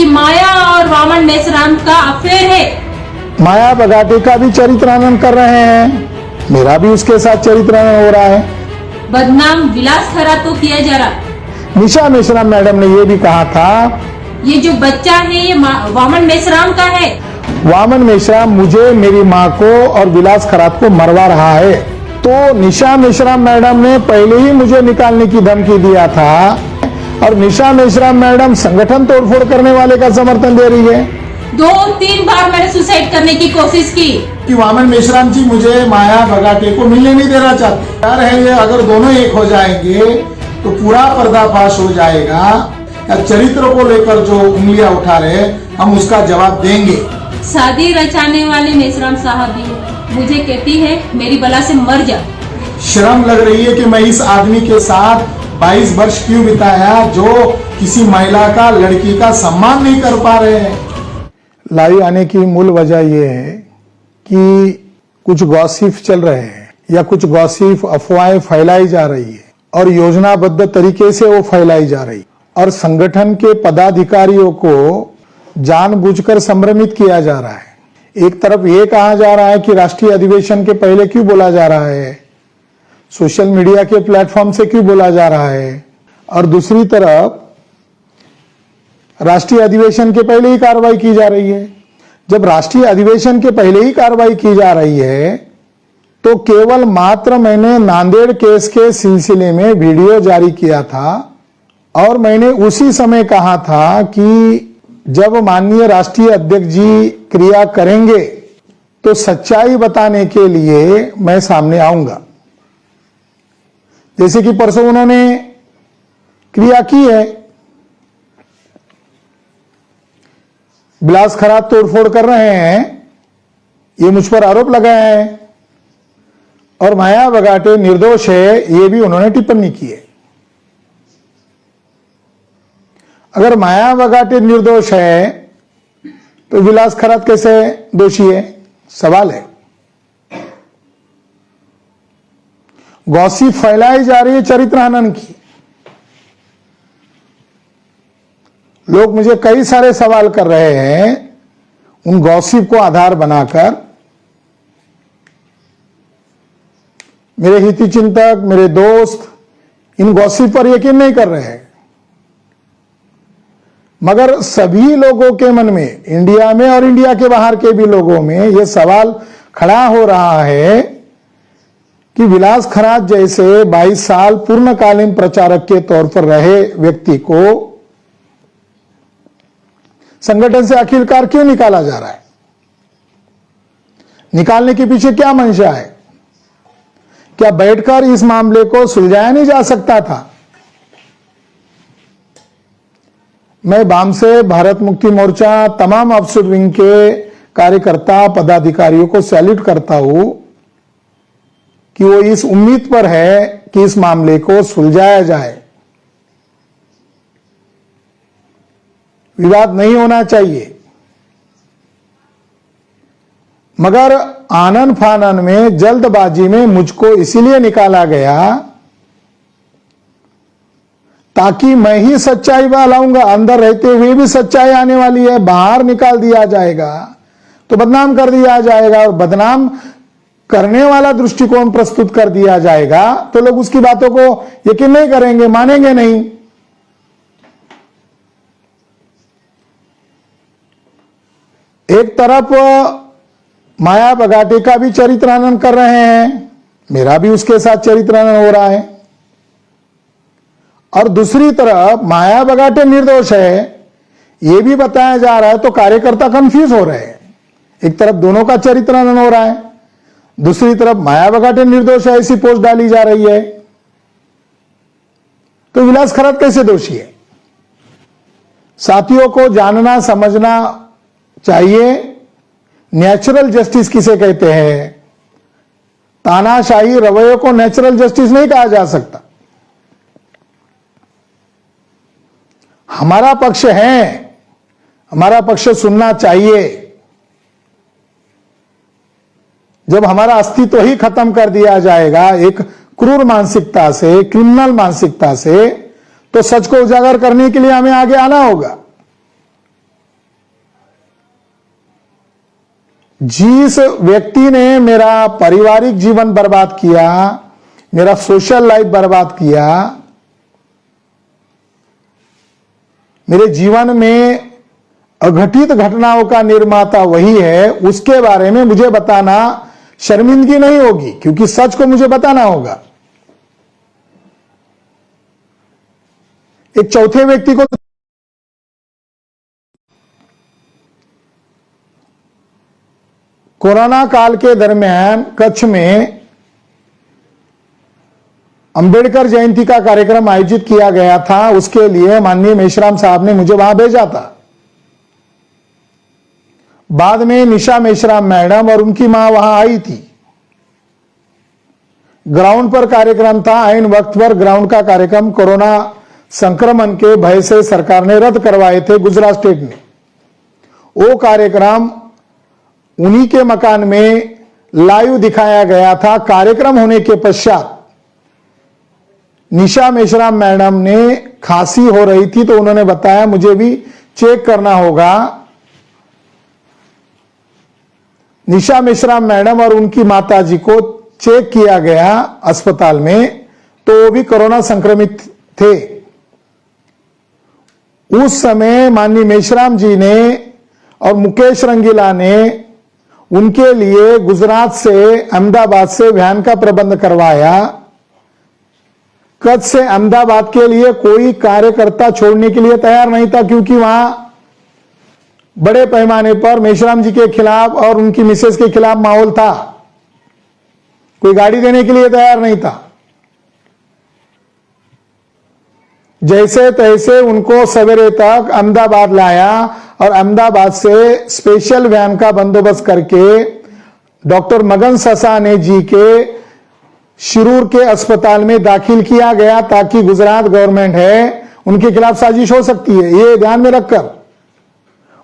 कि माया और वामन मेश्राम का अफेयर है। माया बगाटे का भी चरित्रानंद कर रहे हैं, मेरा भी उसके साथ चरित्रानंद हो रहा है। बदनाम विलास खरा तो किया जा रहा। निशा मेश्राम मैडम ने ये भी कहा था, ये जो बच्चा है ये वामन मेश्राम का है। वामन मेश्राम मुझे, मेरी माँ को और विलास खरात को मरवा रहा है। तो निशा मेश्राम मैडम ने पहले ही मुझे निकालने की धमकी दिया था और निशा मेश्राम मैडम संगठन तोड़फोड़ करने वाले का समर्थन दे रही है। 2-3 बार मैंने सुसाइड करने की कोशिश की कि वामन मेश्राम जी मुझे माया बगाटे को मिलने नहीं देना चाहते। यार है ये, अगर दोनों एक हो जाएंगे तो पूरा पर्दाफाश हो जाएगा। या चरित्र को लेकर जो उंगलियां उठा रहे हम उसका जवाब देंगे। शादी रचाने वाले मेश्राम साहब भी मुझे कहती है मेरी बला से मर जा। शर्म लग रही है कि मैं इस आदमी के साथ 22 वर्ष क्यों बिताया जो किसी महिला का, लड़की का सम्मान नहीं कर पा रहे हैं। लाइव आने की मूल वजह यह है कि कुछ गॉसिप चल रहे हैं या कुछ गॉसिप अफवाहें फैलाई जा रही है और योजनाबद्ध तरीके से वो फैलाई जा रही और संगठन के पदाधिकारियों को जानबूझकर संभ्रमित किया जा रहा है। एक तरफ ये कहा जा रहा है कि राष्ट्रीय अधिवेशन के पहले क्यों बोला जा रहा है, सोशल मीडिया के प्लेटफॉर्म से क्यों बोला जा रहा है, और दूसरी तरफ राष्ट्रीय अधिवेशन के पहले ही कार्रवाई की जा रही है। जब राष्ट्रीय अधिवेशन के पहले ही कार्रवाई की जा रही है तो केवल मात्र मैंने नांदेड़ केस के सिलसिले में वीडियो जारी किया था और मैंने उसी समय कहा था कि जब माननीय राष्ट्रीय अध्यक्ष जी क्रिया करेंगे तो सच्चाई बताने के लिए मैं सामने आऊंगा। जैसे कि परसों उन्होंने क्रिया की है, विलास खरात तोड़फोड़ कर रहे हैं, ये मुझ पर आरोप लगाया है और माया बगाटे निर्दोष है, ये भी उन्होंने टिप्पणी की है। अगर माया बगाटे निर्दोष है तो विलास खरात कैसे दोषी है, सवाल है। गॉसिप फैलाई जा रही है चरित्रानंद की। लोग मुझे कई सारे सवाल कर रहे हैं उन गॉसिप को आधार बनाकर। मेरे हिती चिंतक, मेरे दोस्त इन गॉसिप पर यकीन नहीं कर रहे हैं, मगर सभी लोगों के मन में, इंडिया में और इंडिया के बाहर के भी लोगों में यह सवाल खड़ा हो रहा है कि विलास खरात जैसे 22 साल पूर्णकालीन प्रचारक के तौर पर रहे व्यक्ति को संगठन से आखिरकार क्यों निकाला जा रहा है, निकालने के पीछे क्या मंशा है। क्या बैठकर इस मामले को सुलझाया नहीं जा सकता था। मैं बाम से भारत मुक्ति मोर्चा तमाम ऑफिसर विंग के कार्यकर्ता पदाधिकारियों को सैल्यूट करता हूं कि वो इस उम्मीद पर है कि इस मामले को सुलझाया जाए। विवाद नहीं होना चाहिए, मगर आनन फानन में, जल्दबाजी में मुझको इसीलिए निकाला गया ताकि मैं ही सच्चाई लाऊंगा। अंदर रहते हुए भी सच्चाई आने वाली है, बाहर निकाल दिया जाएगा तो बदनाम कर दिया जाएगा और बदनाम करने वाला दृष्टिकोण प्रस्तुत कर दिया जाएगा तो लोग उसकी बातों को यकीन नहीं करेंगे, मानेंगे नहीं। एक तरफ माया बगाटे का भी चरित्रानंद कर रहे हैं, मेरा भी उसके साथ चरित्रानंद हो रहा है, और दूसरी तरफ माया बगाटे निर्दोष है यह भी बताया जा रहा है तो कार्यकर्ता कंफ्यूज हो रहे हैं। एक तरफ दोनों का चरित्रानंद हो रहा है, दूसरी तरफ माया बगाटे निर्दोष है ऐसी पोस्ट डाली जा रही है, तो विलास खरात कैसे दोषी है। साथियों को जानना समझना चाहिए नेचुरल जस्टिस किसे कहते हैं। तानाशाही रवैयों को नेचुरल जस्टिस नहीं कहा जा सकता। हमारा पक्ष है, हमारा पक्ष सुनना चाहिए। जब हमारा अस्तित्व ही खत्म कर दिया जाएगा एक क्रूर मानसिकता से, क्रिमिनल मानसिकता से, तो सच को उजागर करने के लिए हमें आगे आना होगा। जिस व्यक्ति ने मेरा पारिवारिक जीवन बर्बाद किया, मेरा सोशल लाइफ बर्बाद किया, मेरे जीवन में अघटित घटनाओं का निर्माता वही है, उसके बारे में मुझे बताना शर्मिंदगी नहीं होगी, क्योंकि सच को मुझे बताना होगा। एक चौथे व्यक्ति को कोरोना काल के दरमियान कच्छ में अंबेडकर जयंती का कार्यक्रम आयोजित किया गया था। उसके लिए माननीय मेश्राम साहब ने मुझे वहां भेजा था। बाद में निशा मेश्राम मैडम और उनकी मां वहां आई थी। ग्राउंड पर कार्यक्रम था। ऐन वक्त पर ग्राउंड का कार्यक्रम कोरोना संक्रमण के भय से सरकार ने रद्द करवाए थे गुजरात स्टेट ने। वो कार्यक्रम उन्हीं के मकान में लाइव दिखाया गया था। कार्यक्रम होने के पश्चात निशा मेश्राम मैडम ने खांसी हो रही थी, तो उन्होंने बताया मुझे भी चेक करना होगा। निशा मेश्राम मैडम और उनकी माताजी को चेक किया गया अस्पताल में, तो वो भी कोरोना संक्रमित थे। उस समय माननीय मेश्राम जी ने और मुकेश रंगीला ने उनके लिए गुजरात से, अहमदाबाद से वैन का प्रबंध करवाया। कच्छ से अहमदाबाद के लिए कोई कार्यकर्ता छोड़ने के लिए तैयार नहीं था, क्योंकि वहां बड़े पैमाने पर मेश्राम जी के खिलाफ और उनकी मिसेस के खिलाफ माहौल था। कोई गाड़ी देने के लिए तैयार नहीं था। जैसे तैसे उनको सवेरे तक अहमदाबाद लाया और अहमदाबाद से स्पेशल वैन का बंदोबस्त करके डॉक्टर मगन ससाने जी के शिरूर के अस्पताल में दाखिल किया गया, ताकि गुजरात गवर्नमेंट है उनके खिलाफ साजिश हो सकती है, ये ध्यान में रखकर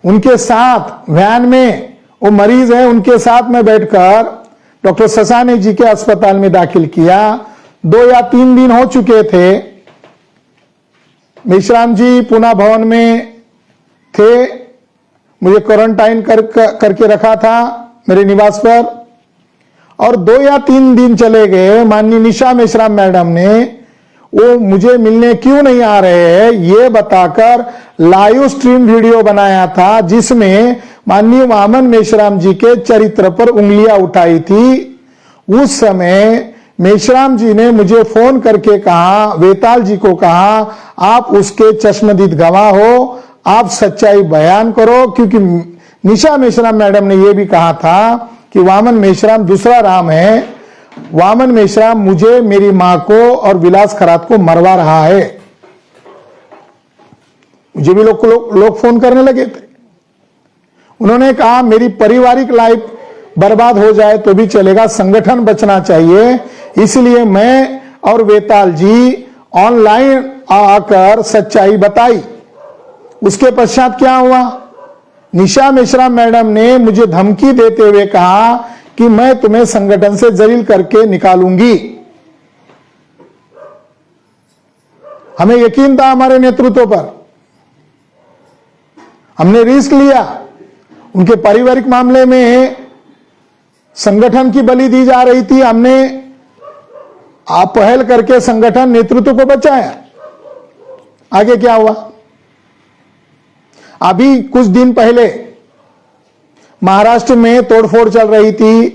उनके साथ वैन में वो मरीज है, उनके साथ में बैठकर डॉक्टर ससाने जी के अस्पताल में दाखिल किया। 2 या 3 दिन हो चुके थे। मेश्राम जी पूना भवन में थे। मुझे क्वारंटाइन करके रखा था मेरे निवास पर, और 2 या 3 दिन चले गए। माननीय निशा मेश्राम मैडम ने वो मुझे मिलने क्यों नहीं आ रहे हैं ये बताकर लाइव स्ट्रीम वीडियो बनाया था, जिसमें माननीय वामन मेश्राम जी के चरित्र पर उंगलियां उठाई थी। उस समय मेश्राम जी ने मुझे फोन करके कहा, वेताल जी को कहा, आप उसके चश्मदीद गवाह हो, आप सच्चाई बयान करो, क्योंकि निशा मेश्राम मैडम ने यह भी कहा था कि वामन मेश्राम दूसरा राम है। वामन मेश्राम मुझे, मेरी मां को और विलास खरात को मरवा रहा है। मुझे भी लोग फोन करने लगे थे। उन्होंने कहा मेरी पारिवारिक लाइफ बर्बाद हो जाए तो भी चलेगा, संगठन बचना चाहिए। इसलिए मैं और वेताल जी ऑनलाइन आकर सच्चाई बताई। उसके पश्चात क्या हुआ? निशा मेश्राम मैडम ने मुझे धमकी देते हुए कहा कि मैं तुम्हें संगठन से जलील करके निकालूंगी। हमें यकीन था हमारे नेतृत्व पर, हमने रिस्क लिया। उनके पारिवारिक मामले में संगठन की बलि दी जा रही थी, हमने पहल करके संगठन नेतृत्व को बचाया। आगे क्या हुआ? अभी कुछ दिन पहले महाराष्ट्र में तोड़फोड़ चल रही थी।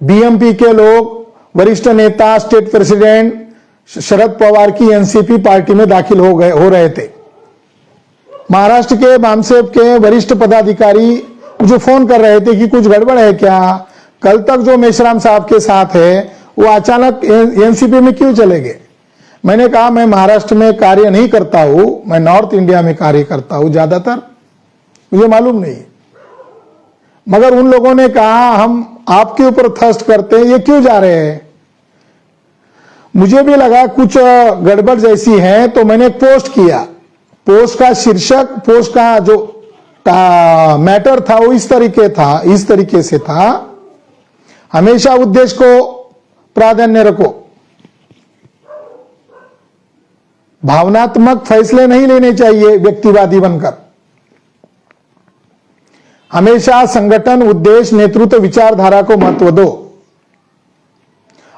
बीएमपी के लोग, वरिष्ठ नेता, स्टेट प्रेसिडेंट शरद पवार की एनसीपी पार्टी में दाखिल हो रहे थे। महाराष्ट्र के बामसेब के वरिष्ठ पदाधिकारी मुझे फोन कर रहे थे कि कुछ गड़बड़ है क्या, कल तक जो मेश्राम साहब के साथ है वो अचानक एनसीपी में क्यों चले गए। मैंने कहा मैं महाराष्ट्र में कार्य नहीं करता हूं, मैं नॉर्थ इंडिया में कार्य करता हूं, ज्यादातर मुझे मालूम नहीं। मगर उन लोगों ने कहा हम आपके ऊपर थ्रस्ट करते हैं, ये क्यों जा रहे हैं। मुझे भी लगा कुछ गड़बड़ जैसी है, तो मैंने एक पोस्ट किया। पोस्ट का शीर्षक, पोस्ट का जो मैटर था वो इस तरीके से था, हमेशा उद्देश्य को प्राधान्य रखो, भावनात्मक फैसले नहीं लेने चाहिए व्यक्तिवादी बनकर, हमेशा संगठन, उद्देश्य, नेतृत्व, विचारधारा को महत्व दो।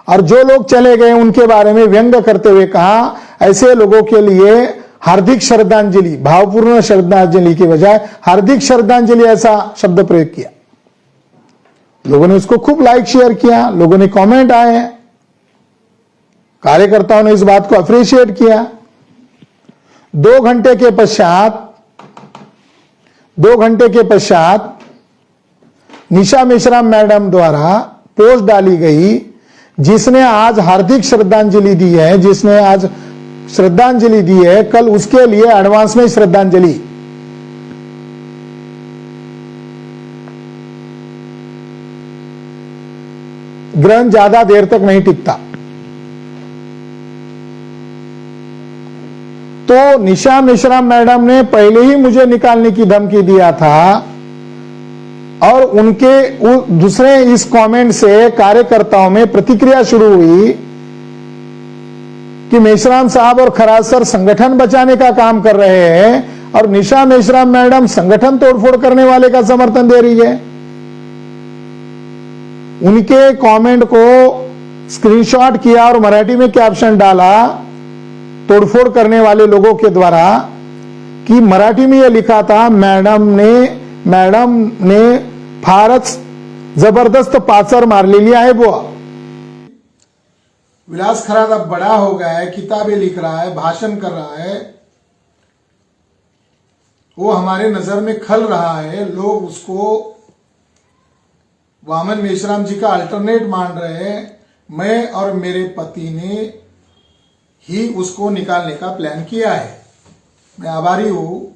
और जो लोग चले गए उनके बारे में व्यंग करते हुए कहा, ऐसे लोगों के लिए हार्दिक श्रद्धांजलि, भावपूर्ण श्रद्धांजलि की बजाय हार्दिक श्रद्धांजलि ऐसा शब्द प्रयोग किया। लोगों ने उसको खूब लाइक शेयर किया, लोगों ने कमेंट आए, कार्यकर्ताओं ने इस बात को अप्रिशिएट किया। 2 घंटे के पश्चात निशा मेश्राम मैडम द्वारा पोस्ट डाली गई, जिसने आज हार्दिक श्रद्धांजलि दी है, जिसने आज श्रद्धांजलि दी है, कल उसके लिए एडवांस में श्रद्धांजलि। ग्रहण ज्यादा देर तक नहीं टिकता। तो निशा मेश्राम मैडम ने पहले ही मुझे निकालने की धमकी दिया था और उनके दूसरे इस कमेंट से कार्यकर्ताओं में प्रतिक्रिया शुरू हुई कि मेश्राम साहब और खराज सर संगठन बचाने का काम कर रहे हैं और निशा मेश्राम मैडम संगठन तोड़फोड़ करने वाले का समर्थन दे रही है। उनके कमेंट को स्क्रीनशॉट किया और मराठी में कैप्शन डाला तोड़फोड़ करने वाले लोगों के द्वारा, कि मराठी में यह लिखा था, मैडम ने फारच जबरदस्त पाचर मारलेली आहे बुआ। विलास खरात अब बड़ा हो गया है, किताबें लिख रहा है, भाषण कर रहा है, वो हमारे नजर में खल रहा है। लोग उसको वामन मेश्राम जी का अल्टरनेट मान रहे हैं। मैं और मेरे पति ने ही उसको निकालने का प्लान किया है। मैं आभारी हूं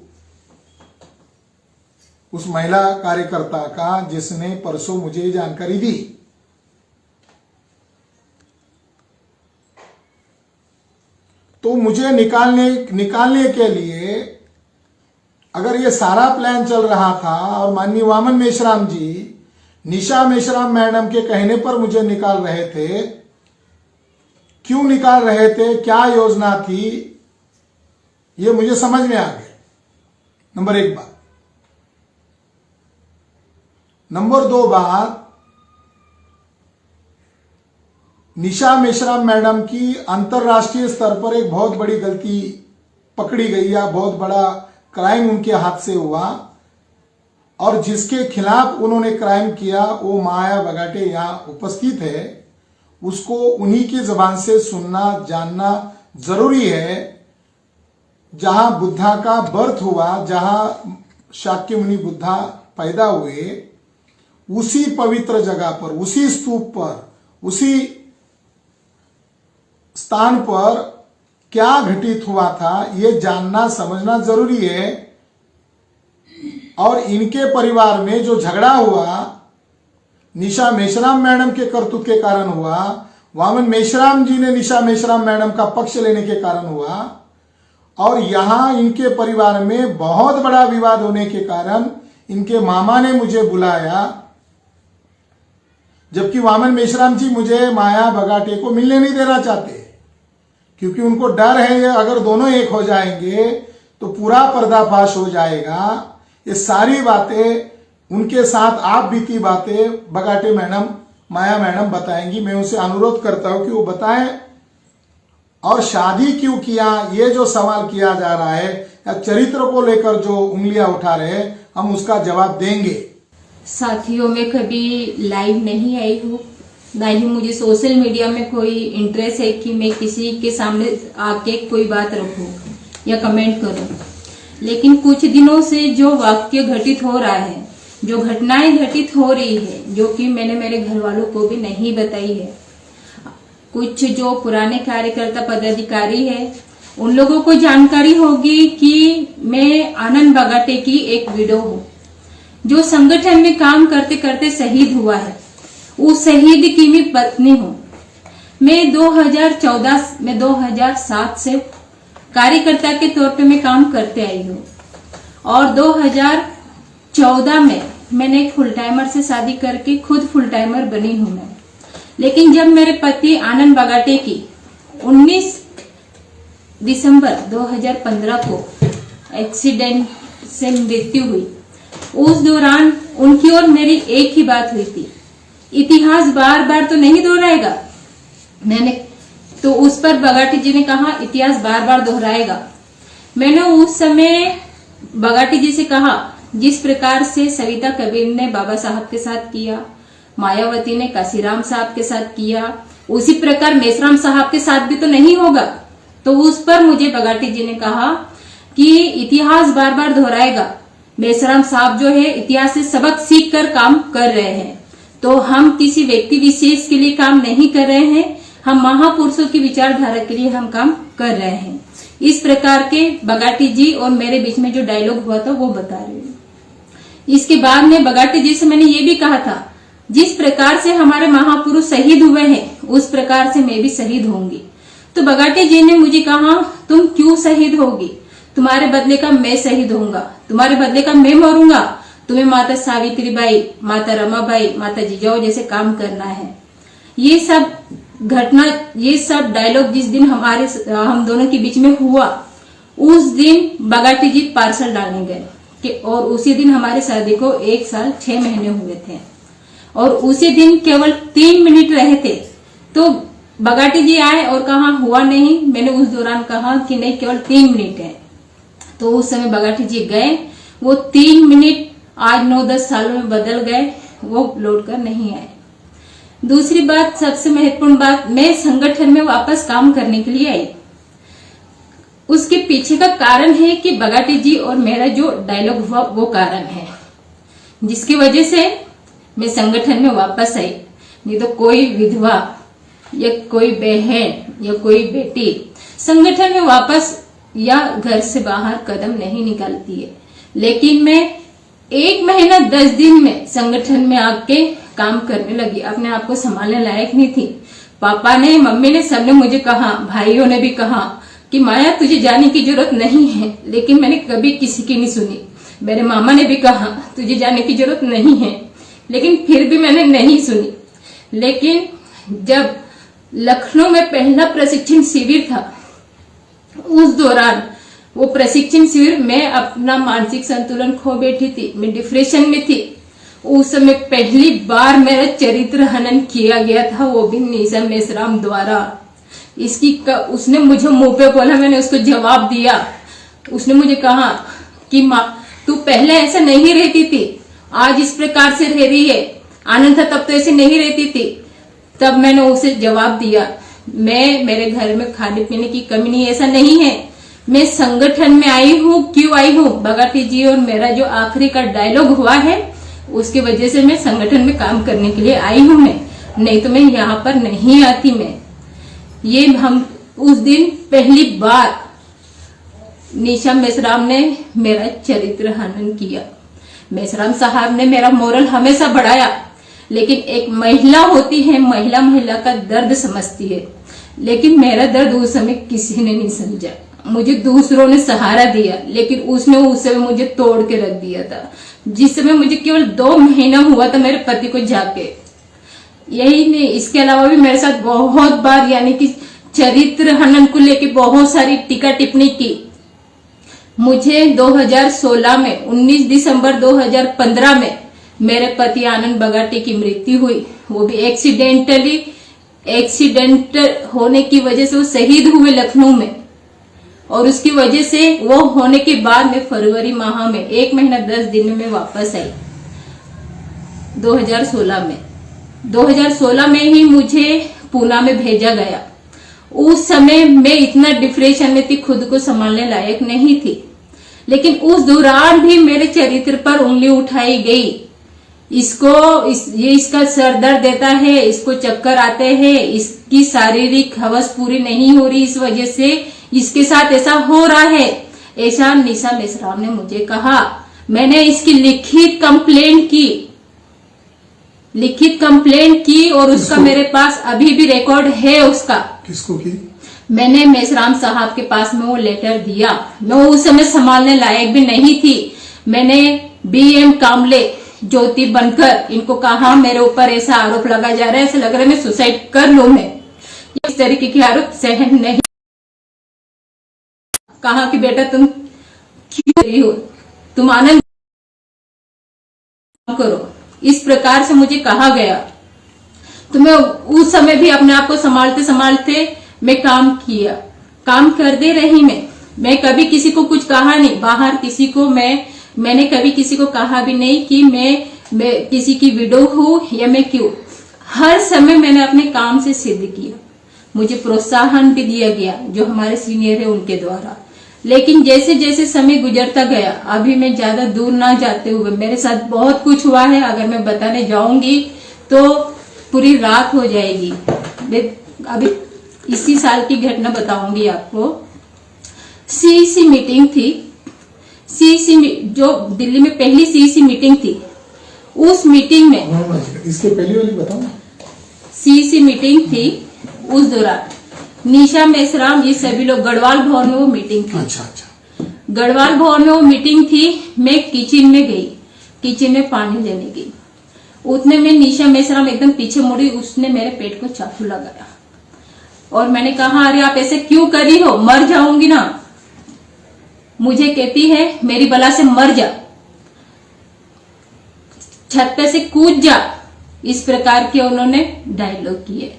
उस महिला कार्यकर्ता का जिसने परसों मुझे ये जानकारी दी। तो मुझे निकालने के लिए अगर ये सारा प्लान चल रहा था और माननीय वामन मेश्राम जी निशा मेश्राम मैडम के कहने पर मुझे निकाल रहे थे, क्यों निकाल रहे थे, क्या योजना थी, ये मुझे समझ में आ गया। नंबर 1 बात। नंबर 2 बात, निशा मेश्राम मैडम की अंतरराष्ट्रीय स्तर पर एक बहुत बड़ी गलती पकड़ी गई या बहुत बड़ा क्राइम उनके हाथ से हुआ और जिसके खिलाफ उन्होंने क्राइम किया वो माया बगाटे यहां उपस्थित है। उसको उन्हीं की जबान से सुनना जानना जरूरी है। जहां बुद्धा का बर्थ हुआ, जहां शाक्य मुनि बुद्धा पैदा हुए, उसी पवित्र जगह पर, उसी स्तूप पर, उसी स्थान पर क्या घटित हुआ था ये जानना समझना जरूरी है। और इनके परिवार में जो झगड़ा हुआ निशा मेश्राम मैडम के करतूत के कारण हुआ, वामन मेश्राम जी ने निशा मेश्राम मैडम का पक्ष लेने के कारण हुआ और यहां इनके परिवार में बहुत बड़ा विवाद होने के कारण इनके मामा ने मुझे बुलाया, जबकि वामन मेश्राम जी मुझे माया बगाटे को मिलने नहीं देना चाहते क्योंकि उनको डर है अगर दोनों एक हो जाएंगे तो पूरा पर्दाफाश हो जाएगा। ये सारी बातें उनके साथ आप बीती बातें बगाटे मैडम, माया मैडम बताएंगी। मैं उनसे अनुरोध करता हूं कि वो बताएं और शादी क्यों किया ये जो सवाल किया जा रहा है या चरित्र को लेकर जो उंगलियां उठा रहे हैं हम उसका जवाब देंगे। साथियों, मैं कभी लाइव नहीं आई हूँ, ना ही मुझे सोशल मीडिया में कोई इंटरेस्ट है कि मैं किसी के सामने आके कोई बात रखूं या कमेंट करूं। लेकिन कुछ दिनों से जो वाक्य घटित हो रहा है, जो घटनाएं घटित हो रही है, जो कि मैंने मेरे घर वालों को भी नहीं बताई है, कुछ जो पुराने कार्यकर्ता पदाधिकारी है उन लोगों को जानकारी होगी कि मैं आनंद बगाटे की एक विडो हूँ जो संगठन में काम करते करते शहीद हुआ है। उस शहीद की मैं पत्नी हूँ। मैं 2007 से कार्यकर्ता के तौर पे मैं काम करते आई हूँ और 2014 में मैंने एक फुल टाइमर से शादी करके खुद फुल टाइमर बनी हूँ मैं। लेकिन जब मेरे पति आनंद बगाटे की 19 दिसंबर 2015 को एक्सीडेंट से मृत्यु हुई, उस दौरान उनकी और मेरी एक ही बात हुई थी, इतिहास बार बार तो नहीं दोहराएगा। मैंने तो उस पर बगाटी जी ने कहा इतिहास बार बार दोहराएगा। मैंने उस समय बगाटी जी से कहा जिस प्रकार से सविता कबीर ने बाबा साहब के साथ किया, मायावती ने काशीराम साहब के साथ किया, उसी प्रकार मेसराम साहब के साथ भी तो नहीं होगा। तो उस पर मुझे बगाटी जी ने कहा कि इतिहास बार बार दोहराएगा। मेसराम साहब जो है इतिहास से सबक सीख कर काम कर रहे हैं, तो हम किसी व्यक्ति विशेष के लिए काम नहीं कर रहे हैं, हम महापुरुषों की विचारधारा के लिए हम काम कर रहे हैं। इस प्रकार के बगाटी जी और मेरे बीच में जो डायलॉग हुआ था वो बता रही हूँ। इसके बाद में बगाटी जी से मैंने ये भी कहा था जिस प्रकार से हमारे महापुरुष शहीद हुए हैं उस प्रकार से मैं भी शहीद होंगी। तो बगाटी जी ने मुझे कहा तुम क्यों शहीद होगी, तुम्हारे बदले का मैं शहीद होऊंगा, तुम्हारे बदले का मैं मरूंगा, तुम्हें माता सावित्रीबाई, माता रमाबाई, माता जिजाऊ जैसे काम करना है। ये सब घटना, ये सब डायलॉग जिस दिन हम दोनों के बीच में हुआ उस दिन बगाटी जी पार्सल डालने गए और उसी दिन हमारी शादी को 1 साल 6 महीने हुए थे और उसी दिन केवल 3 मिनट रहे थे। तो बगाटी जी आए और कहा हुआ नहीं, मैंने उस दौरान कहा कि नहीं केवल 3 मिनट है। तो उस समय बगाटी जी गए, वो 3 मिनट आज 9-10 सालों में बदल गए, वो लौट कर नहीं आए। दूसरी बात, सबसे महत्वपूर्ण बात, मैं संगठन में वापस काम करने के लिए आई। उसके पीछे का कारण है कि बगाटी जी और मेरा जो डायलॉग हुआ वो कारण है जिसकी वजह से मैं संगठन में वापस आई। नहीं तो कोई विधवा या कोई बहन या कोई बेटी संगठन में वापस या घर से बाहर कदम नहीं निकालती है। लेकिन मैं 1 महीना 10 दिन में संगठन में आके काम करने लगी, अपने आप को संभालने लायक नहीं थी। पापा ने, मम्मी ने, सबने मुझे कहा, भाइयों ने भी कहा कि माया तुझे जाने की जरूरत नहीं है, लेकिन मैंने कभी किसी की नहीं सुनी। मेरे मामा ने भी कहा तुझे जाने की जरूरत नहीं है, लेकिन फिर भी मैंने नहीं सुनी। लेकिन जब लखनऊ में पहला प्रशिक्षण शिविर था, उस दौरान वो प्रशिक्षण शिविर में अपना मानसिक संतुलन खो बैठी थी, मैं डिप्रेशन में थी। उस समय पहली बार मेरा चरित्र हनन किया गया था, वो भी निशा मेसराम द्वारा। उसने मुझे मुंह पे बोला, मैंने उसको जवाब दिया। उसने मुझे कहा कि माँ तू पहले ऐसा नहीं रहती थी, आज इस प्रकार से रह रही है, आनंद था तब तो ऐसे नहीं रहती थी। तब मैंने उसे जवाब दिया, मेरे घर में खाने पीने की कमी नहीं, ऐसा नहीं है। मैं संगठन में आई हूँ, क्यों आई हूँ, बगाटी जी और मेरा जो आखिरी का डायलॉग हुआ है उसकी वजह से मैं संगठन में काम करने के लिए आई हूँ। मैं नहीं तो मैं यहाँ पर नहीं आती। मैं ये हम उस दिन पहली बार निशा मेसराम ने मेरा चरित्र हनन किया। मेसराम साहब ने मेरा मोरल हमेशा बढ़ाया, लेकिन एक महिला होती है, महिला का दर्द समझती है, लेकिन मेरा दर्द उस समय किसी ने नहीं समझा। मुझे दूसरों ने सहारा दिया, लेकिन उसने उस समय मुझे तोड़ के रख दिया था। जिस समय मुझे केवल 2 महीना हुआ था मेरे पति को जाके, यही नहीं, इसके अलावा भी मेरे साथ बहुत बार यानी कि चरित्र हनन को लेके बहुत सारी टीका टिप्पणी की। मुझे 2016 में 19 दिसंबर 2015 में मेरे पति आनंद बगाटी की मृत्यु हुई, वो भी एक्सीडेंट होने की वजह से वो शहीद हुए लखनऊ में। और उसकी वजह से वो होने के बाद में फरवरी माह में 1 महीना 10 दिन में मैं वापस आई 2016 में ही मुझे पूना में भेजा गया। उस समय मैं इतना डिप्रेशन में थी, खुद को संभालने लायक नहीं थी, लेकिन उस दौरान भी मेरे चरित्र पर उंगली उठाई गई। ये इसका सर दर्द देता है, इसको चक्कर आते हैं, इसकी शारीरिक हवस पूरी नहीं हो रही, इस वजह से इसके साथ ऐसा हो रहा है, ऐसा निशा मेसराम ने मुझे कहा। मैंने इसकी लिखित कंप्लेंट की और उसका मेरे पास अभी भी रिकॉर्ड है उसका। किसको की? मैंने मेसराम साहब के पास में वो लेटर दिया। मैं उस समय संभालने लायक भी नहीं थी। मैंने BM कामले, ज्योति बनकर इनको कहा मेरे ऊपर ऐसा आरोप लगाया जा रहा है, ऐसा लग रहा है मैं सुसाइड कर लूं। मैं इस तरीके के आरोप सहन नहीं। कहा कि बेटा तुम क्यों रही हो, तुम आनंद करो, इस प्रकार से मुझे कहा गया। तो मैं उस समय भी अपने आप को संभालते संभालते मैं काम किया, काम करते रही। मैं कभी किसी को कुछ कहा नहीं, बाहर किसी को मैंने कभी किसी को कहा भी नहीं कि मैं किसी की विडो हूं या मैं क्यों। हर समय मैंने अपने काम से सिद्ध किया। मुझे प्रोत्साहन भी दिया गया जो हमारे सीनियर है उनके द्वारा। लेकिन जैसे जैसे समय गुजरता गया, अभी मैं ज्यादा दूर ना जाते हुए, मेरे साथ बहुत कुछ हुआ है। अगर मैं बताने जाऊंगी तो पूरी रात हो जाएगी। मैं अभी इसी साल की घटना बताऊंगी आपको। सीईसी मीटिंग थी, जो दिल्ली में पहली सीईसी मीटिंग थी, उस मीटिंग में इसके पहली वाली बताओ। सीईसी मीटिंग थी, उस दौरान निशा मेश्राम, ये सभी लोग गढ़वाल भवन में वो मीटिंग थी। अच्छा। गढ़वाल भवन में वो मीटिंग थी। मैं किचन में गई, किचन में पानी लेने गई। उतने में निशा मेश्राम एकदम पीछे मुड़ी, उसने मेरे पेट को चाकू लगाया और मैंने कहा, अरे आप ऐसे क्यों करी हो, मर जाऊंगी ना। मुझे कहती है, मेरी बला से मर जा, छत पे से कूद जा। इस प्रकार के उन्होंने डायलॉग किए।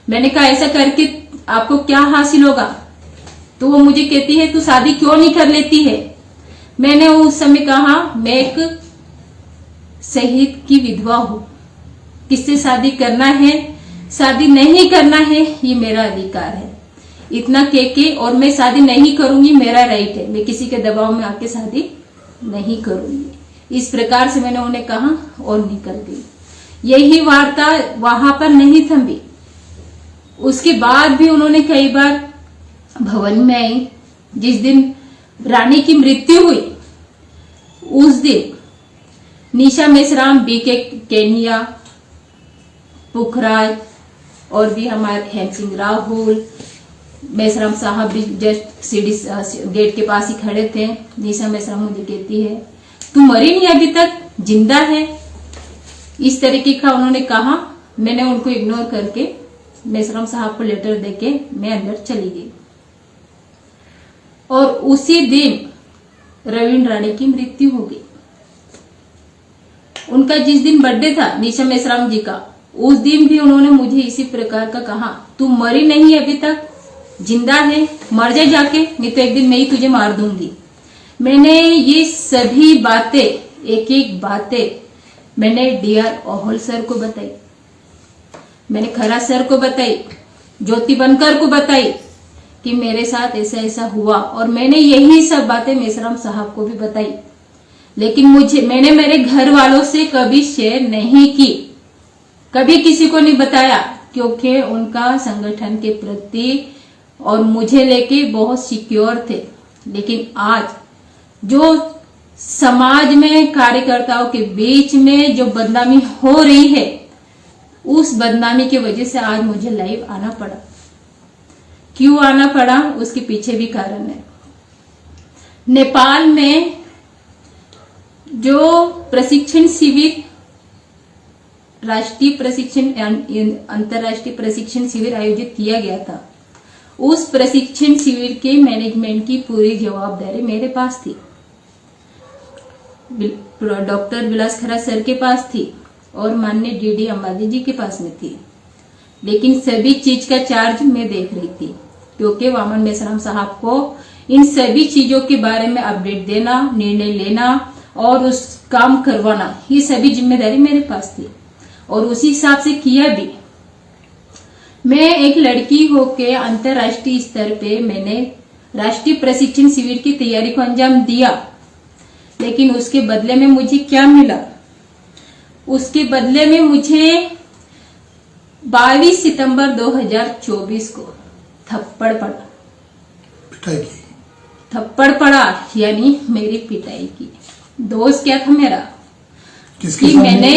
मैंने कहा, ऐसा करके आपको क्या हासिल होगा? तो वो मुझे कहती है, तू शादी क्यों नहीं कर लेती है? मैंने उस समय कहा, मैं एक शहीद की विधवा हूं, किससे शादी करना है शादी नहीं करना है ये मेरा अधिकार है, इतना के और मैं शादी नहीं करूंगी, मेरा राइट है, मैं किसी के दबाव में आके शादी नहीं करूंगी। इस प्रकार से मैंने उन्हें कहा और निकल गई। यही वार्ता वहां पर नहीं थमी। उसके बाद भी उन्होंने कई बार भवन में आई। जिस दिन रानी की मृत्यु हुई उस दिन निशा मेश्राम, बीके केनिया, पुखराज और भी हमारे हेम सिंह राहुल, मेश्राम साहब भी जस्ट सीढ़ी गेट के पास ही खड़े थे। निशा मेश्राम मुझे कहती है, तू मरी नहीं अभी तक, जिंदा है। इस तरीके का उन्होंने कहा। मैंने उनको इग्नोर करके मेश्राम साहब को लेटर देके मैं अंदर चली गई। और उसी दिन रवीन रानी की मृत्यु हो गई। उनका जिस दिन बर्थडे था निशा मेश्राम जी का, उस दिन भी उन्होंने मुझे इसी प्रकार का कहा, तू मरी नहीं अभी तक, जिंदा है, मर जा जाके, नहीं तो एक दिन मैं ही तुझे मार दूंगी। मैंने ये सभी बातें, एक एक बातें मैंने डीआर ओहल सर को बताई, मैंने खरा सर को बताई, ज्योति बनकर को बताई कि मेरे साथ ऐसा ऐसा हुआ। और मैंने यही सब बातें मेश्राम साहब को भी बताई। लेकिन मैंने मेरे घर वालों से कभी शेयर नहीं की, कभी किसी को नहीं बताया, क्योंकि उनका संगठन के प्रति और मुझे लेके बहुत सिक्योर थे। लेकिन आज जो समाज में कार्यकर्ताओं के बीच में जो बदनामी हो रही है, उस बदनामी की वजह से आज मुझे लाइव आना पड़ा। क्यों आना पड़ा, उसके पीछे भी कारण है। नेपाल में जो प्रशिक्षण शिविर, राष्ट्रीय प्रशिक्षण अंतरराष्ट्रीय प्रशिक्षण शिविर आयोजित किया गया था, उस प्रशिक्षण शिविर के मैनेजमेंट की पूरी जवाबदारी मेरे पास थी, डॉक्टर विलास खरा सर के पास थी और माननीय डीडी अंबाजी जी के पास में थी। लेकिन सभी चीज का चार्ज मैं देख रही थी, क्योंकि वामन मेश्राम साहब को इन सभी चीजों के बारे में अपडेट देना, निर्णय लेना और उस काम करवाना, ये सभी जिम्मेदारी मेरे पास थी और उसी हिसाब से किया भी। मैं एक लड़की होके अंतरराष्ट्रीय स्तर पे मैंने राष्ट्रीय प्रशिक्षण शिविर की तैयारी को अंजाम दिया। लेकिन उसके बदले में मुझे क्या मिला? उसके बदले में मुझे 22 सितंबर 2024 को थप्पड़ पड़ा, पिटाई की, थप्पड़ पड़ा, यानी मेरी पिटाई की। दोस्त क्या था मेरा कि मैंने,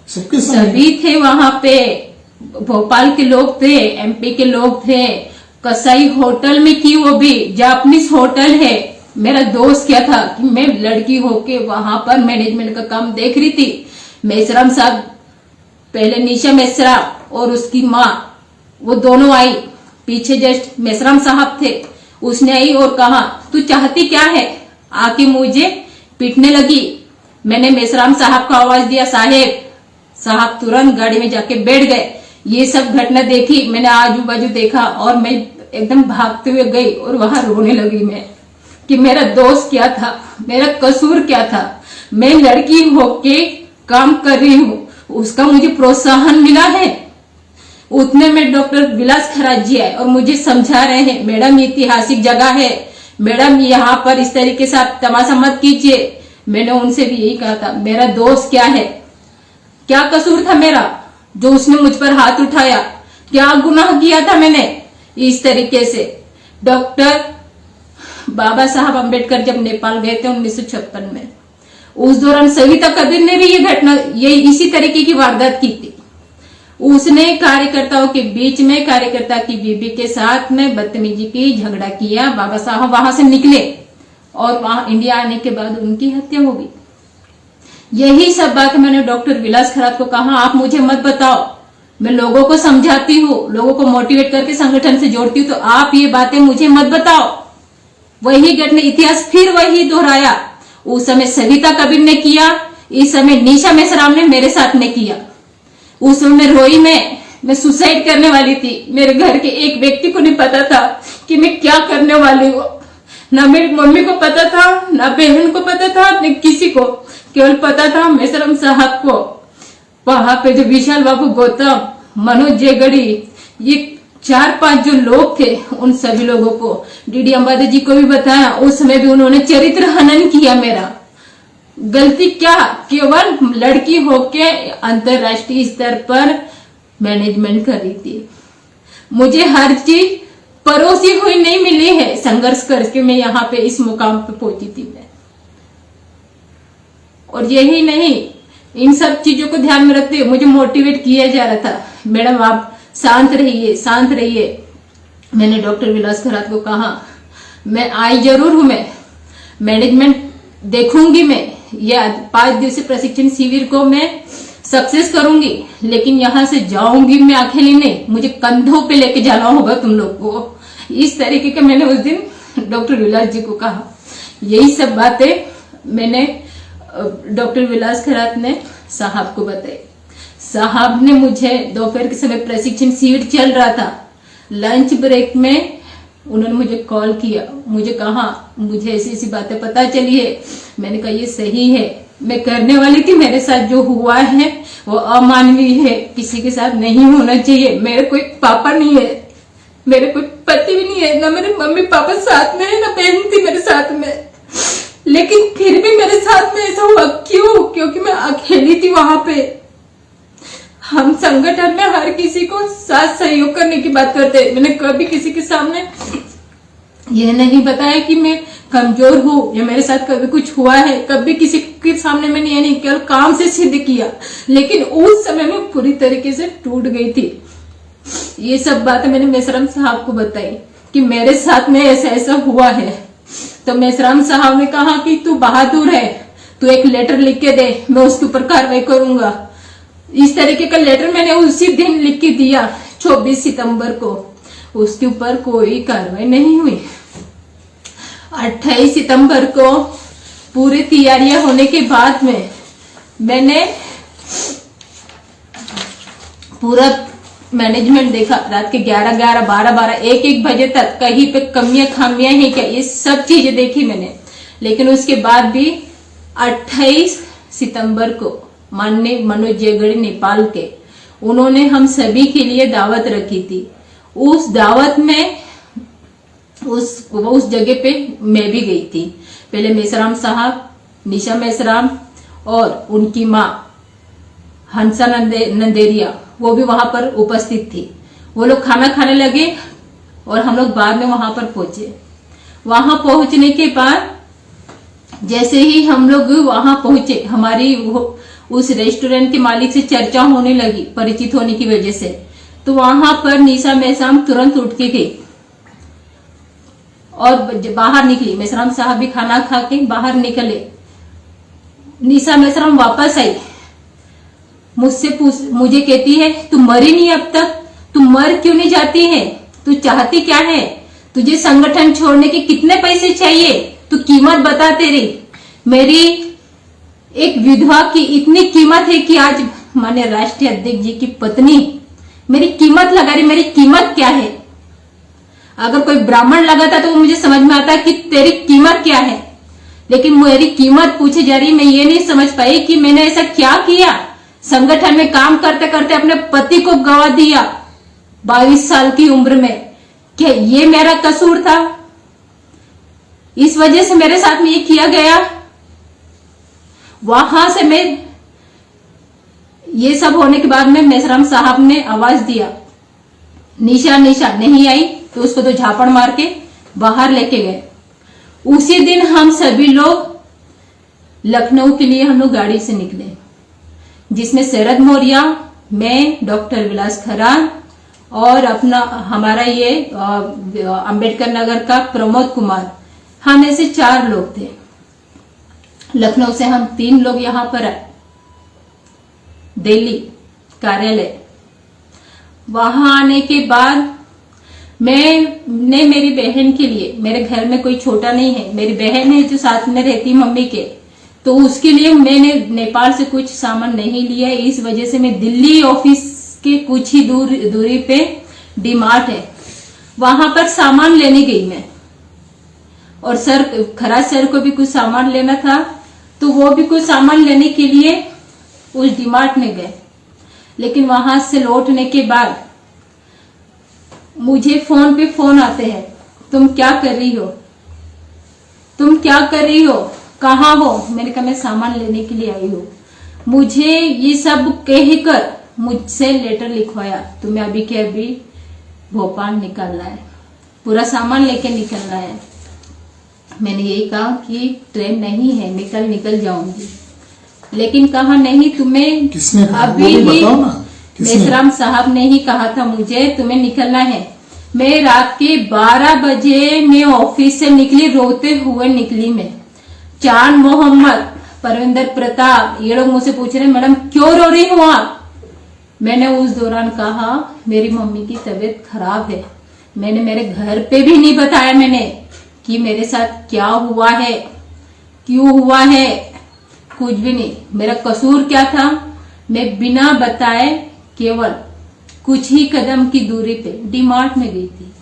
सभी थे वहां पे, भोपाल के लोग थे, एमपी के लोग थे, कसाई होटल में की, वो भी जापानीज होटल है। मेरा दोस्त क्या था कि मैं लड़की होके वहां पर मैनेजमेंट का काम देख रही थी। मेश्राम साहब, पहले निशा मेश्राम और उसकी माँ, वो दोनों आई, पीछे जस्ट मेश्राम साहब थे, उसने आई और कहा, तू चाहती क्या है? आके मुझे पीटने लगी। मैंने मेश्राम साहब को आवाज दिया, साहेब साहब तुरंत गाड़ी में जाके बैठ गए। ये सब घटना देखी मैंने, आजू बाजू देखा और मैं एकदम भागते हुए गई और वहां रोने लगी मैं कि मेरा दोष क्या था, मेरा कसूर क्या था। मैं लड़की होके काम कर रही हूँ, उसका मुझे प्रोत्साहन मिला है। उतने में डॉक्टर विलास खरात जी आए और मुझे समझा रहे हैं, मैडम ऐतिहासिक जगह है, मैडम यहाँ पर इस तरीके से आप तमाशा मत कीजिए। मैंने उनसे भी यही कहा था, मेरा दोष क्या है, क्या कसूर था मेरा जो उसने मुझ पर हाथ उठाया, क्या गुनाह किया था मैंने। इस तरीके से डॉक्टर बाबा साहब अम्बेडकर जब नेपाल गए थे 1956 में, उस दौरान सविता कबीर ने भी ये घटना, ये इसी तरीके की वारदात की थी। उसने कार्यकर्ताओं के बीच में कार्यकर्ता की बीबी के साथ में बदतमीजी की, झगड़ा किया। बाबा साहब वहां से निकले और वहां इंडिया आने के बाद उनकी हत्या हो गई। यही सब बात मैंने डॉक्टर विलास खरात को कहा, आप मुझे मत बताओ, मैं लोगों को समझाती हूँ, लोगों को मोटिवेट करके संगठन से जोड़ती हूँ, तो आप ये बातें मुझे मत बताओ। वही घटना, इतिहास फिर वही दोहराया। उस समय सविता कबीर ने किया, इस समय निशा मेश्राम ने मेरे साथ में किया। उस समय रोई मैं सुसाइड करने वाली थी। मेरे घर के एक व्यक्ति को नहीं पता था कि मैं क्या करने वाली हूँ, ना मेरी मम्मी को पता था, ना बहन को पता था, न किसी को, केवल पता था मेश्राम साहब को। वहां पे जो विशाल बाबू गौतम, मनोज जेगड़ी, ये 4-5 जो लोग थे, उन सभी लोगों को डीडी अंबादे जी को भी बताया। उस समय भी उन्होंने चरित्र हनन किया मेरा। गलती क्या, केवल लड़की होके अंतरराष्ट्रीय स्तर पर मैनेजमेंट कर रही थी। मुझे हर चीज परोसी हुई नहीं मिली है, संघर्ष करके मैं यहाँ पे इस मुकाम पे पहुंची थी मैं। और यही नहीं, इन सब चीजों को ध्यान में रखते हुए मुझे मोटिवेट किया जा रहा था, मैडम आप शांत रहिए, शांत रहिए। मैंने डॉक्टर विलास खरात को कहा, मैं आई जरूर हूं, मैं मैनेजमेंट देखूंगी, मैं ये 5 दिवसीय प्रशिक्षण शिविर को मैं सक्सेस करूंगी, लेकिन यहां से जाऊंगी मैं अकेली नहीं, मुझे कंधों पे लेके जाना होगा तुम लोग को। इस तरीके का मैंने उस दिन डॉक्टर विलास जी को कहा। यही सब बातें मैंने डॉक्टर विलास खरात ने साहब को बताई। साहब ने मुझे दोपहर के समय प्रशिक्षण शिविर चल रहा था, लंच ब्रेक में उन्होंने मुझे कॉल किया, मुझे कहा मुझे ऐसी ऐसी बातें पता चली है। मैंने कहा ये सही है, मैं करने वाली थी, मेरे साथ जो हुआ है वो अमानवीय है, किसी के साथ नहीं होना चाहिए। मेरे कोई पापा नहीं है, मेरे कोई पति भी नहीं है, ना मेरे मम्मी पापा साथ में है, ना बहन थी मेरे साथ में, लेकिन फिर भी मेरे साथ में ऐसा हुआ क्यों? क्योंकि मैं अकेली थी वहां पे। हम संगठन में हर किसी को साथ सहयोग करने की बात करते हैं। मैंने कभी किसी के सामने यह नहीं बताया कि मैं कमजोर हूँ या मेरे साथ कभी कुछ हुआ है, कभी किसी के सामने मैंने ये नहीं, केवल काम से सिद्ध किया। लेकिन उस समय में पूरी तरीके से टूट गई थी। ये सब बातें मैंने मेश्राम साहब को बताई कि मेरे साथ में ऐसा ऐसा हुआ है। तो मेश्राम साहब ने कहा कि तू बहादुर है, तू एक लेटर लिख के दे, मैं उसके ऊपर कार्रवाई करूंगा। इस तरीके का लेटर मैंने उसी दिन लिख के दिया 24 सितंबर को। उसके ऊपर कोई कार्रवाई नहीं हुई। 28 सितंबर को पूरी तैयारियां होने के बाद में मैंने पूरा मैनेजमेंट देखा। रात के 11, 12, 1 बजे तक कहीं पे कमियां खामियां हैं क्या, ये सब चीजें देखी मैंने। लेकिन उसके बाद भी 28 सितंबर को माननीय मनोज जेगड़ी नेपाल के, उन्होंने हम सभी के लिए दावत रखी थी। उस दावत में उस जगह पे मैं भी गई थी। पहले मेश्राम साहब, निशा मेश्राम और उनकी माँ हंसा नंदेरिया, वो भी वहां पर उपस्थित थी। वो लोग खाना खाने लगे और हम लोग बाद में वहां पर पहुंचे। वहां पहुंचने के बाद जैसे ही हम लोग वहां पहुंचे, हमारी उस रेस्टोरेंट के मालिक से चर्चा होने लगी, परिचित होने की वजह से। तो वहां पर निशा मेश्राम तुरंत उठ के गई और बाहर निकली। मेश्राम साहब भी खाना खा के बाहर निकले। निशा मेश्राम वापस आई, मुझे कहती है तू मरी नहीं अब तक, तू मर क्यों नहीं जाती है, तू चाहती क्या है, तुझे संगठन छोड़ने के कितने पैसे चाहिए, तू कीमत बता तेरी। मेरी एक विधवा की इतनी कीमत है कि आज माननीय राष्ट्रीय अध्यक्ष जी की पत्नी मेरी कीमत लगा रही, मेरी कीमत क्या है। अगर कोई ब्राह्मण लगाता तो मुझे समझ में आता कि तेरी कीमत क्या है, लेकिन मेरी कीमत पूछी जा रही। मैं ये नहीं समझ पाई कि मैंने ऐसा क्या किया। संगठन में काम करते करते अपने पति को गवा दिया 22 साल की उम्र में। क्या ये मेरा कसूर था? इस वजह से मेरे साथ में ये किया गया। वहां से मैं ये सब होने के बाद में मेसराम साहब ने आवाज दिया, निशा निशा नहीं आई तो उसको तो झापड़ मार के बाहर लेके गए। उसी दिन हम सभी लोग लखनऊ के लिए हम लोग गाड़ी से निकले, जिसमें शरद मौर्य, मैं, डॉक्टर विलास खरान और अपना हमारा ये अंबेडकर नगर का प्रमोद कुमार, हम ऐसे 4 लोग थे। लखनऊ से हम 3 लोग यहां पर आए दिल्ली कार्यालय। वहां आने के बाद मैंने मेरी बहन के लिए, मेरे घर में कोई छोटा नहीं है, मेरी बहन है जो साथ में रहती मम्मी के, तो उसके लिए मैंने नेपाल से कुछ सामान नहीं लिया। इस वजह से मैं दिल्ली ऑफिस के कुछ ही दूरी पे डीमार्ट है, वहां पर सामान लेने गई मैं। और खराज सर को भी कुछ सामान लेना था, तो वो भी कुछ सामान लेने के लिए उस डीमार्ट में गए। लेकिन वहां से लौटने के बाद मुझे फोन पे फोन आते हैं, तुम क्या कर रही हो, तुम क्या कर रही हो, कहाँ हो। मैंने कहा मैं सामान लेने के लिए आई हूँ। मुझे ये सब कहकर मुझसे लेटर लिखवाया, तुम्हें अभी के अभी भोपाल निकलना है, पूरा सामान लेके निकलना है। मैंने यही कहा कि ट्रेन नहीं है, निकल जाऊंगी। लेकिन कहा नहीं, तुम्हें किसने कहा? अभी वो भी बताओ ना, मेसराम साहब ने ही कहा था मुझे तुम्हें निकलना है। मैं रात के 12 बजे मैं ऑफिस से निकली, रोते हुए निकली मैं। चांद मोहम्मद, परविंदर प्रताप, ये लोग मुझसे पूछ रहे मैडम क्यों रो रही हो आप। मैंने उस दौरान कहा मेरी मम्मी की तबीयत खराब है। मैंने मेरे घर पे भी नहीं बताया मैंने कि मेरे साथ क्या हुआ है, क्यों हुआ है, कुछ भी नहीं। मेरा कसूर क्या था? मैं बिना बताए केवल कुछ ही कदम की दूरी पे डीमार्ट में गई थी,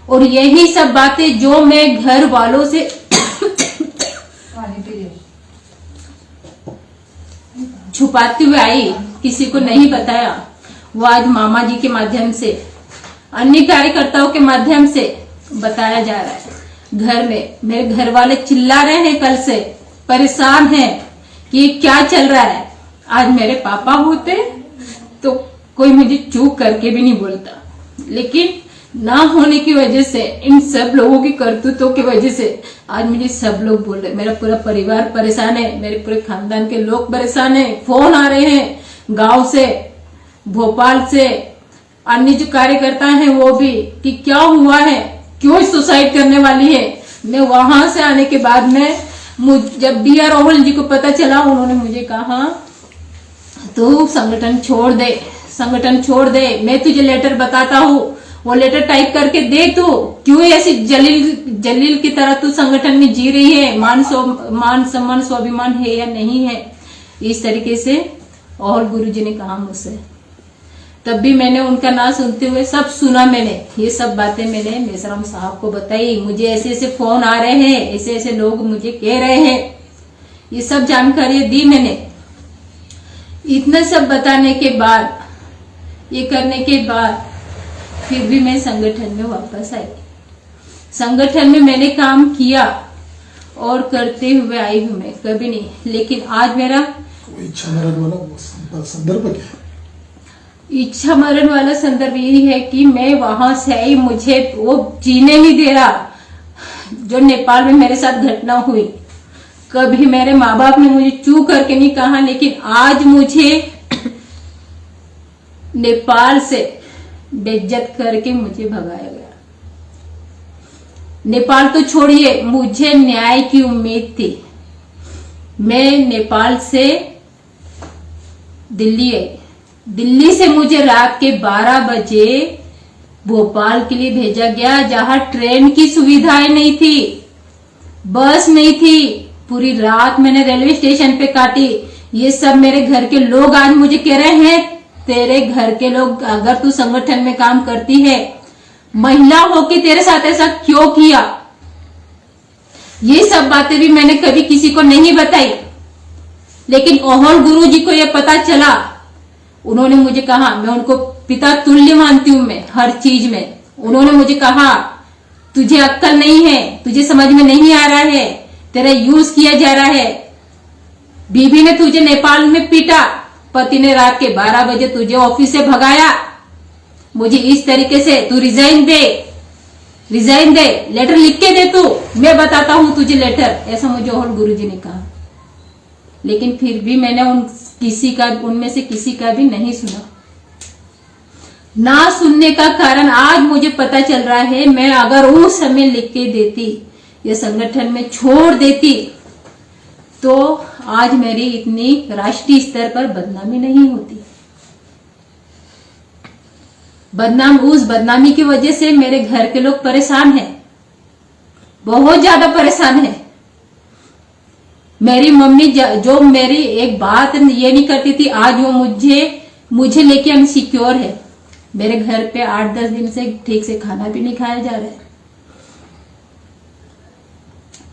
और यही सब बातें जो मैं घर वालों से छुपाते हुए आई, किसी को नहीं बताया, वो आज मामा जी के माध्यम से, अन्य कार्यकर्ताओं के माध्यम से बताया जा रहा है। घर में मेरे घर वाले चिल्ला रहे हैं, कल से परेशान हैं कि क्या चल रहा है। आज मेरे पापा होते तो कोई मुझे चूक करके भी नहीं बोलता, लेकिन ना होने की वजह से, इन सब लोगों की करतूतों की वजह से आज मुझे सब लोग बोल रहे। मेरा पूरा परिवार परेशान है, मेरे पूरे खानदान के लोग परेशान हैं। फोन आ रहे हैं गांव से, भोपाल से, अन्य जो कार्यकर्ता हैं वो भी, कि क्या हुआ है, क्यों सुसाइड करने वाली है। मैं वहां से आने के बाद में जब डी आर राहुल जी को पता चला, उन्होंने मुझे कहा तू संगठन छोड़ दे, संगठन छोड़ दे, मैं तुझे लेटर बताता हूँ, वो लेटर टाइप करके दे। तू क्यों ऐसी जलील की तरह तू संगठन में जी रही है, मान सम्मान स्वाभिमान है या नहीं है, इस तरीके से और गुरुजी ने कहा मुझसे। तब भी मैंने उनका ना सुनते हुए सब सुना। मैंने ये सब बातें मैंने मेसराम साहब को बताई। मुझे ऐसे ऐसे फोन आ रहे हैं, ऐसे ऐसे लोग मुझे कह रहे हैं, ये सब जानकारी दी मैंने। इतना सब बताने के बाद, ये करने के बाद फिर भी मैं संगठन में वापस आई। संगठन में मैंने काम किया और करते हुए आई हूं मैं, कभी नहीं। लेकिन आज मेरा इच्छा मरण वाला संदर्भ क्या है? इच्छा मरण वाला संदर्भ यही है कि मैं वहां से आई, मुझे वो जीने नहीं दे रहा। जो नेपाल में मेरे साथ घटना हुई, कभी मेरे माँ बाप ने मुझे चू करके नहीं कहा, लेकिन आज मुझे नेपाल से बेइज्जत करके मुझे भगाया गया। नेपाल तो छोड़िए, मुझे न्याय की उम्मीद थी। मैं नेपाल से दिल्ली आई, दिल्ली से मुझे रात के 12 बजे भोपाल के लिए भेजा गया, जहां ट्रेन की सुविधाएं नहीं थी, बस नहीं थी। पूरी रात मैंने रेलवे स्टेशन पे काटी। ये सब मेरे घर के लोग आज मुझे कह रहे हैं, तेरे घर के लोग, अगर तू संगठन में काम करती है, महिला हो के तेरे साथ ऐसा क्यों किया। ये सब बातें भी मैंने कभी किसी को नहीं बताई, लेकिन ओहल गुरुजी को यह पता चला। उन्होंने मुझे कहा, मैं उनको पिता तुल्य मानती हूं, मैं हर चीज में। उन्होंने मुझे कहा, तुझे अक्ल नहीं है, तुझे समझ में नहीं आ रहा है, तेरा यूज किया जा रहा है। बीबी ने तुझे नेपाल में पीटा, पति ने रात के 12 बजे तुझे ऑफिस से भगाया, मुझे इस तरीके से तू रिजाइन दे, लेटर लिख के दे, तू, मैं बताता हूं तुझे लेटर, ऐसा मुझे और गुरुजी ने कहा। लेकिन फिर भी मैंने उनमें से किसी का भी नहीं सुना। ना सुनने का कारण आज मुझे पता चल रहा है, मैं अगर उस समय लिख के देती या संगठन में छोड़ देती तो आज मेरी इतनी राष्ट्रीय स्तर पर बदनामी नहीं होती। उस बदनामी की वजह से मेरे घर के लोग परेशान हैं, बहुत ज्यादा परेशान हैं। मेरी मम्मी जो मेरी एक बात ये नहीं करती थी, आज वो मुझे लेके अनसिक्योर है। मेरे घर पे 8-10 दिन से ठीक से खाना भी नहीं खाया जा रहा है।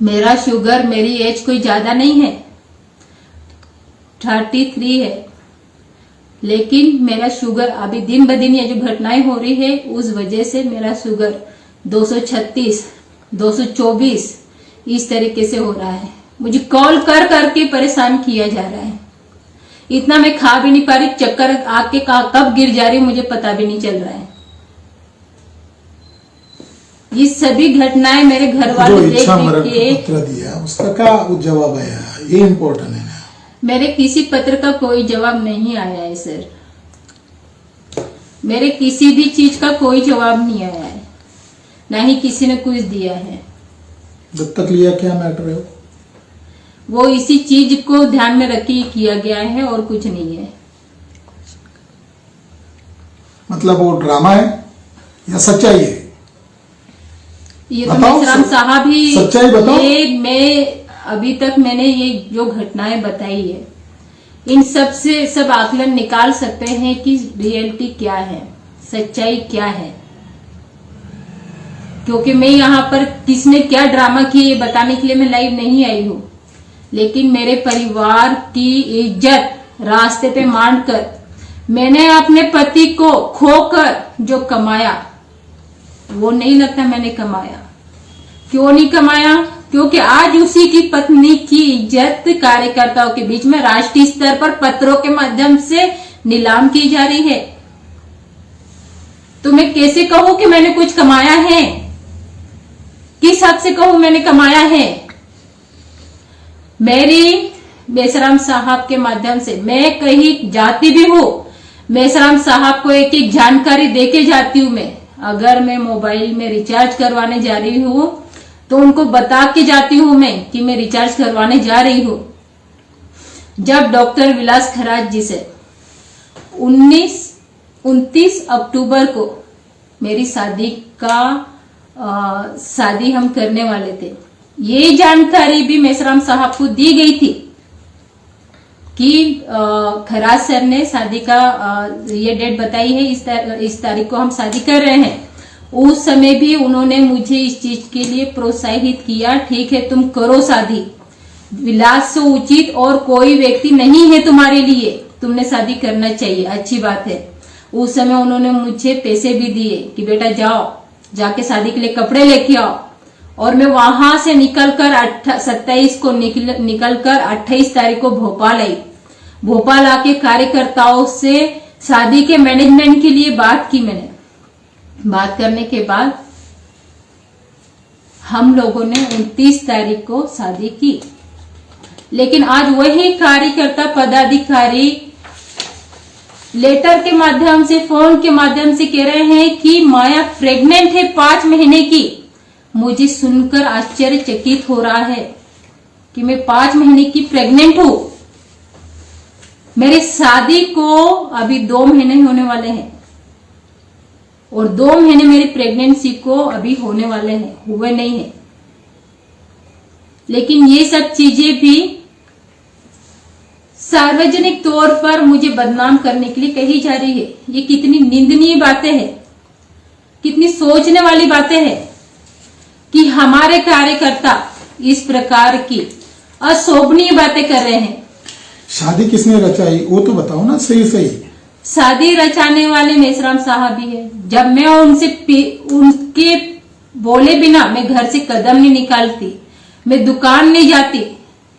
मेरा शुगर, मेरी एज कोई ज्यादा नहीं है, 33 है, लेकिन मेरा शुगर अभी दिन ब दिन ये जो घटनाएं हो रही है उस वजह से मेरा शुगर 236, 224 इस तरीके से हो रहा है। मुझे कॉल कर करके परेशान किया जा रहा है। इतना मैं खा भी नहीं पा रही, चक्कर आके कब गिर जा रही मुझे पता भी नहीं चल रहा है। ये सभी घटनाएं मेरे घर वाले देख के पत्र दिया, उसका क्या जवाब आया, ये इम्पोर्टेंट है ना। मेरे किसी पत्र का कोई जवाब नहीं आया है सर, मेरे किसी भी चीज का कोई जवाब नहीं आया है, ना ही किसी ने कुछ दिया है। जब तक लिया क्या मैटर है, वो इसी चीज को ध्यान में रख के किया गया है और कुछ नहीं है। मतलब वो ड्रामा है या सच्चाई है? ये तो मेसराम साहब ही, सच्चाई बताओ। ये मैं अभी तक मैंने ये जो घटनाएं बताई है, इन सब से सब आकलन निकाल सकते हैं कि रियलिटी क्या है, सच्चाई क्या है। क्योंकि मैं यहाँ पर किसने क्या ड्रामा किया ये बताने के लिए मैं लाइव नहीं आई हूँ, लेकिन मेरे परिवार की इज्जत रास्ते पे मारकर मैंने अपने पति को खोकर जो कमाया वो नहीं लगता मैंने कमाया। क्यों नहीं कमाया? क्योंकि आज उसी की पत्नी की इज्जत कार्यकर्ताओं के बीच में राष्ट्रीय स्तर पर पत्रों के माध्यम से नीलाम की जा रही है। तो मैं कैसे कहूं कि मैंने कुछ कमाया है? किस हद से कहूं मैंने कमाया है? मेरी मेसराम साहब के माध्यम से मैं कहीं जाती भी हूँ, मेसराम साहब को एक एक जानकारी देके जाती हूँ। मैं अगर मैं मोबाइल में रिचार्ज करवाने जा रही हूँ तो उनको बता के जाती हूँ मैं कि मैं रिचार्ज करवाने जा रही हूँ। जब डॉक्टर विलास खराज जी से 29 अक्टूबर को मेरी शादी हम करने वाले थे, ये जानकारी भी मेसराम साहब को दी गई थी कि खराज सर ने शादी का ये डेट बताई है, इस तारीख को हम शादी कर रहे हैं। उस समय भी उन्होंने मुझे इस चीज के लिए प्रोत्साहित किया, ठीक है तुम करो शादी, विलास से उचित और कोई व्यक्ति नहीं है तुम्हारे लिए, तुमने शादी करना चाहिए, अच्छी बात है। उस समय उन्होंने मुझे पैसे भी दिए कि बेटा जाओ, जाके शादी के लिए कपड़े लेके आओ। और मैं वहां से निकलकर 27 को निकलकर 28 तारीख को भोपाल आई। भोपाल आके कार्यकर्ताओं से शादी के मैनेजमेंट के लिए बात की मैंने। बात करने के बाद हम लोगों ने 29 तारीख को शादी की, लेकिन आज वही कार्यकर्ता पदाधिकारी लेटर के माध्यम से, फोन के माध्यम से कह रहे हैं कि माया प्रेग्नेंट है 5 महीने की। मुझे सुनकर आश्चर्यचकित हो रहा है कि मैं 5 महीने की प्रेग्नेंट हूं। मेरी शादी को अभी 2 महीने होने वाले हैं और 2 महीने मेरी प्रेगनेंसी को अभी होने वाले हैं, हुए नहीं है। लेकिन ये सब चीजें भी सार्वजनिक तौर पर मुझे बदनाम करने के लिए कही जा रही है। ये कितनी निंदनीय बातें हैं, कितनी सोचने वाली बातें हैं कि हमारे कार्यकर्ता इस प्रकार की अशोभनीय बातें कर रहे हैं। शादी किसने रचाई वो तो बताओ ना सही सही। शादी रचाने वाले मेसराम साहब ही है। जब मैं उनके बोले बिना मैं घर से कदम नहीं निकालती, मैं दुकान नहीं जाती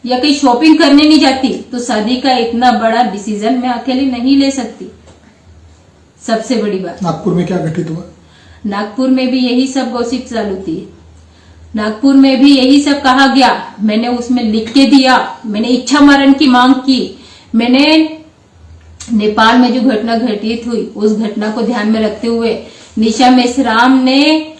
या कहीं शॉपिंग करने नहीं जाती, तो शादी का इतना बड़ा डिसीजन मैं अकेले नहीं ले सकती। सबसे बड़ी बात, नागपुर में क्या घटित हुआ? नागपुर में भी यही सब गॉसिप चालू थी। नागपुर में भी यही सब कहा गया। मैंने उसमें लिख के दिया, मैंने इच्छा मरण की मांग की। मैंने नेपाल में जो घटना घटित हुई उस घटना को ध्यान में रखते हुए निशा मेश्राम ने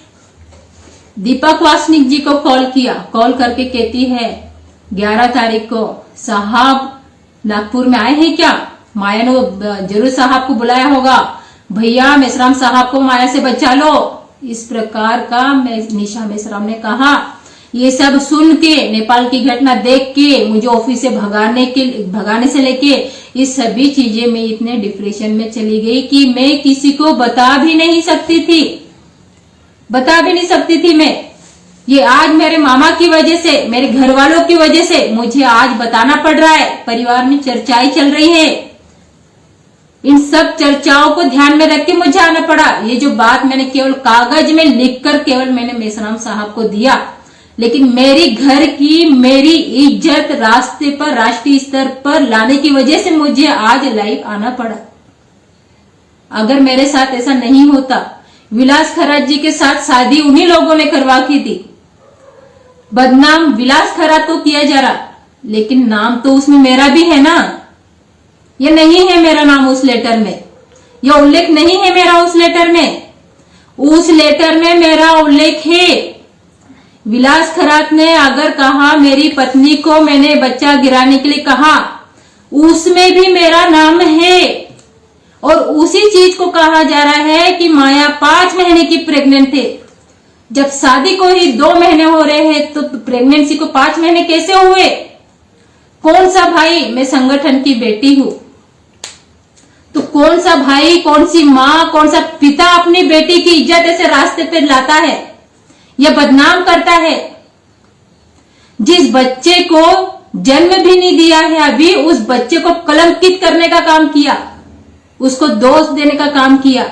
दीपक वासनिक जी को कॉल किया। कॉल करके कहती है 11 तारीख को साहब नागपुर में आए हैं क्या? माया ने जरूर साहब को बुलाया होगा, भैया मेश्राम साहब को माया से बचा लो। इस प्रकार का निशा मेश्राम ने कहा। ये सब सुन के, नेपाल की घटना देख के, मुझे ऑफिस से भगाने से लेके ये सभी चीजें मैं इतने डिप्रेशन में चली गई कि मैं किसी को बता भी नहीं सकती थी मैं। ये आज मेरे मामा की वजह से, मेरे घर वालों की वजह से मुझे आज बताना पड़ रहा है। परिवार में चर्चाएं चल रही है, इन सब चर्चाओं को ध्यान में रख के मुझे आना पड़ा। ये जो बात मैंने केवल कागज में लिखकर केवल मैंने मेश्राम साहब को दिया, लेकिन मेरी घर की मेरी इज्जत रास्ते पर, राष्ट्रीय स्तर पर लाने की वजह से मुझे आज लाइव आना पड़ा। अगर मेरे साथ ऐसा नहीं होता, विलास खरात जी के साथ शादी उन्हीं लोगों ने करवा की थी। बदनाम विलास खरात तो किया जा रहा, लेकिन नाम तो उसमें मेरा भी है ना। ये नहीं है मेरा नाम उस लेटर में, यह उल्लेख नहीं है मेरा उस लेटर में। उस लेटर में मेरा उल्लेख है। विलास खरात ने अगर कहा मेरी पत्नी को मैंने बच्चा गिराने के लिए कहा, उसमें भी मेरा नाम है। और उसी चीज को कहा जा रहा है कि माया 5 महीने की प्रेग्नेंट थे। जब शादी को ही 2 महीने हो रहे हैं तो प्रेगनेंसी को 5 महीने कैसे हुए? कौन सा भाई, मैं संगठन की बेटी हूं, तो कौन सा भाई, कौन सी माँ, कौन सा पिता अपनी बेटी की इज्जत ऐसे रास्ते पे लाता है या बदनाम करता है? जिस बच्चे को जन्म भी नहीं दिया है अभी, उस बच्चे को कलंकित करने का काम किया, उसको दोष देने का काम किया।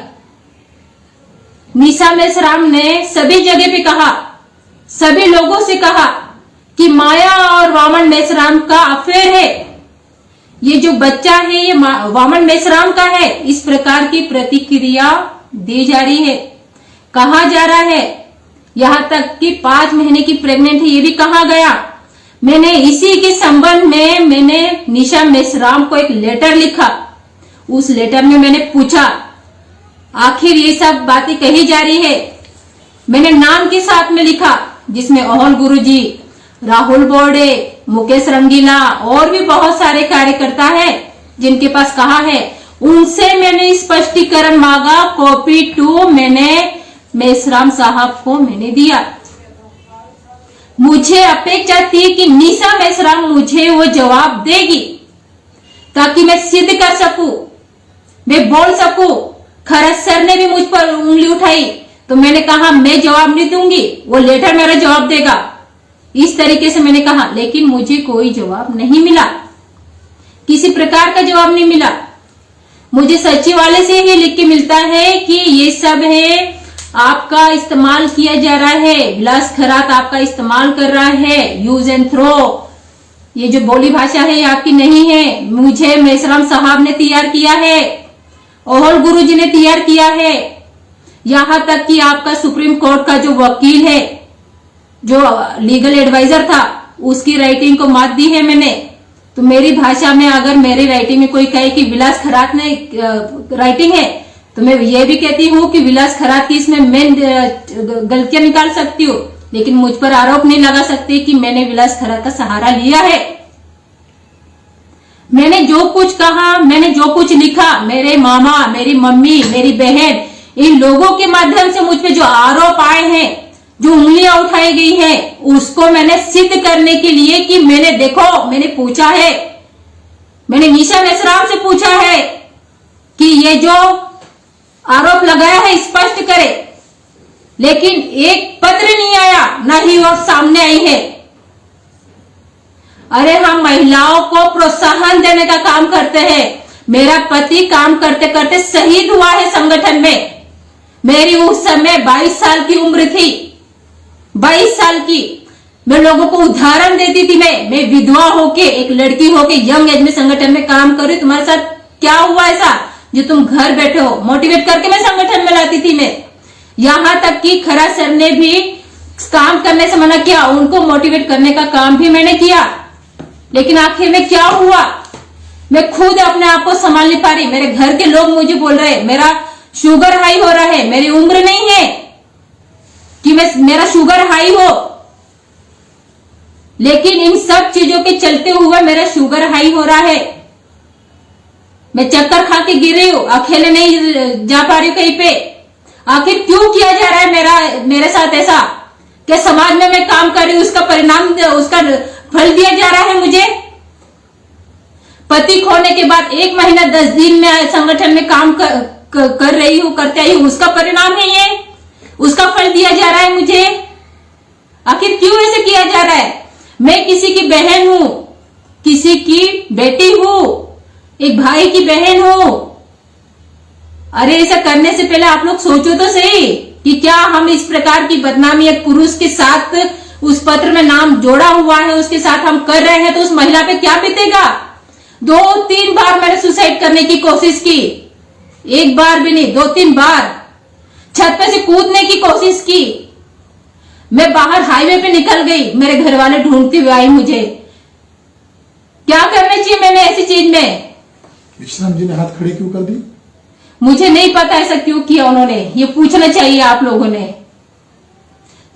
निशा मेश्राम ने सभी जगह पे कहा, सभी लोगों से कहा कि माया और वामन मेश्राम का अफेयर है। ये जो बच्चा है ये वामन मेश्राम का है। इस प्रकार की प्रतिक्रिया दी जा रही है, कहा जा रहा है। यहां तक कि 5 महीने की प्रेग्नेंट है ये भी कहा गया। मैंने इसी के संबंध में मैंने निशा मेश्राम को एक लेटर लिखा। उस लेटर में मैंने पूछा आखिर ये सब बातें कही जा रही है। मैंने नाम के साथ में लिखा, जिसमें अहोल गुरुजी, राहुल बोर्डे, मुकेश रंगीला और भी बहुत सारे कार्यकर्ता हैं जिनके पास कहा है। उनसे मैंने स्पष्टीकरण मांगा। कॉपी 2 मैंने मेश्राम साहब को मैंने दिया। मुझे अपेक्षा थी कि निशा मेश्राम मुझे वो जवाब देगी ताकि मैं सिद्ध कर सकूं, मैं बोल सकूं। खरस सर ने भी मुझ पर उंगली उठाई तो मैंने कहा मैं जवाब नहीं दूंगी, वो लेटर मेरा जवाब देगा। इस तरीके से मैंने कहा, लेकिन मुझे कोई जवाब नहीं मिला, किसी प्रकार का जवाब नहीं मिला। मुझे सचिवालय से ही लिख के मिलता है कि ये सब है, आपका इस्तेमाल किया जा रहा है, विलास खरात आपका इस्तेमाल कर रहा है, यूज एंड थ्रो। ये जो बोली भाषा है ये आपकी नहीं है, मुझे मेश्राम साहब ने तैयार किया है, ओहल गुरुजी ने तैयार किया है। यहां तक कि आपका सुप्रीम कोर्ट का जो वकील है, जो लीगल एडवाइजर था, उसकी राइटिंग को मात दी है मैंने। तो मेरी भाषा में अगर मेरी राइटिंग में कोई कहे कि विलास खरात ने राइटिंग है, तो मैं ये भी कहती हूँ कि विलास खरात की इसमें मैं गलतियां निकाल सकती हूँ, लेकिन मुझ पर आरोप नहीं लगा सकती कि मैंने विलास खरात का सहारा लिया है। मैंने जो कुछ कहा, मैंने जो कुछ लिखा, मेरे मामा, मेरी मम्मी, मेरी बहन, इन लोगों के माध्यम से मुझ पे जो आरोप आए हैं, जो उंगलियां उठाई गई है, उसको मैंने सिद्ध करने के लिए कि मैंने देखो, मैंने पूछा है, मैंने निशा मेश्राम से पूछा है कि ये जो आरोप लगाया है स्पष्ट करे, लेकिन एक पत्र नहीं आया, ना ही वो सामने आई है। अरे हम महिलाओं को प्रोत्साहन देने का काम करते हैं। मेरा पति काम करते करते शहीद हुआ है संगठन में। मेरी उस समय 22 साल की उम्र थी, 22 साल की। मैं लोगों को उदाहरण देती थी। मैं विधवा होके, एक लड़की होके यंग एज में संगठन में काम कर रही। तुम्हारे साथ क्या हुआ ऐसा जो तुम घर बैठे हो? मोटिवेट करके मैं संगठन में लाती थी। मैं यहां तक कि खरा सर ने भी काम करने से मना किया, उनको मोटिवेट करने का काम भी मैंने किया। लेकिन आखिर में क्या हुआ, मैं खुद अपने आप को संभाल नहीं पा रही। मेरे घर के लोग मुझे बोल रहे मेरा शुगर हाई हो रहा है। मेरी उम्र नहीं है कि मेरा शुगर हाई हो, लेकिन इन सब चीजों के चलते हुए मेरा शुगर हाई हो रहा है। मैं चक्कर खा के गिर रही हूं, अकेले नहीं जा पा रही कहीं पे। आखिर क्यों किया जा रहा है मेरे साथ ऐसा? कि समाज में मैं काम कर रही हूं, उसका परिणाम, उसका फल दिया जा रहा है मुझे। पति खोने के बाद 1 महीना 10 दिन में संगठन में काम कर रही हूं, करते आई हूं, उसका परिणाम है ये, उसका फल दिया जा रहा है मुझे। आखिर क्यों ऐसे किया जा रहा है? मैं किसी की बहन हूं, किसी की बेटी हूं, एक भाई की बहन हूं। अरे ऐसा करने से पहले आप लोग सोचो तो सही कि क्या हम इस प्रकार की बदनामी एक पुरुष के साथ, उस पत्र में नाम जोड़ा हुआ है, उसके साथ हम कर रहे हैं, तो उस महिला पे क्या बीतेगा? 2-3 बार मैंने सुसाइड करने की कोशिश की, एक बार भी नहीं, 2-3 बार छत पे से कूदने की कोशिश की। मैं बाहर हाईवे पे निकल गई, मेरे घर वाले ढूंढते हुए आई मुझे। क्या करना चाहिए मैंने ऐसी चीज में? मेश्राम जी ने हाथ खड़े क्यों कर दी? मुझे नहीं पता ऐसा क्यों किया उन्होंने। ये पूछना चाहिए आप लोगों ने,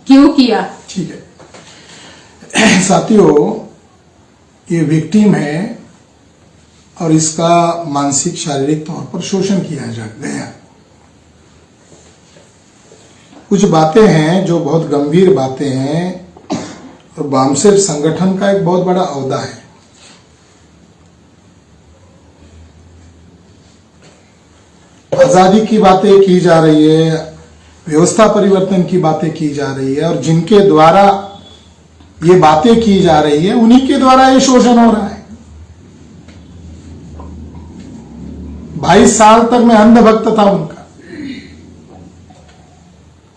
क्यों किया। ठीक है साथियों, ये विक्टिम है और इसका मानसिक शारीरिक तौर पर शोषण किया गया। कुछ बातें हैं जो बहुत गंभीर बातें हैं और बामसेफ संगठन का एक बहुत बड़ा ओहदा है। आजादी की बातें की जा रही है, व्यवस्था परिवर्तन की बातें की जा रही है, और जिनके द्वारा ये बातें की जा रही है उन्हीं के द्वारा ये शोषण हो रहा है। 22 साल तक मैं अंधभक्त था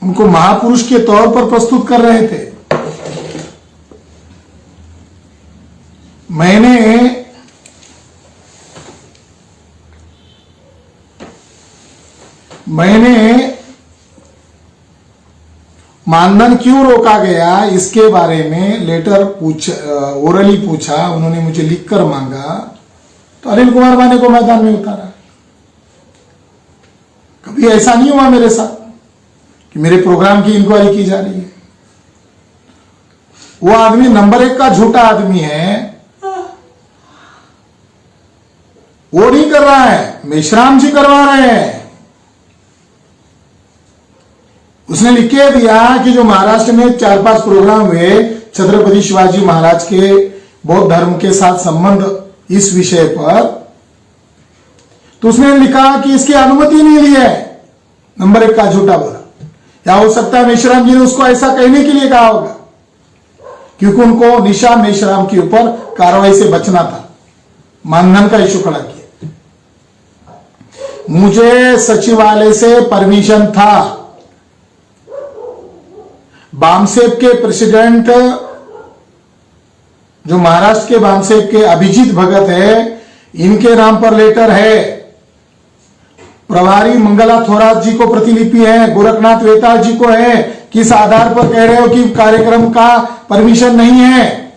उनको महापुरुष के तौर पर प्रस्तुत कर रहे थे। मैंने मानधन क्यों रोका गया इसके बारे में लेटर ओरली पूछा, उन्होंने मुझे लिखकर मांगा, तो अनिल कुमार माने को मैदान में उतारा। कभी ऐसा नहीं हुआ मेरे साथ कि मेरे प्रोग्राम की इंक्वायरी की जा रही है। वो आदमी नंबर 1 का झूठा आदमी है, वो नहीं कर रहा है, मेश्राम जी करवा रहे हैं। उसने लिख के दिया कि जो महाराष्ट्र में 4-5 प्रोग्राम हुए छत्रपति शिवाजी महाराज के बौद्ध धर्म के साथ संबंध इस विषय पर, तो उसने लिखा कि इसकी अनुमति नहीं ली है। नंबर 1 का झूठा बोला। या हो सकता है मेश्राम जी ने उसको ऐसा कहने के लिए कहा होगा क्योंकि उनको निशा मेश्राम के ऊपर कार्रवाई से बचना था, मानधन का इशू खड़ा किया। मुझे सचिवालय से परमिशन था। बामसेफ के प्रेसिडेंट जो महाराष्ट्र के बामसेफ के अभिजीत भगत है, इनके नाम पर लेटर है। प्रभारी मंगला थोरात जी को प्रतिलिपि है, गोरखनाथ वेताल जी को है। किस आधार पर कह रहे हो कि कार्यक्रम का परमिशन नहीं है?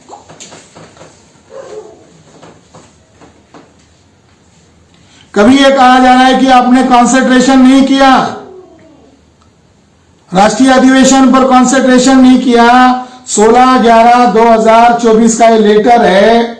कभी ये कहा जा रहा है कि आपने कॉन्सेंट्रेशन नहीं किया, राष्ट्रीय अधिवेशन पर कॉन्सेंट्रेशन नहीं किया। 16/11/2024 का ये लेटर है,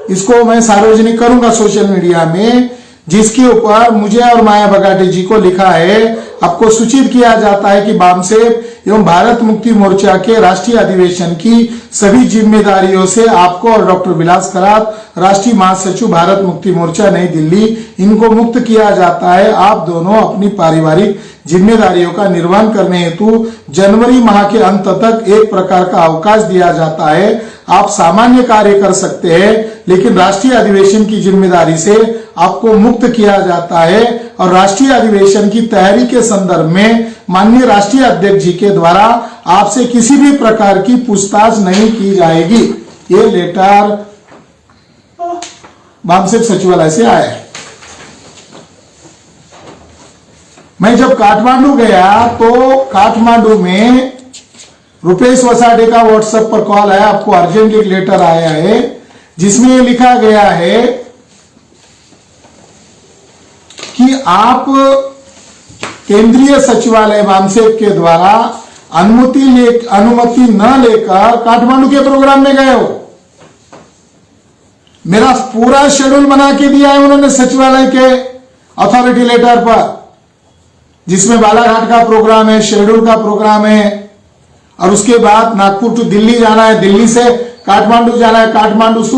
इसको मैं सार्वजनिक करूंगा सोशल मीडिया में, जिसके ऊपर मुझे और माया बगाटे जी को लिखा है, आपको सूचित किया जाता है कि बामसेब एवं भारत मुक्ति मोर्चा के राष्ट्रीय अधिवेशन की सभी जिम्मेदारियों से आपको और डॉक्टर विलास करात, राष्ट्रीय महासचिव भारत मुक्ति मोर्चा नई दिल्ली, इनको मुक्त किया जाता है। आप दोनों अपनी पारिवारिक जिम्मेदारियों का निर्वहन करने हेतु जनवरी माह के अंत तक एक प्रकार का अवकाश दिया जाता है। आप सामान्य कार्य कर सकते हैं, लेकिन राष्ट्रीय अधिवेशन की जिम्मेदारी से आपको मुक्त किया जाता है और राष्ट्रीय अधिवेशन की तैयारी के संदर्भ में माननीय राष्ट्रीय अध्यक्ष जी के द्वारा आपसे किसी भी प्रकार की पूछताछ नहीं की जाएगी। ये लेटर बामसेब सचिवालय से आया है। मैं जब काठमांडू गया तो काठमांडू में रुपेश वसाडे का व्हाट्सएप पर कॉल आया, आपको अर्जेंट एक लेटर आया है जिसमें ये लिखा गया है कि आप केंद्रीय सचिवालय बामसेब के द्वारा अनुमति न लेकर काठमांडू के प्रोग्राम में गए हो। मेरा पूरा शेड्यूल बना के दिया है उन्होंने सचिवालय के अथॉरिटी लेटर पर, जिसमें बालाघाट का प्रोग्राम है, शेड्यूल का प्रोग्राम है, और उसके बाद नागपुर टू दिल्ली जाना है, दिल्ली से काठमांडू जाना है, काठमांडू से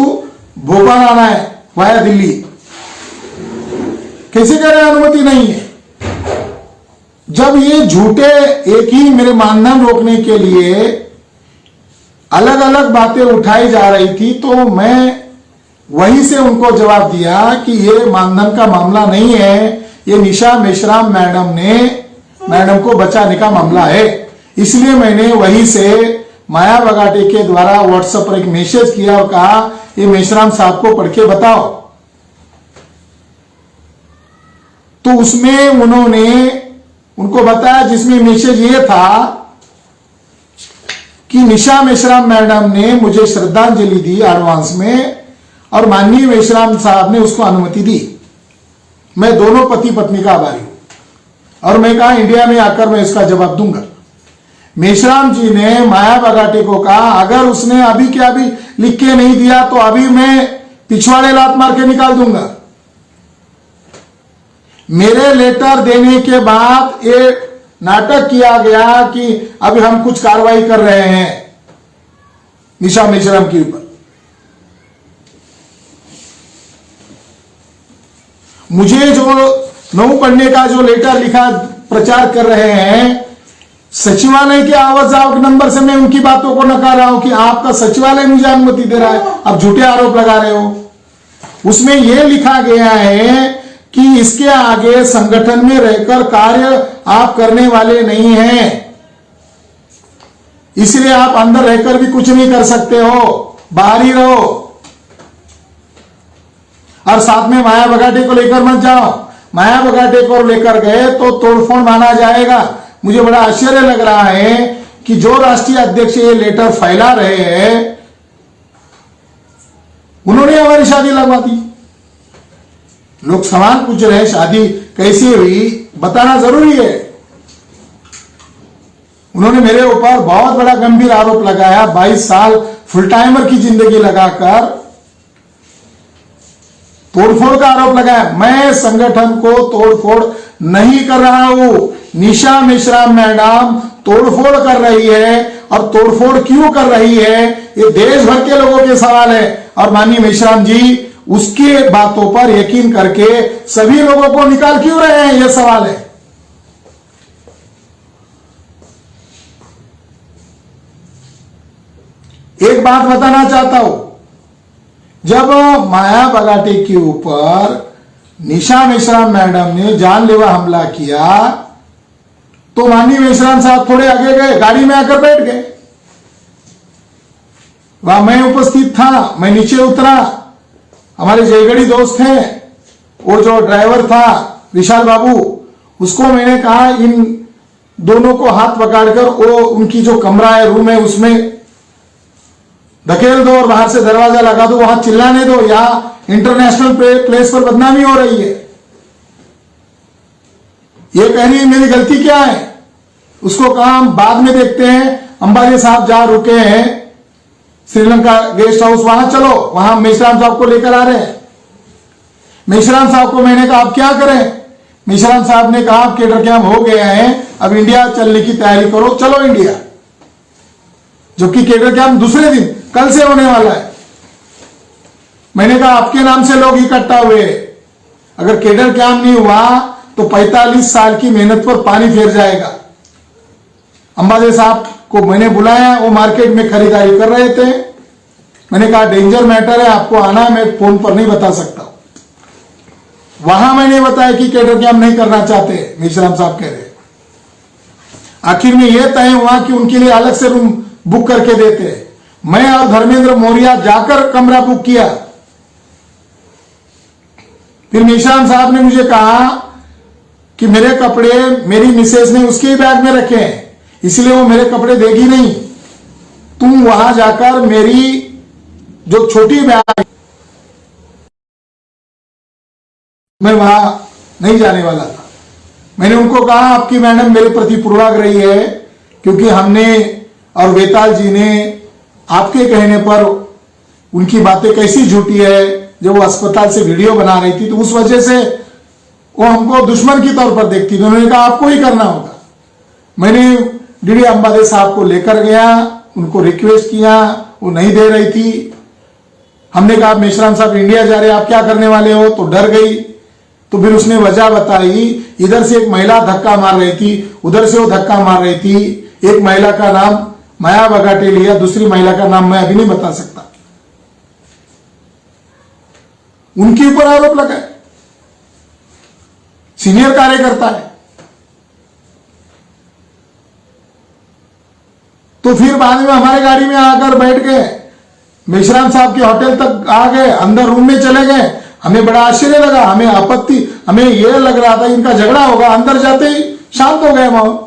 भोपाल आना है वाया दिल्ली। कैसे कह रहे हैं अनुमति नहीं है? जब ये झूठे एक ही मेरे मानधन रोकने के लिए अलग अलग बातें उठाई जा रही थी, तो मैं वहीं से उनको जवाब दिया कि ये मानधन का मामला नहीं है, ये निशा मेश्राम मैडम को बचाने का मामला है। इसलिए मैंने वहीं से माया बगाटे के द्वारा व्हाट्सएप पर एक मैसेज किया और कहा ये मेश्राम साहब को पढ़ के बताओ। तो उसमें उन्होंने उनको बताया, जिसमें मैसेज ये था कि निशा मेश्राम मैडम ने मुझे श्रद्धांजलि दी एडवांस में और माननीय मेश्राम साहब ने उसको अनुमति दी। मैं दोनों पति पत्नी का आभारी हूं और मैं कहा इंडिया में आकर मैं इसका जवाब दूंगा। मेश्राम जी ने माया बगाटे को कहा अगर उसने अभी के अभी लिख के नहीं दिया तो अभी मैं पिछवाड़े लात मार के निकाल दूंगा। मेरे लेटर देने के बाद ये नाटक किया गया कि अभी हम कुछ कार्रवाई कर रहे हैं निशा मेश्राम के ऊपर। मुझे जो नौ पढ़ने का जो लेटर लिखा प्रचार कर रहे हैं, सचिवालय के आवाजाव नंबर से मैं उनकी बातों को नकार रहा हूं कि आपका सचिवालय मुझे अनुमति दे रहा है, आप झूठे आरोप लगा रहे हो। उसमें यह लिखा गया है कि इसके आगे संगठन में रहकर कार्य आप करने वाले नहीं हैं, इसलिए आप अंदर रहकर भी कुछ नहीं कर सकते हो, बाहर ही रहो और साथ में माया बगाटे को लेकर मत जाओ। माया बगाटे को लेकर गए तो तोड़फोड़ माना जाएगा। मुझे बड़ा आश्चर्य लग रहा है कि जो राष्ट्रीय अध्यक्ष ये लेटर फैला रहे हैं उन्होंने हमारी शादी लगवा दी। लोग सवाल पूछ रहे हैं शादी कैसी हुई, बताना जरूरी है। उन्होंने मेरे ऊपर बहुत बड़ा गंभीर आरोप लगाया, 22 साल फुल टाइमर की जिंदगी लगाकर तोड़फोड़ का आरोप लगाया। मैं संगठन को तोड़फोड़ नहीं कर रहा हूं, निशा मेश्राम मैडम तोड़फोड़ कर रही है और तोड़फोड़ क्यों कर रही है ये देश भर के लोगों के सवाल है और माननीय मेश्राम जी उसके बातों पर यकीन करके सभी लोगों को निकाल क्यों रहे हैं, यह सवाल है। एक बात बताना चाहता हूं, जब माया बगाटे के ऊपर निशा मेश्राम मैडम ने जानलेवा हमला किया तो माननीय मेश्राम साहब थोड़े आगे गए, गाड़ी में आकर बैठ गए। वहां मैं उपस्थित था, मैं नीचे उतरा, हमारे जयगढ़ी दोस्त हैं, वो जो ड्राइवर था विशाल बाबू, उसको मैंने कहा इन दोनों को हाथ पकड़कर वो उनकी जो कमरा है, रूम है, उसमें धकेल दो और बाहर से दरवाजा लगा दो, वहां चिल्लाने दो, यहां इंटरनेशनल प्लेस पर बदनामी हो रही है। ये कह रही है मेरी गलती क्या है, उसको कहा हम बाद में देखते हैं, अंबानी साहब जहां रुके हैं श्रीलंका गेस्ट हाउस, वहां चलो, वहां मेश्राम साहब को लेकर आ रहे हैं। मेश्राम साहब को मैंने कहा आप क्या करें? मेश्राम साहब ने कहा केडर कैंप हो गया है, अब इंडिया चलने की तैयारी करो, चलो इंडिया। जबकि केडर कैंप दूसरे दिन कल से होने वाला है। मैंने कहा आपके नाम से लोग इकट्ठा हुए, अगर केडर कैंप नहीं हुआ तो 45 साल की मेहनत पर पानी फेर जाएगा। अंबाजे साहब को मैंने बुलाया, वो मार्केट में खरीदारी कर रहे थे। मैंने कहा डेंजर मैटर है, आपको आना है, मैं फोन पर नहीं बता सकता। वहां मैंने बताया कि केडर कैंप नहीं करना चाहते, मेश्राम साहब कह रहे। आखिर में यह तय हुआ कि उनके लिए अलग से रूम बुक करके देते। मैं और धर्मेंद्र मौर्य जाकर कमरा बुक किया। फिर मेश्राम साहब ने मुझे कहा कि मेरे कपड़े मेरी मिसेज ने उसके ही बैग में रखे हैं, इसलिए वो मेरे कपड़े देगी नहीं। तुम वहां जाकर मेरी जो छोटी बैग, मैं वहां नहीं जाने वाला था। मैंने उनको कहा आपकी मैडम मेरे प्रति पूर्वाग्रही है, क्योंकि हमने और वेताल जी ने आपके कहने पर उनकी बातें कैसी झूठी है, जब वो अस्पताल से वीडियो बना रही थी तो उस वजह से वो हमको दुश्मन की तौर पर देखती थी। उन्होंने कहा आपको ही करना होगा। मैंने डीडी अंबाजे साहब को लेकर गया, उनको रिक्वेस्ट किया, वो नहीं दे रही थी। हमने कहा मेश्राम साहब इंडिया जा रहे, आप क्या करने वाले हो? तो डर गई। तो फिर उसने वजह बताई, इधर से एक महिला धक्का मार रही थी, उधर से वो धक्का मार रही थी। एक महिला का नाम माया बगाटे लिया, दूसरी महिला का नाम मैं अभी नहीं बता सकता। उनके ऊपर आरोप लगाए, सीनियर कार्यकर्ता है। तो फिर बाद में हमारे गाड़ी में आकर बैठ गए, मेश्राम साहब के होटल तक आ गए, अंदर रूम में चले गए। हमें बड़ा आश्चर्य लगा, हमें आपत्ति, हमें यह लग रहा था इनका झगड़ा होगा। अंदर जाते ही शांत हो गए माहौल।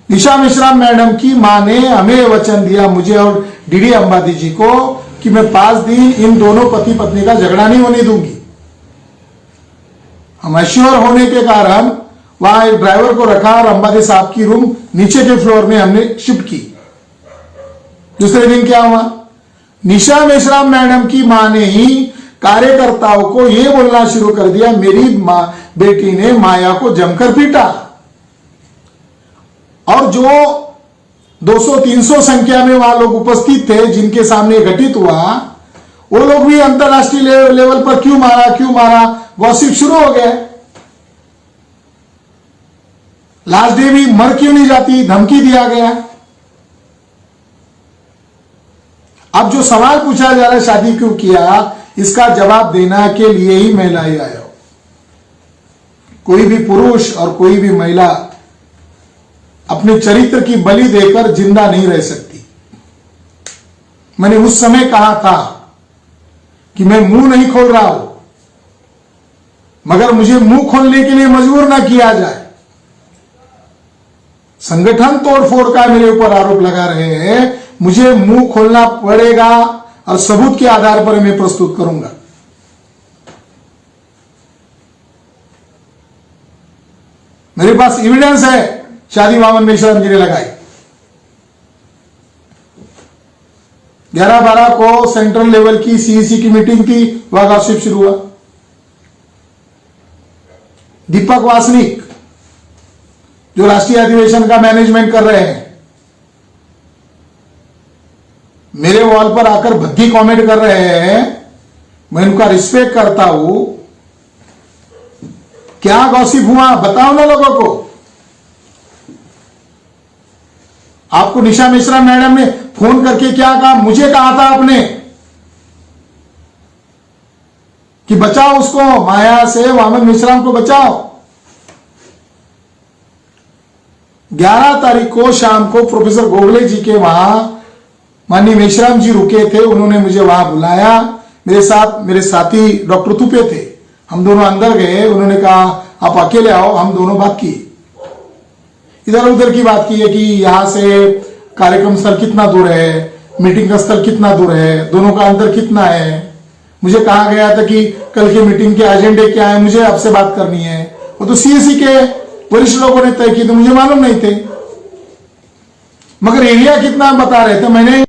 निशा मेश्राम मैडम की मां ने हमें वचन दिया, मुझे और डीडी अंबाजी जी को, कि मैं 5 दिन इन दोनों पति पत्नी का झगड़ा नहीं होने दूंगी। हम अश्योर होने के कारण वहां एक ड्राइवर को रखा और अंबाजी साहब की रूम नीचे के फ्लोर में हमने शिफ्ट की। दूसरे दिन क्या हुआ, निशा मेश्राम मैडम की मां ने ही कार्यकर्ताओं को यह बोलना शुरू कर दिया, मेरी मां बेटी ने माया को जमकर पीटा। और जो 200-300 संख्या में वहां लोग उपस्थित थे जिनके सामने घटित हुआ, वो लोग भी अंतरराष्ट्रीय लेवल पर क्यों मारा गॉसिप शुरू हो गया। लास्ट डे भी मर क्यों नहीं जाती, धमकी दिया गया। अब जो सवाल पूछा जा रहा है शादी क्यों किया, इसका जवाब देना के लिए ही मैं आया हूं। कोई भी पुरुष और कोई भी महिला अपने चरित्र की बलि देकर जिंदा नहीं रह सकती। मैंने उस समय कहा था कि मैं मुंह नहीं खोल रहा हूं, मगर मुझे मुंह खोलने के लिए मजबूर ना किया जाए। संगठन तोड़फोड़ का मेरे ऊपर आरोप लगा रहे हैं, मुझे मुंह खोलना पड़ेगा और सबूत के आधार पर मैं प्रस्तुत करूंगा। मेरे पास एविडेंस है, शादी वामन मेश्राम जी ने लगाई। 11/12 को सेंट्रल लेवल की सीईसी की मीटिंग थी, वहां गॉसिप शुरू हुआ। दीपक वासनिक जो राष्ट्रीय अधिवेशन का मैनेजमेंट कर रहे हैं, मेरे वॉल पर आकर भद्दी कमेंट कर रहे हैं। मैं उनका रिस्पेक्ट करता हूं। क्या गॉसिप हुआ बताओ ना लोगों को। आपको निशा मेश्राम मैडम ने फोन करके क्या कहा, मुझे कहा था आपने कि बचाओ उसको, माया से वामन मेश्राम को बचाओ। 11 तारीख को शाम को प्रोफेसर गोगले जी के वहां माननीय मेश्राम जी रुके थे, उन्होंने मुझे वहां बुलाया। मेरे साथ मेरे साथी डॉक्टर तुपे थे, हम दोनों अंदर गए। उन्होंने कहा आप अकेले आओ, हम दोनों बात की, इधर उधर की बात की है कि यहां से कार्यक्रम स्थल कितना दूर है, मीटिंग का स्थल कितना दूर है, दोनों का अंतर कितना है। मुझे कहा गया था कि कल की मीटिंग के एजेंडे क्या है, मुझे आपसे बात करनी है। वो तो सीएससी के वरिष्ठ लोगों ने तय की, तो मुझे मालूम नहीं थे, मगर एरिया कितना बता रहे थे। मैंने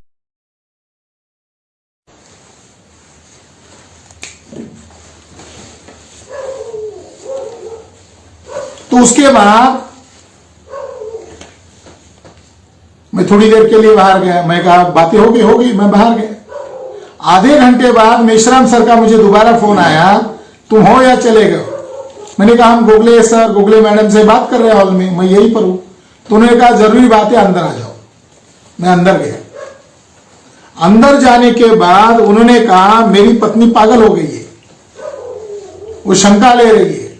उसके बाद मैं थोड़ी देर के लिए बाहर गया। मैं कहा बातें होगी, मैं बाहर गया। आधे घंटे बाद मेश्राम सर का मुझे दोबारा फोन आया, तुम हो या चले गए? मैंने कहा हम गोगले सर, गोगले मैडम से बात कर रहे हैं हॉल में, मैं यहीं पर हूं। तो उन्होंने कहा जरूरी बात है, अंदर आ जाओ। मैं अंदर गया। अंदर जाने के बाद उन्होंने कहा मेरी पत्नी पागल हो गई है, वो शंका ले रही है,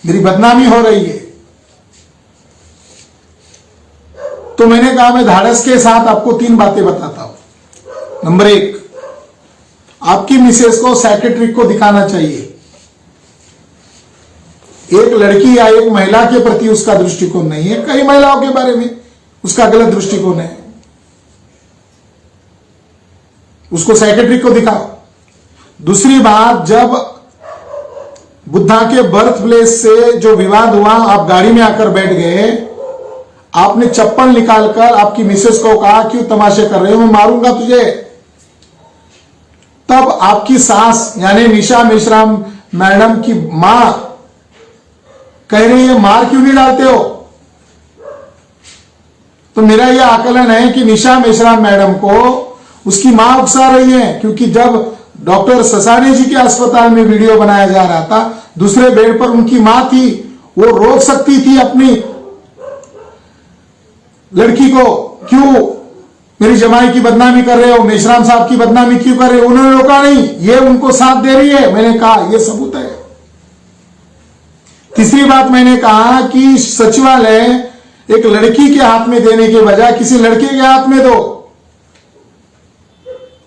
मेरी बदनामी हो रही है। तो मैंने कहा मैं धाड़स के साथ आपको 3 बातें बताता हूं। नंबर 1, आपकी मिसेस को साइकेट्रिक को दिखाना चाहिए। एक लड़की या एक महिला के प्रति उसका दृष्टिकोण नहीं है, कई महिलाओं के बारे में उसका गलत दृष्टिकोण है, उसको साइकेट्रिक को दिखाओ। दूसरी बात, जब बुद्धा के बर्थ प्लेस से जो विवाद हुआ, आप गाड़ी में आकर बैठ गए, आपने चप्पल निकालकर आपकी मिसेस को कहा क्यों तमाशे कर रहे हो, मैं मारूंगा तुझे। तब आपकी सास यानी निशा मेश्राम मैडम की मां कह रही है मार क्यों नहीं डालते हो। तो मेरा यह आकलन है कि निशा मेश्राम मैडम को उसकी मां उकसा रही है, क्योंकि जब डॉक्टर ससाने जी के अस्पताल में वीडियो बनाया जा रहा था, दूसरे बेड पर उनकी मां थी, वो रोक सकती थी अपनी लड़की को, क्यों मेरी जमाई की बदनामी कर रहे हो, मेश्राम साहब की बदनामी क्यों कर रहे हो। उन्होंने रोका नहीं, ये उनको साथ दे रही है। मैंने कहा यह सबूत है। तीसरी बात मैंने कहा कि सचिवालय एक लड़की के हाथ में देने के बजाय किसी लड़के के हाथ में दो।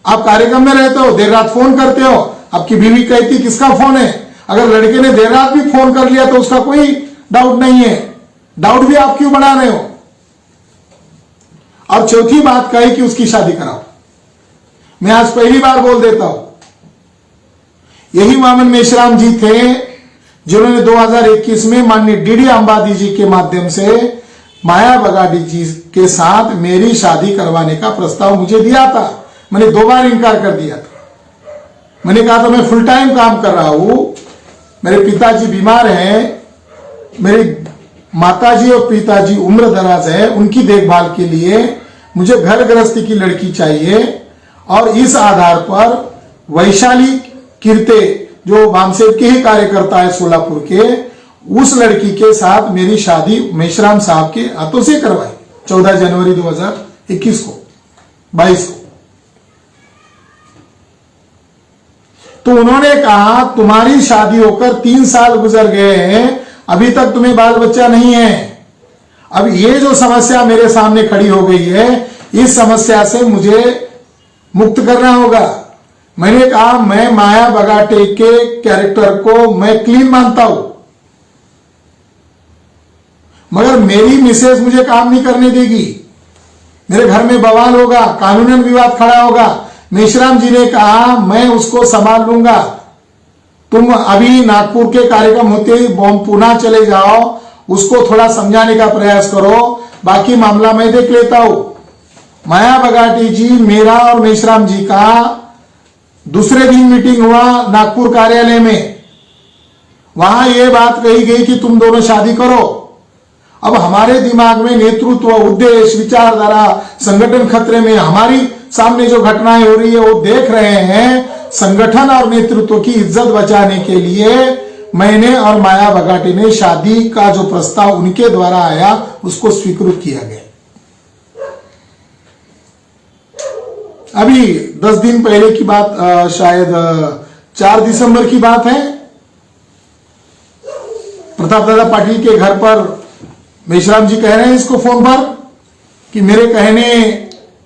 आप कार्यक्रम में रहते हो, देर रात फोन करते हो, आपकी बीवी कहती किसका फोन है। अगर लड़के ने देर रात भी फोन कर लिया तो उसका कोई डाउट नहीं है, डाउट भी आप क्यों बढ़ा रहे हो। और चौथी बात कही कि उसकी शादी कराओ। मैं आज पहली बार बोल देता हूं, यही वामन मेश्राम जी थे जिन्होंने 2021 में माननीय डीडी अंबादी जी के माध्यम से माया बगाड़ी जी के साथ मेरी शादी करवाने का प्रस्ताव मुझे दिया था। मैंने 2 बार इनकार कर दिया था। मैंने कहा था मैं फुल टाइम काम कर रहा हूं, मेरे पिताजी बीमार हैं, मेरी माताजी और पिताजी उम्र दराज है, उनकी देखभाल के लिए मुझे घर गृहस्थी की लड़की चाहिए। और इस आधार पर वैशाली कीर्ते जो वामसेव के ही कार्यकर्ता है सोलापुर के, उस लड़की के साथ मेरी शादी मेश्राम साहब के हाथों से करवाई 14 जनवरी 2021 को 22 को। तो उन्होंने कहा तुम्हारी शादी होकर 3 साल गुजर गए हैं, अभी तक तुम्हें बाल बच्चा नहीं है। अब ये जो समस्या मेरे सामने खड़ी हो गई है, इस समस्या से मुझे मुक्त करना होगा। मैंने कहा मैं माया बगाटे के कैरेक्टर को मैं क्लीन मानता हूं, मगर मेरी मिसेज मुझे काम नहीं करने देगी, मेरे घर में बवाल होगा, कानूनन विवाद खड़ा होगा। मेश्राम जी ने कहा मैं उसको संभाल लूंगा, तुम अभी नागपुर के कार्यक्रम होते ही पुणे चले जाओ, उसको थोड़ा समझाने का प्रयास करो, बाकी मामला मैं देख लेता हूं। माया बगाटी जी, मेरा और मेश्राम जी का दूसरे दिन मीटिंग हुआ नागपुर कार्यालय में, वहां यह बात कही गई कि तुम दोनों शादी करो। अब हमारे दिमाग में नेतृत्व, उद्देश्य, विचारधारा, संगठन खतरे में, हमारी सामने जो घटनाएं हो रही है वो देख रहे हैं। संगठन और नेतृत्व की इज्जत बचाने के लिए मैंने और माया बगाटे ने शादी का जो प्रस्ताव उनके द्वारा आया उसको स्वीकृत किया गया। अभी 10 दिन पहले की बात, शायद 4 दिसंबर की बात है, प्रताप दादा पाटिल के घर पर मेश्राम जी कह रहे हैं इसको फोन पर कि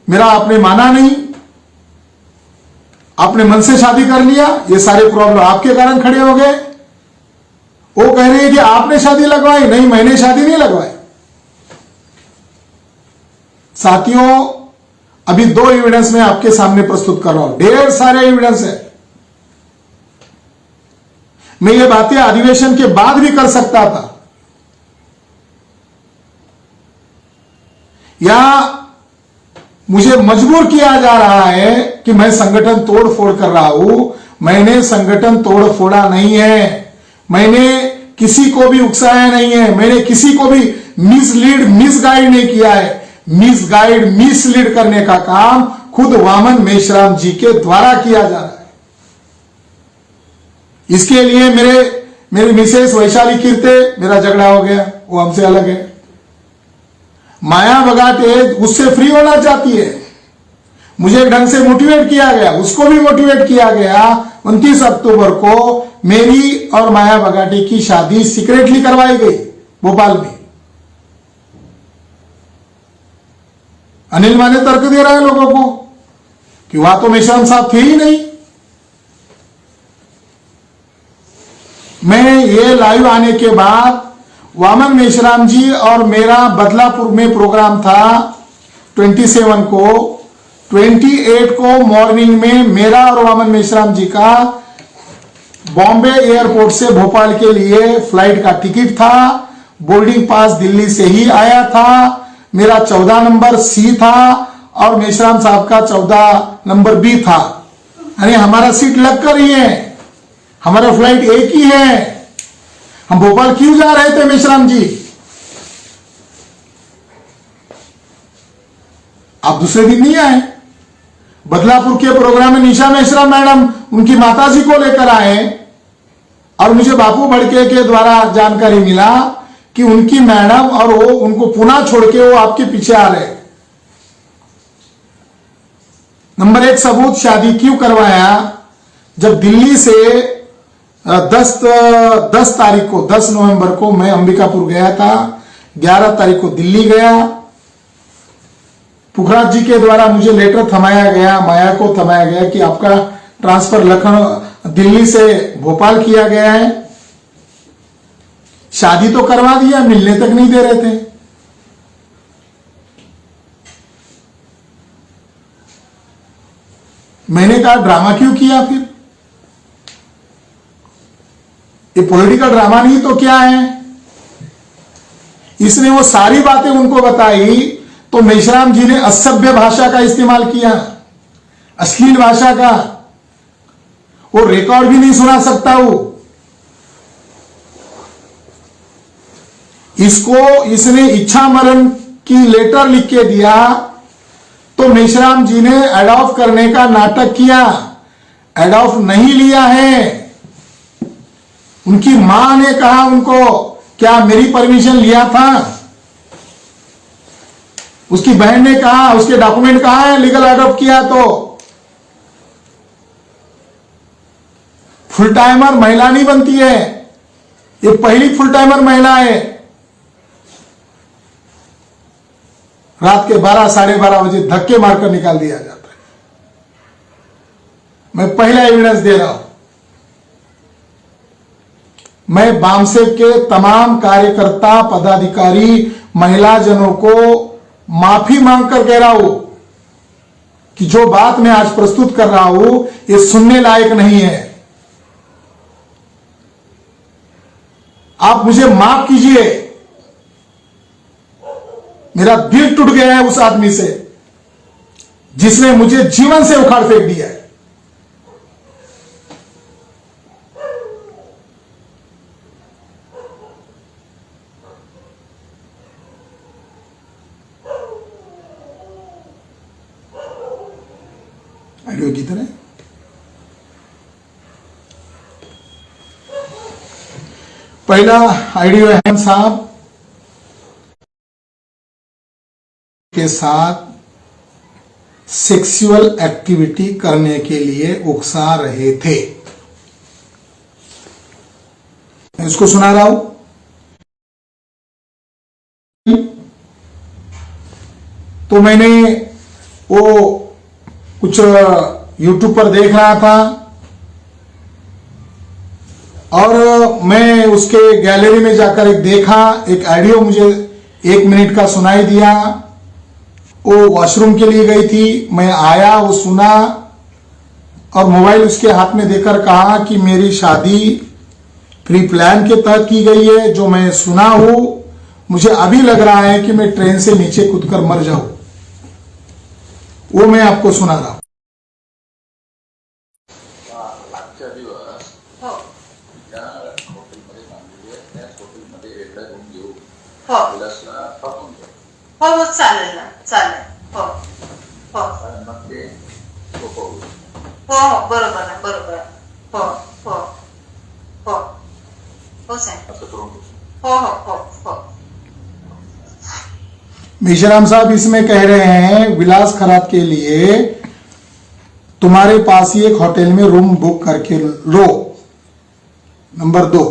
मेरा आपने माना नहीं, आपने मन से शादी कर लिया, ये सारे प्रॉब्लम आपके कारण खड़े हो गए। वो कह रहे हैं कि आपने शादी लगवाई, नहीं मैंने शादी नहीं लगवाई। साथियों, अभी 2 एविडेंस मैं आपके सामने प्रस्तुत कर रहा हूं, ढेर सारे एविडेंस है। मैं ये बातें अधिवेशन के बाद भी कर सकता था, या मुझे मजबूर किया जा रहा है कि मैं संगठन तोड़ फोड़ कर रहा हूं। मैंने संगठन तोड़ फोड़ा नहीं है, मैंने किसी को भी उकसाया नहीं है, मैंने किसी को भी मिसलीड मिसगाइड नहीं किया है। मिसगाइड मिसलीड करने का काम खुद वामन मेश्राम जी के द्वारा किया जा रहा है। इसके लिए मेरी मिसेस वैशाली कीर्ते मेरा झगड़ा हो गया, वो हमसे अलग है। माया बगाटे उससे फ्री होना चाहती है, मुझे ढंग से मोटिवेट किया गया, उसको भी मोटिवेट किया गया। 29 अक्टूबर को मेरी और माया बगाटे की शादी सीक्रेटली करवाई गई भोपाल में। अनिल माने तर्क दे रहा है लोगों को कि वहां तो मेश्राम साहब थे ही नहीं। मैं ये लाइव आने के बाद वामन मेश्राम जी और मेरा बदलापुर में प्रोग्राम था 27 को, 28 को मॉर्निंग में मेरा और वामन मेश्राम जी का बॉम्बे एयरपोर्ट से भोपाल के लिए फ्लाइट का टिकट था। बोर्डिंग पास दिल्ली से ही आया था। मेरा 14 नंबर सी था और मेश्राम साहब का 14 नंबर बी था। यानी हमारा सीट लग कर ही है, हमारा फ्लाइट एक ही है। हम भोपाल क्यों जा रहे थे मेश्राम जी? आप दूसरे दिन नहीं आए। बदलापुर के प्रोग्राम में निशा मेश्राम मैडम उनकी माताजी को लेकर आए और मुझे बापू भड़के के द्वारा जानकारी मिला कि उनकी मैडम और वो उनको पुनः छोड़ के वो आपके पीछे आ रहे। नंबर 1 सबूत शादी क्यों करवाया? जब दिल्ली से 10 तारीख को 10 नवंबर को मैं अंबिकापुर गया था, 11 तारीख को दिल्ली गया। पुखराज जी के द्वारा मुझे लेटर थमाया गया, माया को थमाया गया कि आपका ट्रांसफर लखनऊ दिल्ली से भोपाल किया गया है। शादी तो करवा दिया, मिलने तक नहीं दे रहे थे। मैंने कहा ड्रामा क्यों किया? फिर ये पॉलिटिकल ड्रामा नहीं तो क्या है? इसने वो सारी बातें उनको बताई तो मेश्राम जी ने असभ्य भाषा का इस्तेमाल किया, अश्लील भाषा का। वो रिकॉर्ड भी नहीं सुना सकता वो। इसने इच्छा मरण की लेटर लिख के दिया तो मेश्राम जी ने एडॉप्ट करने का नाटक किया। एडॉप्ट नहीं लिया है। उनकी मां ने कहा उनको, क्या मेरी परमिशन लिया था? उसकी बहन ने कहा, उसके डॉक्यूमेंट कहां है लीगल एडॉप्ट किया तो? फुल टाइमर महिला नहीं बनती है, ये पहली फुल टाइमर महिला है। रात के 12 साढ़े 12 बजे धक्के मारकर निकाल दिया जाता है। मैं पहला एविडेंस दे रहा हूं। मैं बामसेव के तमाम कार्यकर्ता पदाधिकारी महिला जनों को माफी मांगकर कह रहा हूं कि जो बात मैं आज प्रस्तुत कर रहा हूं ये सुनने लायक नहीं है। आप मुझे माफ कीजिए, मेरा दिल टूट गया है उस आदमी से जिसने मुझे जीवन से उखाड़ फेंक दिया है। आइडियो किधर है? पहला आइडियो है साहब के साथ सेक्सुअल एक्टिविटी करने के लिए उकसा रहे थे। मैं इसको सुना रहा हूं। तो मैंने वो कुछ YouTube पर देख रहा था और मैं उसके गैलरी में जाकर एक देखा, एक ऑडियो मुझे 1 मिनट का सुनाई दिया। वो वॉशरूम के लिए गई थी, मैं आया, वो सुना और मोबाइल उसके हाथ में देकर कहा कि मेरी शादी प्री प्लान के तहत की गई है। जो मैं सुना हूं, मुझे अभी लग रहा है कि मैं ट्रेन से नीचे कूदकर मर जाऊं। वो मैं आपको सुना रहा हूं। आजच्या दिवस या हॉटेलमध्ये थांबलेली आहे. हो हो चालेल ना, चालेल. हो हो मग ते सोपं होईल. हो हो बरोबर ना, बरोबर. हो हो हो हो साहेब. असं करून हो हो हो हो. मेश्राम साहब इसमें कह रहे हैं विलास खराब के लिए तुम्हारे पास ही एक होटल में रूम बुक करके लो. Number 2,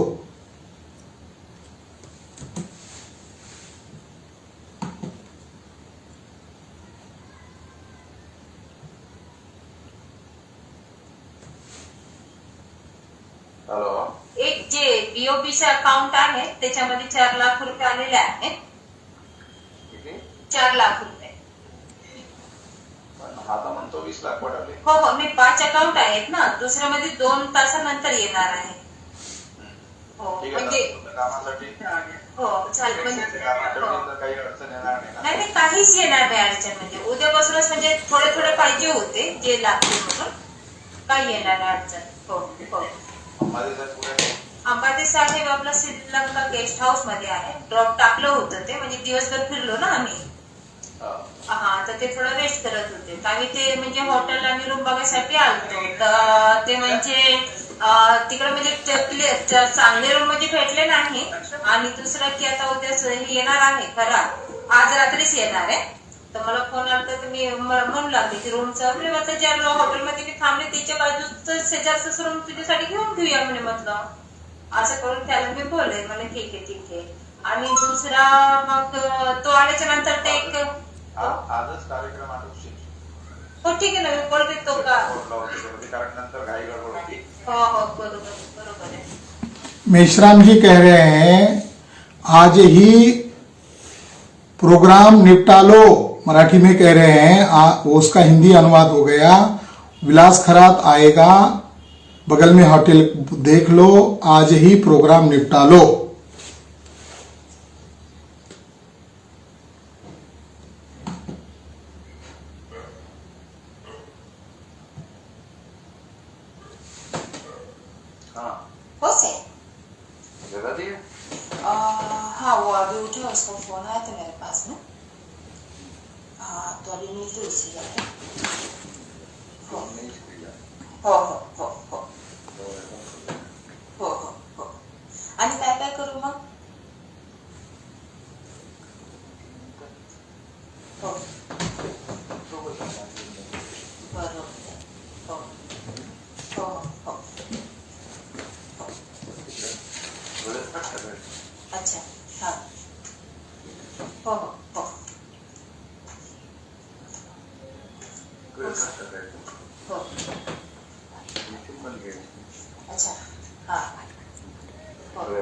hello. एक जे बीओबीचे अकाउंट आहे त्याच्यामध्ये 4 लाख रुपये आलेले आहेत. किती? 4 लाख रुपये. पण हा तर म्हणतो 20 लाख पडाले. हो हो, मी 5 अकाउंट आहेत ना, दुसऱ्यामध्ये 2 तासानंतर येणार आहे. हो ठीक आहे म्हणजे ना, तुमच्या कामासाठी हो चालेल म्हणजे कामासाठी हो. तर काही अडचण येणार नाही ना. नाही नाही, काहीच येणार नाही अडचण. म्हणजे उद्यापासूनच म्हणजे थोडे थोडे पाहिजे होते जे लागते म्हणून, काही येणार नाही अडचण. हो हो. माझे जर पुढे अंबाते साहेब आपला श्रीलंका गेस्ट हाऊस मध्ये आहे. ड्रॉप टाकलं होतं ते, म्हणजे दिवसभर फिरलो ना आम्ही. हा, तर ते थोडं रेस्ट करत होते. आम्ही ते म्हणजे हॉटेल आणि रूम बघायसाठी आलतो. तर ते म्हणजे तिकडे म्हणजे चांगले रूम म्हणजे भेटले नाही. आणि दुसरं की आता उद्या येणार आहे खरा, आज रात्रीच येणार आहे. तर मला फोन आला तर मी म्हणू लागले की रूमचं म्हणजे आता ज्या हॉटेलमध्ये मी थांबले त्याच्या बाजूच शेजारच रूम तुझ्यासाठी घेऊन घेऊया म्हणे. म्हटलं असं करून त्याला मी बोलले. मला ठीक आहे ठीक आहे. आणि दुसरा मग तो आल्याच्या नंतर ते एक आजच कार्यक्रम आटोपशील. हो ठीक आहे ना, मी बोलते तो का. कारण नंतर घाई गडबड होती. हो हो बरोबर बरोबर आहे. मेश्राम जी कह रहे हैं आज ही प्रोग्राम निपटा लो. मराठी में कह रहे हैं उसका हिंदी अनुवाद हो गया. विलास खरात आएगा, बगल में होटल देख लो, आज ही प्रोग्राम निपटा लो. हाँ हो से जगह दी है. हाँ वो अभी उठे, उसको फोन आया था मेरे पास में. हाँ तो अभी मिलते उसी जाके. हो हो हो हो हो हो हो. आणि काय काय करू मग. हो बरोबर. हो हो हो. अच्छा हाँ हो हो हो हो. अच्छा हाँ हो हो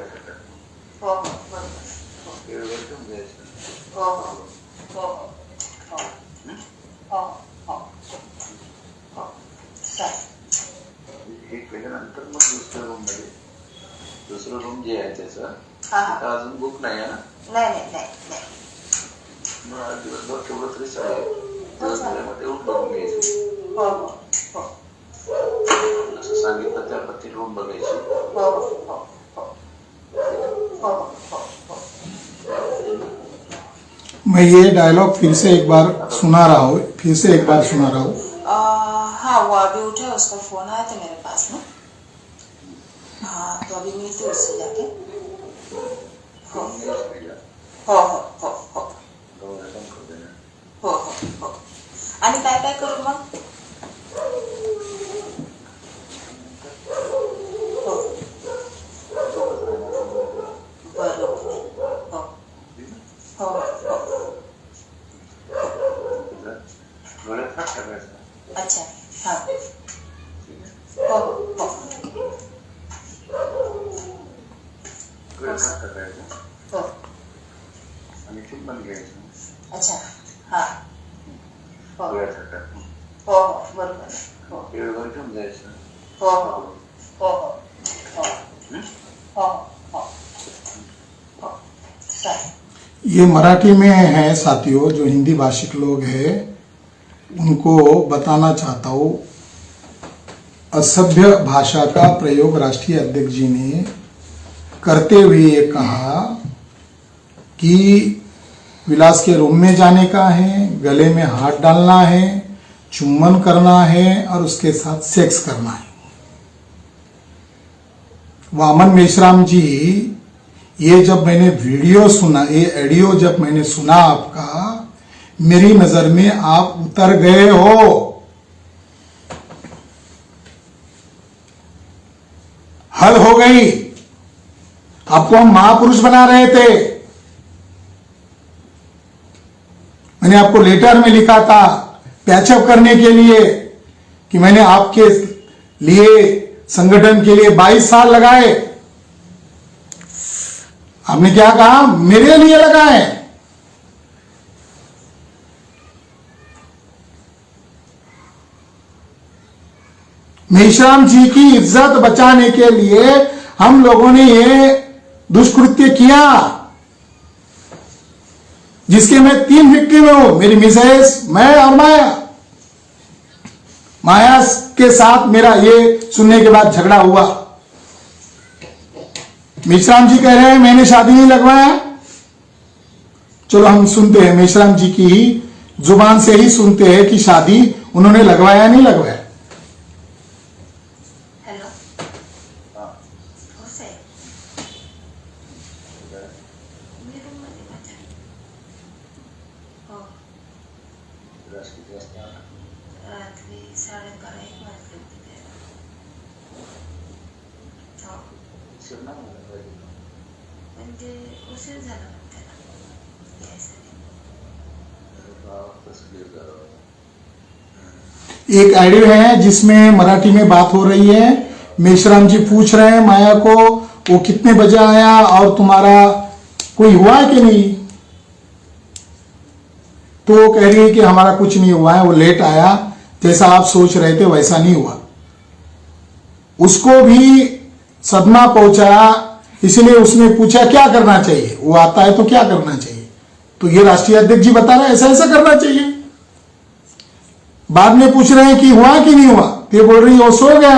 हो बरोबर. हो हो हो हो हो हो हो हो चालेल. हे केल्यानंतर मग दुसरं रूम जे आहे त्याचं हा हा. आता अजून बुक नाही आहे ना. नाही नाही नाही नाही. मग आज दिवसभर तेवढं तरी चालेल. दिवसभरामध्ये रूम बघून घ्यायची. हो हो हो असं सांगितलं त्या पत्ती रूम बघायची. हो हो हो हो हो हो. मैं ये डायलॉग फिर से एक बार सुना रहा हूँ. हाँ वो अभी उठे, उसका फोन आया था मेरे पास में. हाँ तो अभी मिलते उससे जाके. हो हो हो हो हो हो हो हो. आणि काय काय करू मग. हो बरोबर. हो हो हो. डोळ्यात हात टाकायचा. अच्छा हाँ हो हो हो डोळ्यात हात टाकायचा हो. आणि चुंबन घ्यायचं. अच्छा हाँ हो डोळ्यात हात टाकून हो हो बरोबर. हो वेळेवर घेऊन जायचं. हो हो हो हो हो हो हो चालेल. ये मराठी में है साथियों. जो हिंदी भाषिक लोग हैं उनको बताना चाहता हूँ, असभ्य भाषा का प्रयोग राष्ट्रीय अध्यक्ष जी ने करते हुए कहा कि विलास के रूम में जाने का है, गले में हाथ डालना है, चुम्बन करना है और उसके साथ सेक्स करना है। वामन मेश्राम जी, ये जब मैंने वीडियो सुना, ये ऑडियो जब मैंने सुना आपका, मेरी नजर में आप उतर गए हो। हद हो गई। आपको हम महापुरुष बना रहे थे। मैंने आपको लेटर में लिखा था पैचअप करने के लिए कि मैंने आपके लिए संगठन के लिए 22 साल लगाए। आपने क्या कहा? मेरे लिए लगाए। मेश्राम जी की इज्जत बचाने के लिए हम लोगों ने ये दुष्कृत्य किया, जिसके मैं 3 विक्टिम हूं, मेरी मिसेस, मैं और माया। माया के साथ मेरा ये सुनने के बाद झगड़ा हुआ। मेश्राम जी कह रहे हैं मैंने शादी नहीं लगवाया। चलो हम सुनते हैं, मेश्राम जी की जुबान से ही सुनते हैं कि शादी उन्होंने लगवाया नहीं लगवाया। रात्री 12:30-1 वाजले होते त्याला. म्हणजे उशीर झाला मग त्याला यायसाठी. एक ऑडियो है जिसमें मराठी में बात हो रही है। मेश्राम जी पूछ रहे हैं माया को वो कितने बजे आया और तुम्हारा कोई हुआ है कि नहीं, तो वो कह रही है कि हमारा कुछ नहीं हुआ है, वो लेट आया, जैसा आप सोच रहे थे वैसा नहीं हुआ। उसको भी सदमा पहुंचा, इसलिए उसने पूछा क्या करना चाहिए, वो आता है तो क्या करना चाहिए, तो ये राष्ट्रीय अध्यक्ष जी बता रहे हैं ऐसा ऐसा करना चाहिए। बाद में पूछ रहे हैं कि हुआ कि नहीं हुआ, तो ये बोल रही है वो सो गया,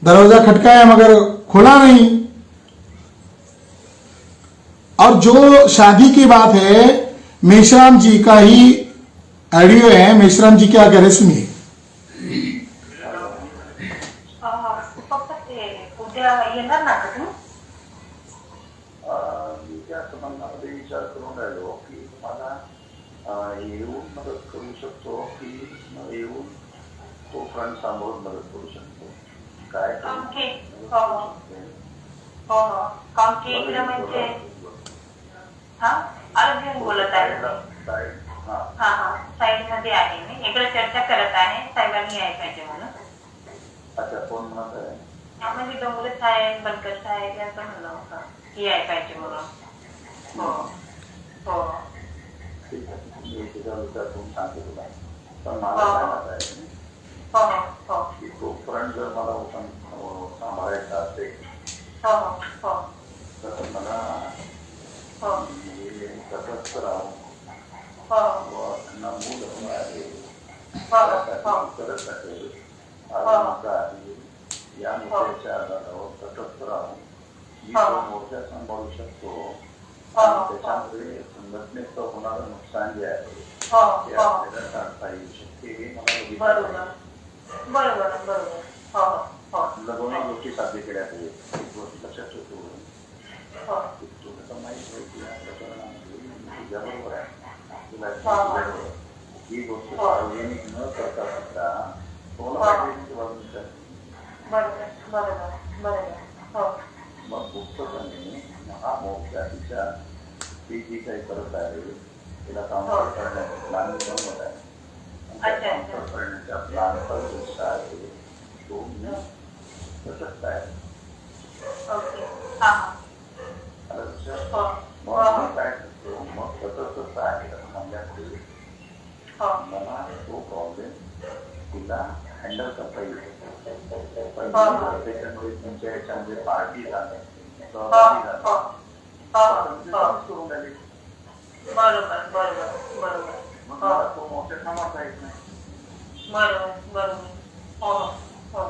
दरवाजा खटकाया मगर खोला नहीं। और जो शादी की बात है, मेश्राम जी का ही ऑडियो है। मेश्राम जी क्या कह रहे सुनिए। पप्पा ते उद्या येणार ना का तुम्ही? मी त्या संबंधामध्ये विचार करून राहिलो की तुम्हाला येऊन मदत करू शकतो की येऊन तो फ्रंट सांभाळून मदत करू शकतो, काय कारण की कारण की इकडे म्हणजे हा आरोग्य बोलत आहे. हा साईड मध्ये आहे मी, इकडे चर्चा करत आहे, साहेबांनी याय पाहिजे म्हणून. अच्छा, कोण म्हणत आहे? म्हणजे डोंगरे साहेब, बनकर साहेब यांचं म्हणणं होतं की याय पाहिजे म्हणून. हो हो ठीक आहे, मी तुझा विचार करून सांगते तुला. पण मला काय म्हणत आहे हो हो की तो फ्रंट जर मला सांभाळायचा असेल हो हो तर मला हो तटस्थ राहून मूल आहे करत असेल या मोर्चाच्या आधारावर तटस्थ राहून मी तो मोर्चा सांभाळू शकतो आणि त्याच्यामध्ये संघटनेचं होणारं नुकसान जे आहे ते आपल्याला टाळता येऊ शकते, हे मला बरोबर बरोबर तुला दोन्ही गोष्टी साध्य केल्या पाहिजेत. एक गोष्ट लक्षात ठेवतो, तुला माहित आहे की या प्रकरणामध्ये तुझ्याबरोबर आहे, तुला ही गोष्ट सार्वजनिक न करता सुद्धा कोणाला मग गुप्तपणे महामोर्चा तिच्या ती जी काही करत आहे तिला काउंटर करण्याचा प्लॅन बनवत आहे. काउंटर करण्याच्या प्लॅनचा उद्देश आहे तो मी तटस्थ आहे. मग मी काय करतो, मग तटस्थ आहे म्हणल्यापुढे मला तो प्रॉब्लेम तिला हँडल करता येईल. पण त्याच्यामुळे तुमच्या ह्याच्यामध्ये पार्टी झाले, सहभागी झाले करून राहिले, बरोबर बरोबर बरोबर मग मला तो मोठ्या थांबवता येत नाही. बरोबर बरोबर हो हो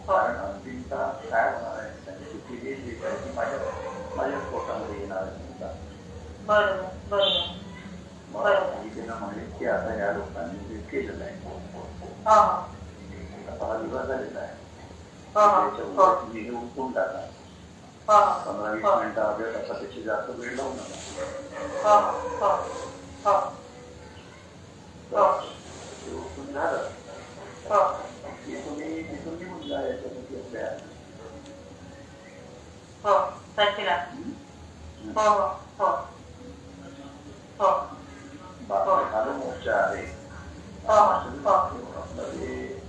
कारण अंतिमता काय होणार आहे, त्यांची किती जी आहे ती माझ्या पोटामध्ये येणार आहे. बरोबर बरोबर मग बरोबर. मी तिला म्हणेन की आता या लोकांनी जे केलेलं आहे हा आता हा दिवस झालेला आहे हा त्याच्या उलट तुम्ही हे उठून टाका. हा 15-20 मिनिटं अर्ध्या तासापेक्षा जास्त वेळ लावू नका. हा हा हा ते उठून झालं हा की तुम्ही तिथून निघून जा याच्यामध्ये आपल्या हो साचीला हो हो हो बाकी मोर्चा आहे हो हो आपलं हे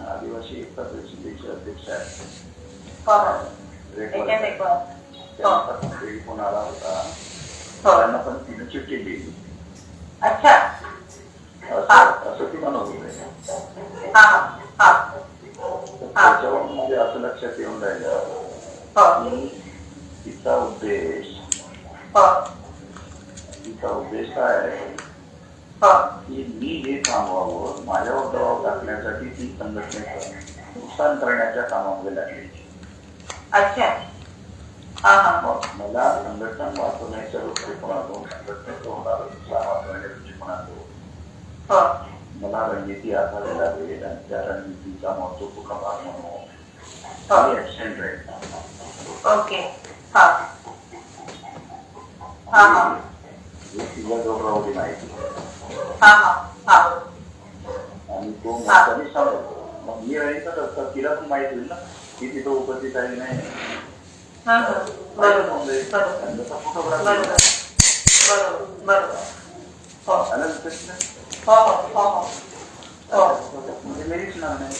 आदिवासी एकता परिषदेचे अध्यक्ष आहेत हो त्यांचा पण टेलिफोन आला होता. त्यांना पण तिने चिठ्ठी लिहिली. अच्छा असं ती म्हणत होते. त्याच्यावरून म्हणजे असं लक्षात येऊन राहिलं की तिचा उद्देश काय आहे की मी हे थांबवावं, माझ्यावर दबाव टाकण्यासाठी ती संघटनेचं नुकसान करण्याच्या कामामध्ये लागली. अच्छा मग मला संघटना वाचवण्याच्या दृष्टिकोनातून, संघटनेचं होणारं नुकसान वाचवण्याच्या दृष्टिकोनातून मला रणनीती आखावी लागेल आणि त्या रणनीतीचा महत्वपूर्ण भाग म्हणून ऍक्शन राहील. ओके तिला गौरवली माहिती आणि तो मोठ्याने सांगतो. मग मी राहीलच असतात तिला पण माहिती होईल ना की तिथं उपस्थित आहे नाही. म्हणजे मेरीच नाव नाही.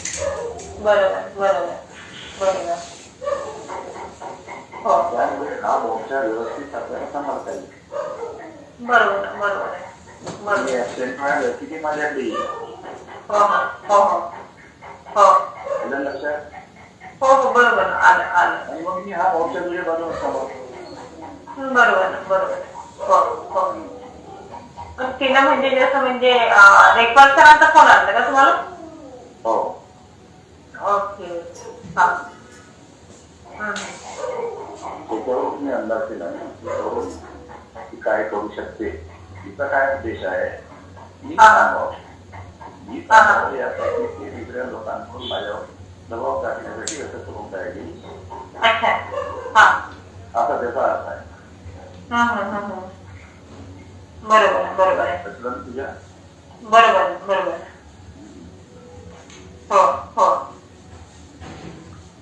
त्यामुळे हा मोर्चा व्यवस्थित आपल्याला सांभाळता येईल. ऍक्सिडेंट मिळालं की ते माझ्याकडे येईल. लक्षात आणि मग मी हा मोर्चा तुझ्या बाजूला सांभाळतो. तिला म्हणजे जसं म्हणजे रेकॉर्ड सरांचा फोन आला का तुम्हाला? हो ओके त्याच्यावरून मी अंदाज केला त्याच्यावरून ती काय करू शकते, तिचा काय उद्देश आहे मी सांगावं. मी सांगावं यासाठी ते दुसऱ्या लोकांकडून माझ्यावर दबाव टाकण्यासाठी असं करून राहिली. असा त्याचा अर्थ आहे. बरोबर आहे. असलं ना तुझ्या बरोबर हो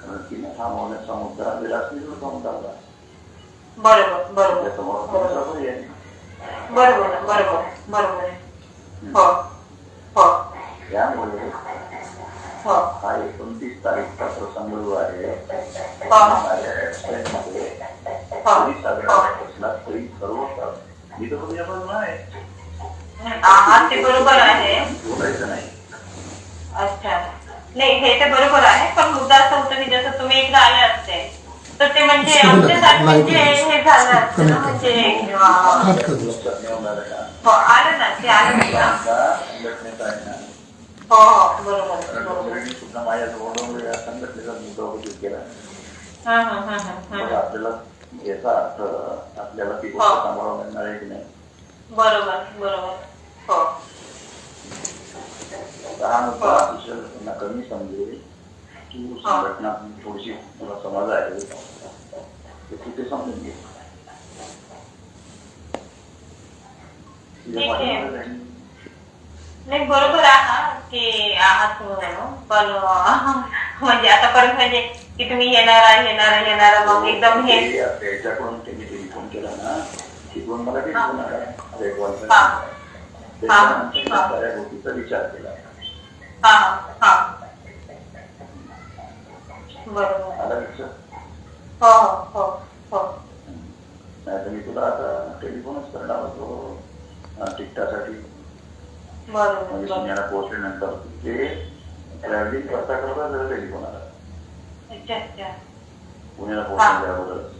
कारण तिने थांबवण्याचा मुद्दा विलासनीचा मुद्दा होता. बरोबर त्यासमोर तुमचा पर्याय नाही. त्यामुळे हा 29 तारीखचा प्रसंग जो आहे माझ्या ऍक्सिडेंटमध्ये तरी साधारण तरी सर्व मी तर तुझ्या बाजूला आहे. ते बरोबर आहे. बोलायचं नाही. अच्छा नाही हे तर बरोबर आहे पण मुद्दा असं होतं की जसं तुम्ही एकदा आले असते तर ते म्हणजे आमच्यासाठी म्हणजे हे झालं असतं ना म्हणजे आलं ना ते आलं संघटनेचा आहे ना. बरोबर सुद्धा माझ्याजवळ या संघटनेचा मुद्दा उपस्थित केला. आपल्याला याचा अर्थ आपल्याला ती गोष्ट सांभाळून मिळणार आहे की नाही. बरोबर हा मुद्दा अतिशय त्यांना कमी समजेल की संघटना थोडीशी तुला समाज आहे ते तिथे समजून घे. नाही बरोबर आहात की आहात म्हणून पण म्हणजे आतापर्यंत म्हणजे की तुम्ही येणार मग एकदम हे त्याच्याकडून त्यांनी टेलिफोन केला ना तिथून मला टेलिफोन आला त्याच्यानंतर त्या गोष्टीचा विचार केला. बरोबर आला लक्षात. नाही तर मी तुला आता टेलिफोनच करणार होतो तिकटासाठी. म्हणजे पुण्याला पोहोचल्यानंतर ते ट्रॅव्हलिंग करता जरा टेलिफोन आला पुण्याला पोहोचण्याच्या अगोदरच.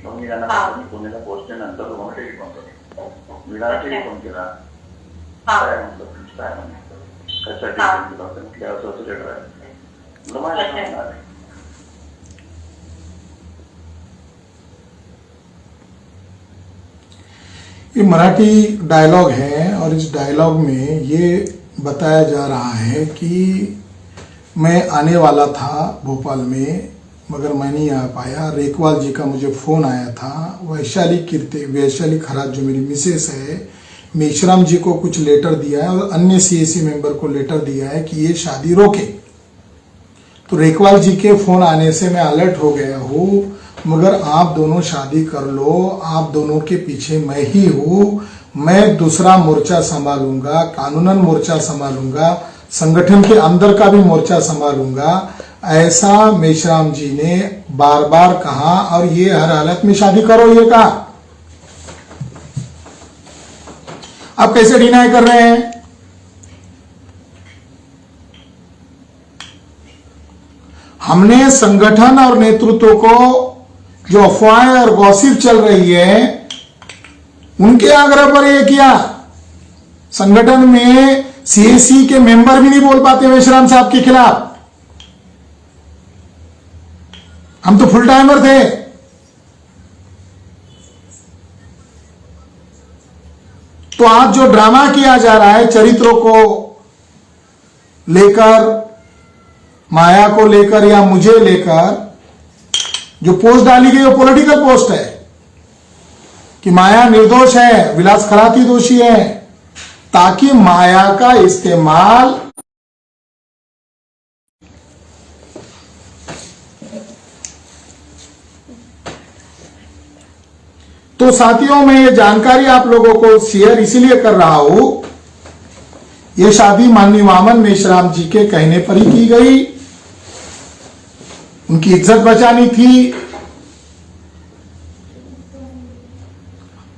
मग मी त्यांना पुण्याला पोहोचल्यानंतर तुम्हाला टेलिफोन करतो. मी त्यांना टेलिफोन केला. काय म्हटलं काय म्हणतो कशासाठी केला होता म्हटलं असं लेटर आहे म्हटलं माझ्या ये मराठी डायलॉग है और इस डायलॉग में ये बताया जा रहा है कि मैं आने वाला था भोपाल में मगर मैं नहीं आ पाया। रेखवाल जी का मुझे फ़ोन आया था। वैशाली खराज जो मेरी मिसेस है, मेश्राम जी को कुछ लेटर दिया है और अन्य सीएसी मेंबर को लेटर दिया है कि ये शादी रोके। तो रेखवाल जी के फ़ोन आने से मैं अलर्ट हो गया हूँ, मगर आप दोनों शादी कर लो, आप दोनों के पीछे मैं ही हूँ। मैं दूसरा मोर्चा संभालूंगा, कानूनन मोर्चा संभालूंगा, संगठन के अंदर का भी मोर्चा संभालूंगा, ऐसा मेश्राम जी ने बार बार कहा। और ये हर हालत में शादी करो ये कहा। आप कैसे डिनाई कर रहे हैं? हमने संगठन और नेतृत्व को जो अफवाहें और गॉसिप चल रही है उनके आग्रह पर यह किया। संगठन में सीएसी के मेंबर भी नहीं बोल पाते मेश्राम साहब के खिलाफ। हम तो फुल टाइमर थे। तो आज जो ड्रामा किया जा रहा है चरित्रों को लेकर, माया को लेकर या मुझे लेकर, जो पोस्ट डाली गई वो पॉलिटिकल पोस्ट है कि माया निर्दोष है, विलास खराती दोषी है, ताकि माया का इस्तेमाल तो साथियों मैं ये जानकारी आप लोगों को शेयर इसीलिए कर रहा हूं, ये शादी माननीय वामन मेश्राम जी के कहने पर ही की गई। उनकी इज्जत बचानी थी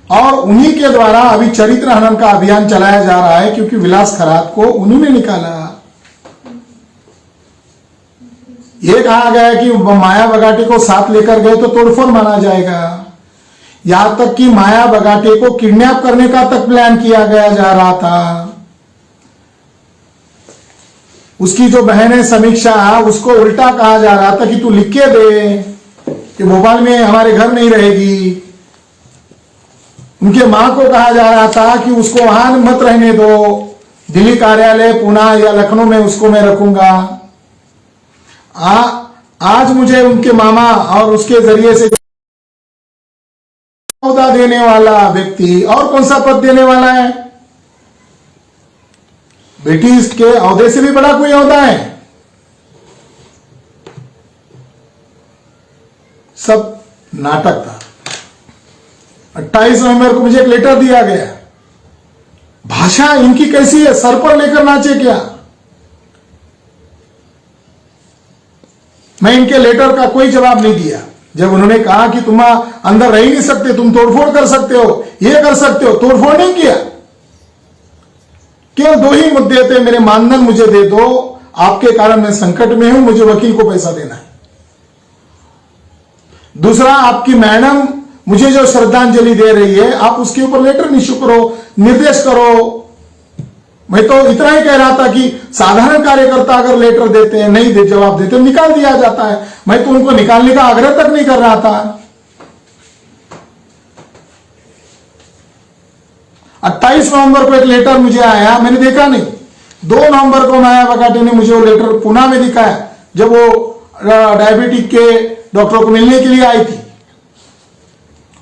और उन्हीं के द्वारा अभी चरित्र हनन का अभियान चलाया जा रहा है, क्योंकि विलास खरात को उन्हीं ने निकाला। ये कहा गया कि माया बगाटे को साथ लेकर गए तो तोड़फोड़ माना जाएगा। यहां तक कि माया बगाटे को किडनैप करने का तक प्लान किया गया जा रहा था। उसकी जो बहन है समीक्षा, उसको उल्टा कहा जा रहा था कि तू लिख के दे कि भोपाल में हमारे घर नहीं रहेगी। उनके मां को कहा जा रहा था कि उसको वहां मत रहने दो, दिल्ली कार्यालय पुणे या लखनऊ में उसको मैं रखूंगा। आज मुझे उनके मामा और उसके जरिए से औहदा देने वाला व्यक्ति और कौन सा पद देने वाला है? ब्रिटिश के औहदे से भी बड़ा कोई औहदा है? सब नाटक था। 28 नवंबर को मुझे एक लेटर दिया गया। भाषा इनकी कैसी है? सर पर लेकर नाचे क्या? मैं इनके लेटर का कोई जवाब नहीं दिया। जब उन्होंने कहा कि तुम अंदर रह ही नहीं सकते, तुम तोड़फोड़ कर सकते हो, ये कर सकते हो, तोड़फोड़ नहीं किया। केवल दो ही मुद्दे थे, मेरे मानधन मुझे दे दो, आपके कारण मैं संकट में हूं, मुझे वकील को पैसा देना है। दूसरा, आपकी मैडम मुझे जो श्रद्धांजलि दे रही है, आप उसके ऊपर लेटर इश्यू करो, निर्देश करो। मैं तो इतना ही कह रहा था कि साधारण कार्यकर्ता अगर लेटर देते हैं, नहीं दे जवाब देते, निकाल दिया जाता है। मैं तो उनको निकालने का आग्रह तक नहीं कर रहा था। 28 नवंबर को एक लेटर मुझे आया, मैंने देखा नहीं। 2 नवंबर को माया बगाटे ने मुझे वो लेटर पुणे में दिखाया, जब वो डायबिटिक के डॉक्टर को मिलने के लिए आई थी।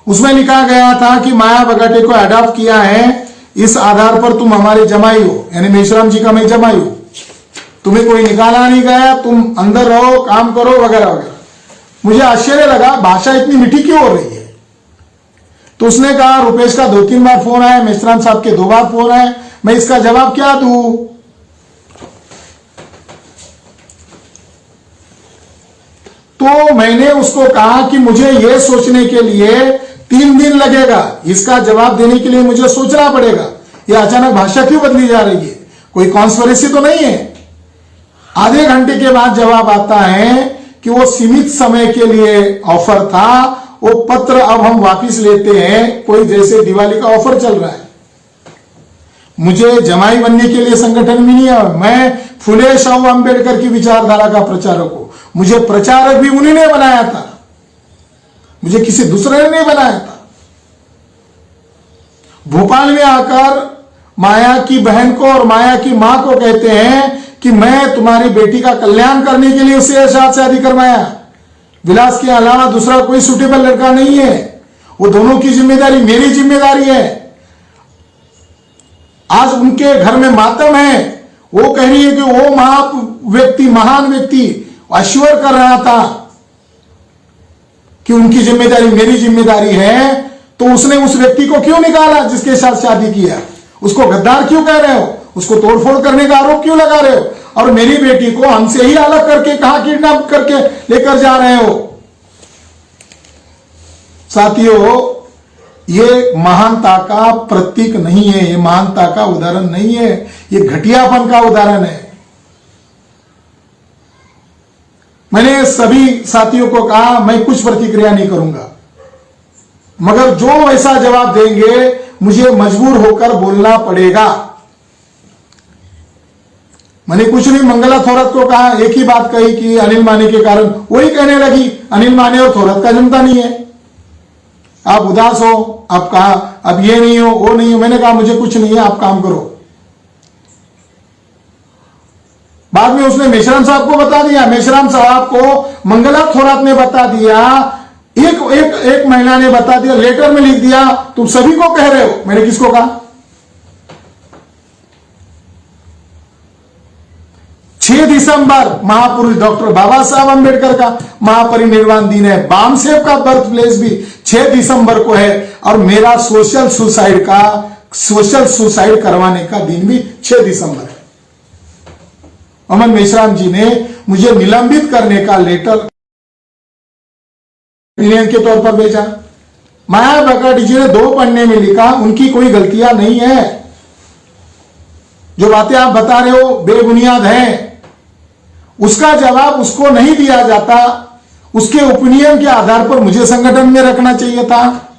उसमें लिखा गया था कि माया बगाटे को अडॉप्ट किया है, इस आधार पर तुम हमारे जमाई हो, यानी मेश्राम जी का मैं जमाई हूं, तुम्हें कोई निकाला नहीं गया, तुम अंदर रहो, काम करो, वगैरह वगैरह। मुझे आश्चर्य लगा, भाषा इतनी मीठी क्यों हो रही है? तो उसने कहा, रुपेश का 2-3 बार फोन आया, मेश्राम साहब के 2 बार फोन आए, मैं इसका जवाब क्या दूं? तो मैंने उसको कहा कि मुझे यह सोचने के लिए 3 दिन लगेगा, इसका जवाब देने के लिए मुझे सोचना पड़ेगा। यह अचानक भाषा क्यों बदली जा रही है? कोई कॉन्स्पिरेसी तो नहीं है। आधे घंटे के बाद जवाब आता है कि वो सीमित समय के लिए ऑफर था, वो पत्र अब हम वापस लेते हैं, कोई जैसे दिवाली का ऑफर चल रहा है। मुझे जमाई बनने के लिए संगठन में नहीं है। मैं फुले शाहू अंबेडकर की विचारधारा का प्रचारक हूं। मुझे प्रचारक भी उन्हीं ने बनाया था, मुझे किसी दूसरे ने नहीं बनाया था। भोपाल में आकर माया की बहन को और माया की मां को कहते हैं कि मैं तुम्हारी बेटी का कल्याण करने के लिए उसे एरशाद शादी करवाया। विलास के अलावा दूसरा कोई सुटेबल लड़का नहीं है। वो दोनों की जिम्मेदारी मेरी जिम्मेदारी है। आज उनके घर में मातम है। वो कह रही है कि वो महान व्यक्ति अश्वर कर रहा था कि उनकी जिम्मेदारी मेरी जिम्मेदारी है, तो उसने उस व्यक्ति को क्यों निकाला जिसके साथ शादी किया? उसको गद्दार क्यों कह रहे हो? उसको तोड़फोड़ करने का आरोप क्यों लगा रहे हो? और मेरी बेटी को हमसे ही अलग करके कहां किडनैप करके लेकर जा रहे हो? साथियों, ये महानता का प्रतीक नहीं है, ये महानता का उदाहरण नहीं है, ये घटियापन का उदाहरण है। मैंने सभी साथियों को कहा मैं कुछ प्रतिक्रिया नहीं करूंगा, मगर जो वैसा जवाब देंगे मुझे मजबूर होकर बोलना पड़ेगा। मैंने कुछ नहीं मंगला थोरत को कहा, एक ही बात कही कि अनिल माने के कारण, वही कहने लगी अनिल माने और थोरत का जमता नहीं है, आप उदास हो, आप कहा अब ये नहीं हो वो नहीं हो। मैंने कहा मुझे कुछ नहीं है, आप काम करो। बाद में उसने मेश्राम साहब को बता दिया, मेश्राम साहब को मंगला थोरात ने बता दिया, एक महिला ने बता दिया, लेटर में लिख दिया, तुम सभी को कह रहे हो। मैंने किसको कहा? 6 दिसंबर महापुरुष डॉक्टर बाबा साहब अंबेडकर का महापरिनिर्वाण दिन है। बामसेब का बर्थ प्लेस भी 6 दिसंबर को है और मेरा सोशल सुसाइड करवाने का दिन भी 6 दिसंबर है। अमन मेश्राम जी ने मुझे निलंबित करने का लेटर के तौर पर भेजा। माया बकाडी जी ने 2 पन्ने में लिखा उनकी कोई गलतियां नहीं है, जो बातें आप बता रहे हो बेबुनियाद हैं। उसका जवाब उसको नहीं दिया जाता, उसके ओपिनियन के आधार पर मुझे संगठन में रखना चाहिए था,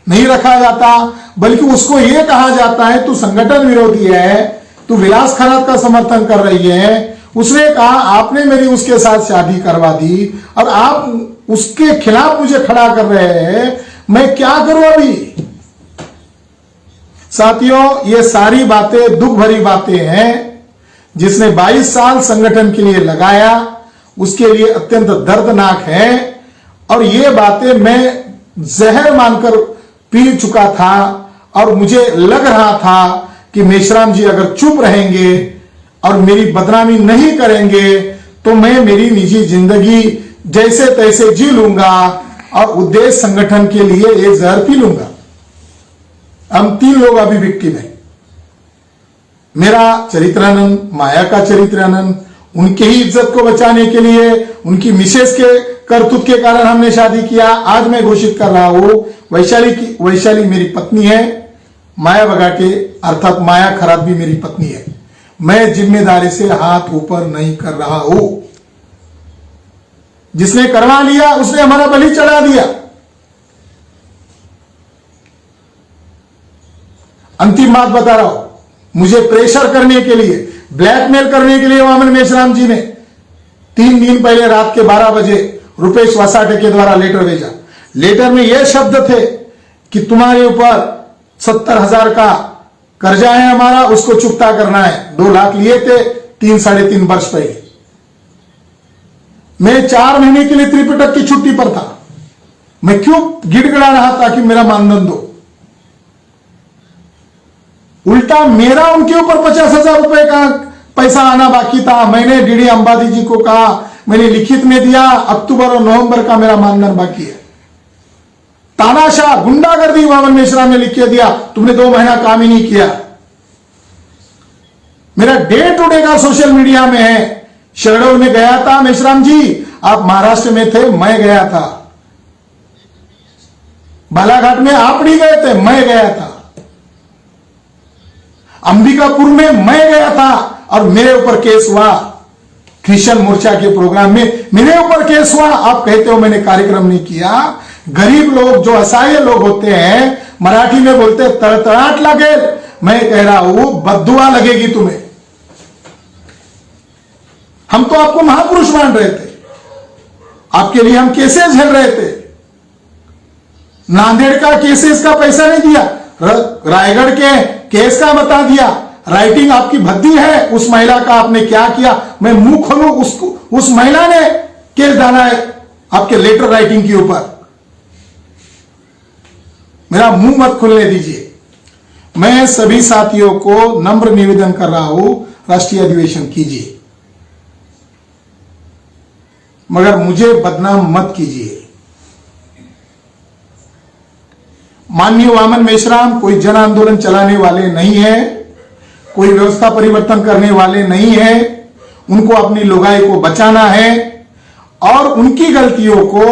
नहीं रखा जाता, बल्कि उसको यह कहा जाता है तू संगठन विरोधी है, तू विलास खन्ना का समर्थन कर रही है। उसने कहा आपने मेरी उसके साथ शादी करवा दी और आप उसके खिलाफ मुझे खड़ा कर रहे हैं, मैं क्या करूं अभी? साथियों, ये सारी बातें दुख भरी बातें हैं। जिसने 22 साल संगठन के लिए लगाया उसके लिए अत्यंत दर्दनाक है, और ये बातें मैं जहर मानकर पी चुका था और मुझे लग रहा था कि मेश्राम जी अगर चुप रहेंगे और मेरी बदनामी नहीं करेंगे तो मैं मेरी निजी जिंदगी जैसे तैसे जी लूंगा और उद्देश्य संगठन के लिए एक जहर पी लूंगा। हम 3 लोग अभी विक्टिम है। मेरा चरित्रानंद, माया का चरित्रानंद, उनके ही इज्जत को बचाने के लिए उनकी मिसेस के करतूत के कारण हमने शादी किया। आज मैं घोषित कर रहा हूं वैशाली मेरी पत्नी है, माया बगाटे अर्थात माया खरात भी मेरी पत्नी है। मैं जिम्मेदारी से हाथ ऊपर नहीं कर रहा हूं। जिसने करवा लिया उसने हमारा बलि चढ़ा दिया। अंतिम बात बता रहा हूं, मुझे प्रेशर करने के लिए, ब्लैकमेल करने के लिए वामन मेश्राम जी ने 3 दिन पहले रात के 12 बजे रुपेश वसाटे के द्वारा लेटर भेजा। लेटर में यह शब्द थे कि तुम्हारे ऊपर 70,000 का कर्जा है हमारा, उसको चुकता करना है। 2 लाख लिए थे 3-3.5 वर्ष पहले। मैं 4 महीने के लिए त्रिपिटक की छुट्टी पर था। मैं क्यों गिड़गिड़ा रहा था कि मेरा मानधन दो? उल्टा मेरा उनके ऊपर 50,000 रुपए का पैसा आना बाकी था। मैंने डीडी अंबादी जी को कहा, मैंने लिखित में दिया, अक्टूबर और नवंबर का मेरा मानधन बाकी है। तानाशाह गुंडागर्दी वामन मेश्राम ने लिख के दिया, तुमने 2 महीना काम ही नहीं किया। मेरा डे टू डे का सोशल मीडिया में है। शहडोल में गया था मेश्राम जी, आप महाराष्ट्र में थे, मैं गया था। बालाघाट में आप नहीं गए थे, मैं गया था। अंबिकापुर में मैं गया था और मेरे ऊपर केस हुआ। क्रिश्चियन मोर्चा के प्रोग्राम में मेरे ऊपर केस हुआ। आप कहते हो मैंने कार्यक्रम नहीं किया। गरीब लोग, जो असहाय लोग होते हैं, मराठी में बोलते हैं तड़तड़ाहट लगे। मैं कह रहा हूं बद्दुआ लगेगी तुम्हें। हम तो आपको महापुरुष मान रहे थे, आपके लिए हम केसेस झेल रहे थे। नांदेड़ का केसेस का पैसा नहीं दिया, रायगढ़ के केस का बता दिया, राइटिंग आपकी भद्दी है, उस महिला का आपने क्या किया, मैं मुंह खोलूं उसको, उस महिला ने केस डाला है आपके लेटर राइटिंग के ऊपर, मेरा मुंह मत खुलने दीजिए। मैं सभी साथियों को नम्र निवेदन कर रहा हूं, राष्ट्रीय अधिवेशन कीजिए, मगर मुझे बदनाम मत कीजिए। माननीय वामन मेश्राम कोई जन आंदोलन चलाने वाले नहीं है, कोई व्यवस्था परिवर्तन करने वाले नहीं है, उनको अपनी लुगाई को बचाना है और उनकी गलतियों को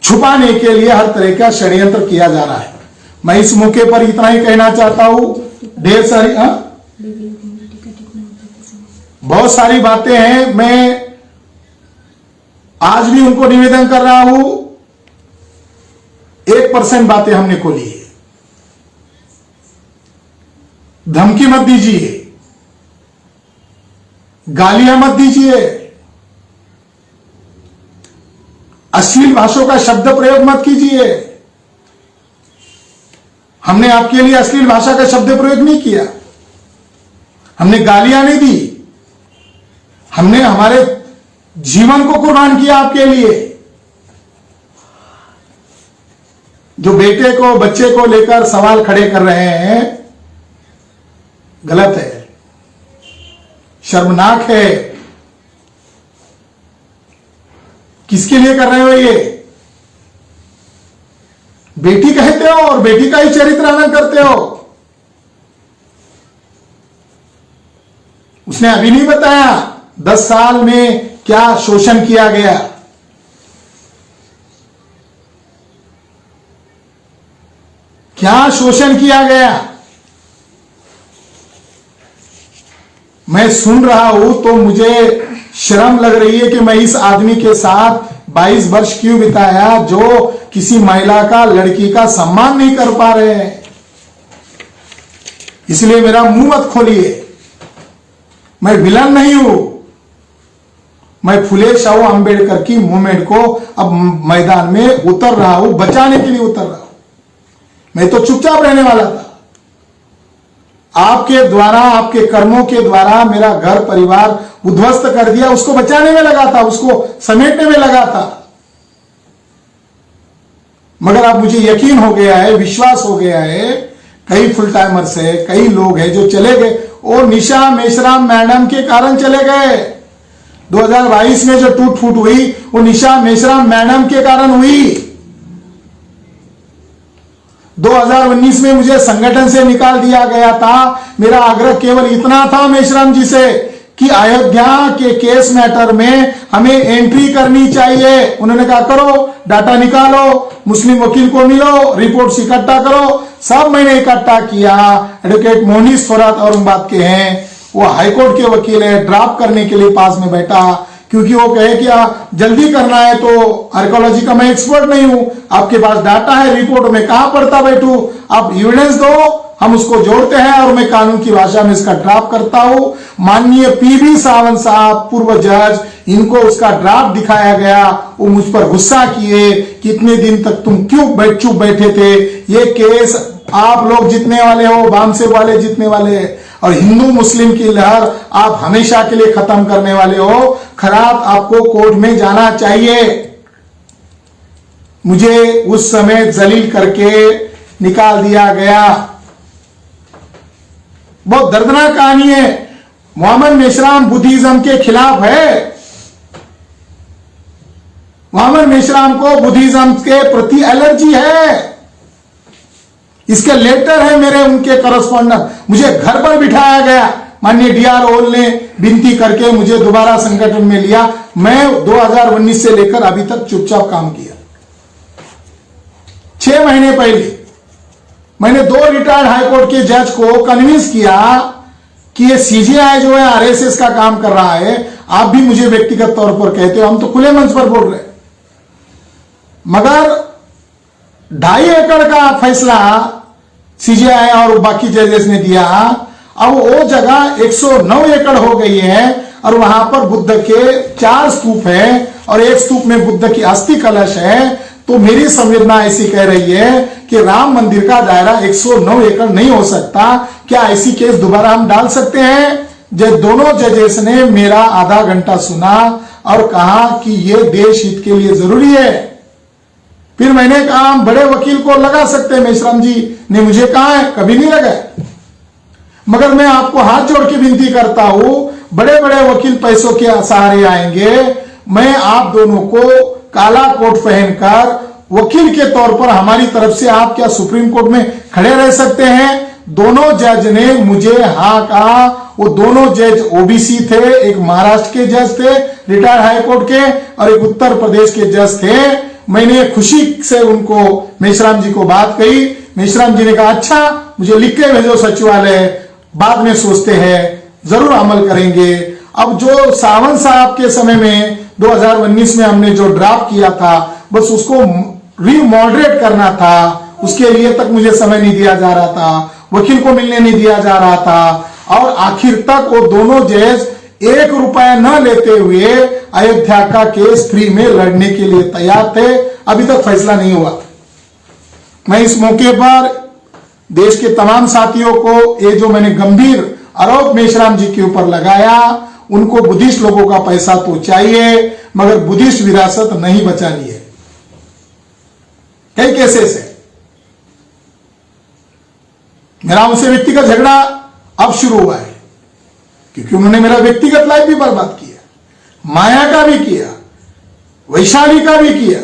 छुपाने के लिए हर तरह का षड्यंत्र किया जा रहा है। मैं इस मौके पर इतना ही कहना चाहता हूं, ढेर सारी बहुत सारी बातें हैं, मैं आज भी उनको निवेदन कर रहा हूं, 1% बातें हमने खोली है, धमकी मत दीजिए, गालियां मत दीजिए, अश्लील भाषाओं का शब्द प्रयोग मत कीजिए। हमने आपके लिए अश्लील भाषा का शब्द प्रयोग नहीं किया, हमने गालियां नहीं दी, हमने हमारे जीवन को कुर्बान किया आपके लिए। जो बेटे को बच्चे को लेकर सवाल खड़े कर रहे हैं, गलत है, शर्मनाक है। किसके लिए कर रहे हो ये? बेटी कहते हो और बेटी का ही चरित्रानंद करते हो। उसने अभी नहीं बताया 10 साल में क्या शोषण किया गया। क्या शोषण किया गया मैं सुन रहा हूं तो मुझे शर्म लग रही है कि मैं इस आदमी के साथ 22 वर्ष क्यों बिताया जो किसी महिला का, लड़की का सम्मान नहीं कर पा रहे हैं। इसलिए मेरा मुंह मत खोलिए, मैं विलन नहीं हूं। मैं फुले शाह अंबेडकर की मूवमेंट को अब मैदान में उतर रहा हूं, बचाने के लिए उतर रहा हूं। मैं तो चुपचाप रहने वाला था, आपके द्वारा, आपके कर्मों के द्वारा मेरा घर परिवार उद्ध्वस्त कर दिया, उसको बचाने में लगा था, उसको समेटने में लगा था। मगर अब मुझे यकीन हो गया है, विश्वास हो गया है, कई फुल टाइमर्स है, कई लोग हैं जो चले गए, और निशा मेश्राम मैडम के कारण चले गए। 2022 में जो टूट फूट हुई वो निशा मेश्राम मैडम के कारण हुई। 2019 में मुझे संगठन से निकाल दिया गया था। मेरा आग्रह केवल इतना था मेश्राम जी से कि अयोध्या के केस मैटर में हमें एंट्री करनी चाहिए। उन्होंने कहा करो, डाटा निकालो, मुस्लिम वकील को मिलो, रिपोर्ट्स इकट्ठा करो। सब मैंने इकट्ठा किया। एडवोकेट मोहनीश थोरात औरंगाबाद के हैं, वो हाईकोर्ट के वकील है, ड्राफ्ट करने के लिए पास में बैठा, क्योंकि वो कहे कि जल्दी करना है। तो आर्कियोलॉजी का मैं एक्सपर्ट नहीं हूं, आपके पास डाटा है, रिपोर्ट में कहां पढ़ता बैठूं, आप एविडेंस दो, हम उसको जोड़ते हैं और मैं कानून की भाषा में इसका ड्राफ्ट करता हूं। माननीय पीबी सावंत साहब, पूर्व जज, इनको उसका ड्राफ्ट दिखाया गया, वो मुझ पर गुस्सा किए, कितने दिन तक तुम क्यों चुप बैठे थे, ये केस आप लोग जीतने वाले हो, वामसे वाले जीतने वाले, और हिंदू मुस्लिम की लहर आप हमेशा के लिए खत्म करने वाले हो। खराब आपको कोर्ट में जाना चाहिए। मुझे उस समय जलील करके निकाल दिया गया। बहुत दर्दनाक कहानी है। मोहम्मद मेश्राम बुद्धिज्म के खिलाफ है। मोहम्मद मेश्राम को बुद्धिज्म के प्रति एलर्जी है। इसके लेटर है मेरे, उनके करस्पॉन्डेंट। मुझे घर पर बिठाया गया, माननीय डीआर ओल ने विनती करके मुझे दोबारा संगठन में लिया। मैं 2019 से लेकर अभी तक चुपचाप काम किया। 6 महीने पहले मैंने 2 रिटायर्ड हाईकोर्ट के जज को कन्विंस किया कि ये सीजीआई जो है आरएसएस का काम कर रहा है। आप भी मुझे व्यक्तिगत तौर पर कहते हो, हम तो खुले मंच पर बोल रहे हैं। मगर 2.5 एकड़ का फैसला सीजीआई और बाकी जजेस ने दिया। अब वो जगह 109 एकड़ हो गई है और वहां पर बुद्ध के 4 स्तूप है और एक स्तूप में बुद्ध की अस्थि कलश है। तो मेरी संवेदना ऐसी कह रही है कि राम मंदिर का दायरा 109 एकड़ नहीं हो सकता। क्या ऐसी केस दोबारा हम डाल सकते हैं? दोनों जजेस ने मेरा आधा घंटा सुना और कहा कि यह देश हित के लिए जरूरी है। फिर मैंने कहा हम बड़े वकील को लगा सकते हैं। मेश्राम जी ने मुझे कहा है, कभी नहीं लगाए। मगर मैं आपको हाथ जोड़ के विनती करता हूं, बड़े बड़े वकील पैसों के सहारे आएंगे, मैं आप दोनों को काला कोट पहनकर वकील के तौर पर हमारी तरफ से आप क्या सुप्रीम कोर्ट में खड़े रह सकते हैं? दोनों जज ने मुझे हाँ कहा। वो दोनों जज ओबीसी थे, एक महाराष्ट्र के जज थे रिटायर्ड हाई कोर्ट के और एक उत्तर प्रदेश के जज थे। मैंने खुशी से उनको मेश्राम जी को बात कही। मेश्राम जी ने कहा अच्छा मुझे लिख के भेजो सचिवालय, बाद में सोचते हैं, जरूर अमल करेंगे। अब जो सावंत साहब के समय में 2019 में हमने जो ड्राफ्ट किया था बस उसको रीमॉडरेट करना था, उसके लिए तक मुझे समय नहीं दिया जा रहा था, वकील को मिलने नहीं दिया जा रहा था और आखिर तक वो दोनों जज 1 रुपया न लेते हुए अयोध्या का केस फ्री में लड़ने के लिए तैयार थे। अभी तक फैसला नहीं हुआ। मैं इस मौके पर देश के तमाम साथियों को ये जो मैंने गंभीर आरोप मेश्राम जी के ऊपर लगाया, उनको बुद्धिस्ट लोगों का पैसा तो चाहिए मगर बुद्धिस्ट विरासत नहीं बचानी है। कई केसेस है। मेरा उनसे व्यक्तिगत झगड़ा अब शुरू हुआ है क्योंकि उन्होंने मेरा व्यक्तिगत लाइफ भी बर्बाद किया, माया का भी किया, वैशाली का भी किया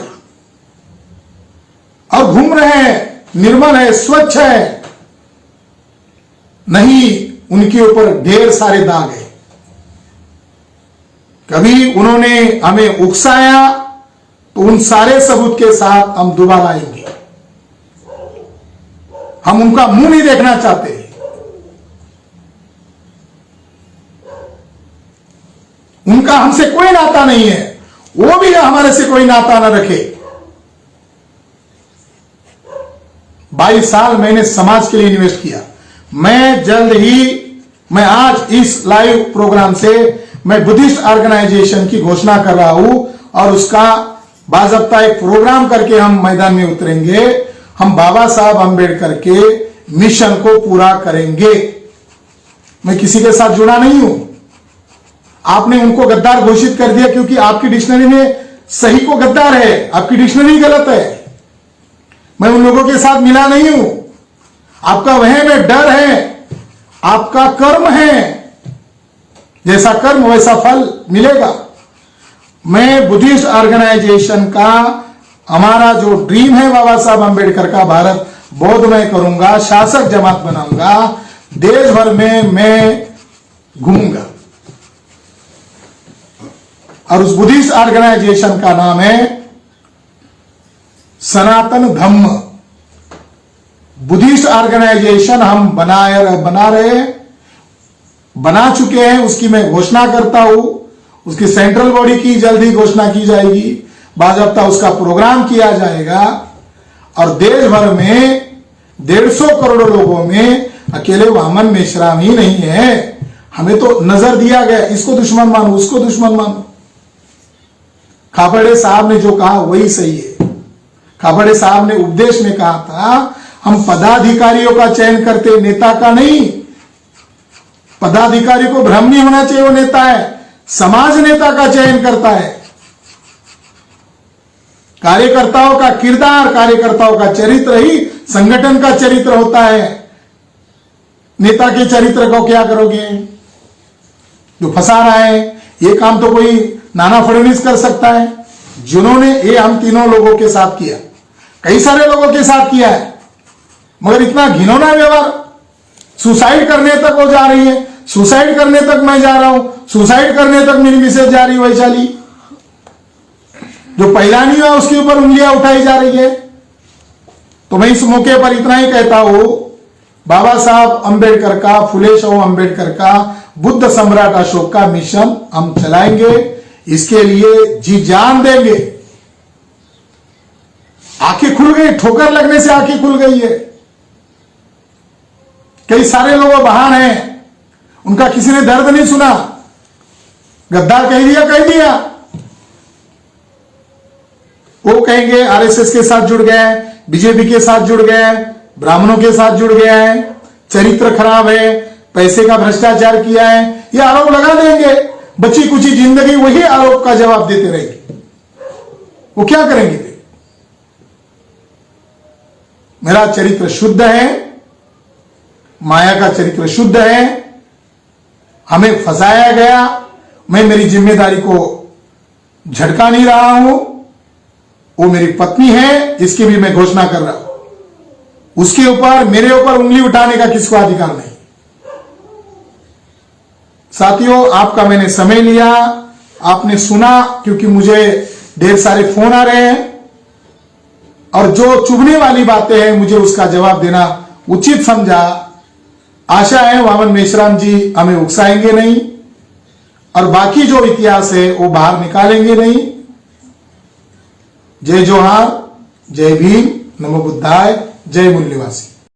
और घूम रहे हैं, निर्मल है, स्वच्छ है। नहीं, उनके ऊपर ढेर सारे दाग है। कभी उन्होंने हमें उकसाया तो उन सारे सबूत के साथ हम दोबारा आएंगे। हम उनका मुंह नहीं देखना चाहते। उनका हमसे कोई नाता नहीं है, वो भी हमारे से कोई नाता ना रखे। 22 साल मैंने समाज के लिए इन्वेस्ट किया। मैं आज इस लाइव प्रोग्राम से मैं बुद्धिस्ट ऑर्गेनाइजेशन की घोषणा कर रहा हूं और उसका बाज़ाब्ता एक प्रोग्राम करके हम मैदान में उतरेंगे। हम बाबा साहब अंबेडकर के मिशन को पूरा करेंगे। मैं किसी के साथ जुड़ा नहीं हूं। आपने उनको गद्दार घोषित कर दिया क्योंकि आपकी डिक्शनरी में सही को गद्दार है, आपकी डिक्शनरी गलत है। मैं उन लोगों के साथ मिला नहीं हूं। आपका वहम है, डर है, आपका कर्म है, जैसा कर्म वैसा फल मिलेगा। मैं बुद्धिस्ट ऑर्गेनाइजेशन का हमारा जो ड्रीम है बाबा साहब अंबेडकर का, भारत बौद्धमय करूंगा, शासक जमात बनाऊंगा, देश भर में मैं घूमूंगा और उस बुद्धिस्ट ऑर्गेनाइजेशन का नाम है सनातन धम्म। बुद्धिस्ट ऑर्गेनाइजेशन हम बना चुके हैं, उसकी मैं घोषणा करता हूं। उसकी सेंट्रल बॉडी की जल्दी घोषणा की जाएगी, बाज़ाब्ता उसका प्रोग्राम किया जाएगा और देश भर में 150 करोड़ लोगों में अकेले वामन मेश्राम ही नहीं है। हमें तो नजर दिया गया, इसको दुश्मन मानो, उसको दुश्मन मानो। खाबड़े साहब ने जो कहा वही सही है। खाबड़े साहब ने उपदेश में कहा था हम पदाधिकारियों का चयन करते, नेता का नहीं। पदाधिकारी को भ्रम नहीं होना चाहिए, वो नेता है। समाज नेता का चयन करता है। कार्यकर्ताओं का किरदार, कार्यकर्ताओं का चरित्र ही संगठन का चरित्र होता है। नेता के चरित्र को क्या करोगे? जो फंसा रहा है, ये काम तो कोई नाना फडणवीस कर सकता है। जिन्होंने ये हम तीनों लोगों के साथ किया, कई सारे लोगों के साथ किया है, मगर इतना घिनौना व्यवहार, सुसाइड करने तक हो जा रही है। सुसाइड करने तक मैं जा रहा हूं, सुसाइड करने तक मेरी मिसेज जा रही है। वैशाली जो पहला नहीं हुआ उसके ऊपर उंगलियां उठाई जा रही है। तो मैं इस मौके पर इतना ही कहता हूं, बाबा साहब अंबेडकर का, फुले शाहू अंबेडकर का, बुद्ध सम्राट अशोक का मिशन हम चलाएंगे। इसके लिए जी जान देंगे। आंखें खुल गई, ठोकर लगने से आंखें खुल गई है। कई सारे लोग बाहर हैं, उनका किसी ने दर्द नहीं सुना। गद्दार कह दिया, कह दिया। वो कहेंगे आरएसएस के साथ जुड़ गया है, बीजेपी के साथ जुड़ गया है, ब्राह्मणों के साथ जुड़ गया है, चरित्र खराब है, पैसे का भ्रष्टाचार किया है, ये आरोप लगा देंगे। बची कुची जिंदगी वही आरोप का जवाब देते रहेंगे। वो क्या करेंगे? मेरा चरित्र शुद्ध है, माया का चरित्र शुद्ध है, हमें फंसाया गया, मैं मेरी जिम्मेदारी को झटका नहीं रहा हूं। वो मेरी पत्नी है, इसकी भी मैं घोषणा कर रहा हूं। उसके ऊपर, मेरे ऊपर उंगली उठाने का किसको अधिकार नहीं। साथियों, आपका मैंने समय लिया, आपने सुना, क्योंकि मुझे ढेर सारे फोन आ रहे हैं और जो चुभने वाली बातें हैं मुझे उसका जवाब देना उचित समझा। आशा है वामन मेश्राम जी हमें उकसाएंगे नहीं और बाकी जो इतिहास है वो बाहर निकालेंगे नहीं। जय जोहार, जय भीम, नमो बुद्धाय, जय मूल निवासी।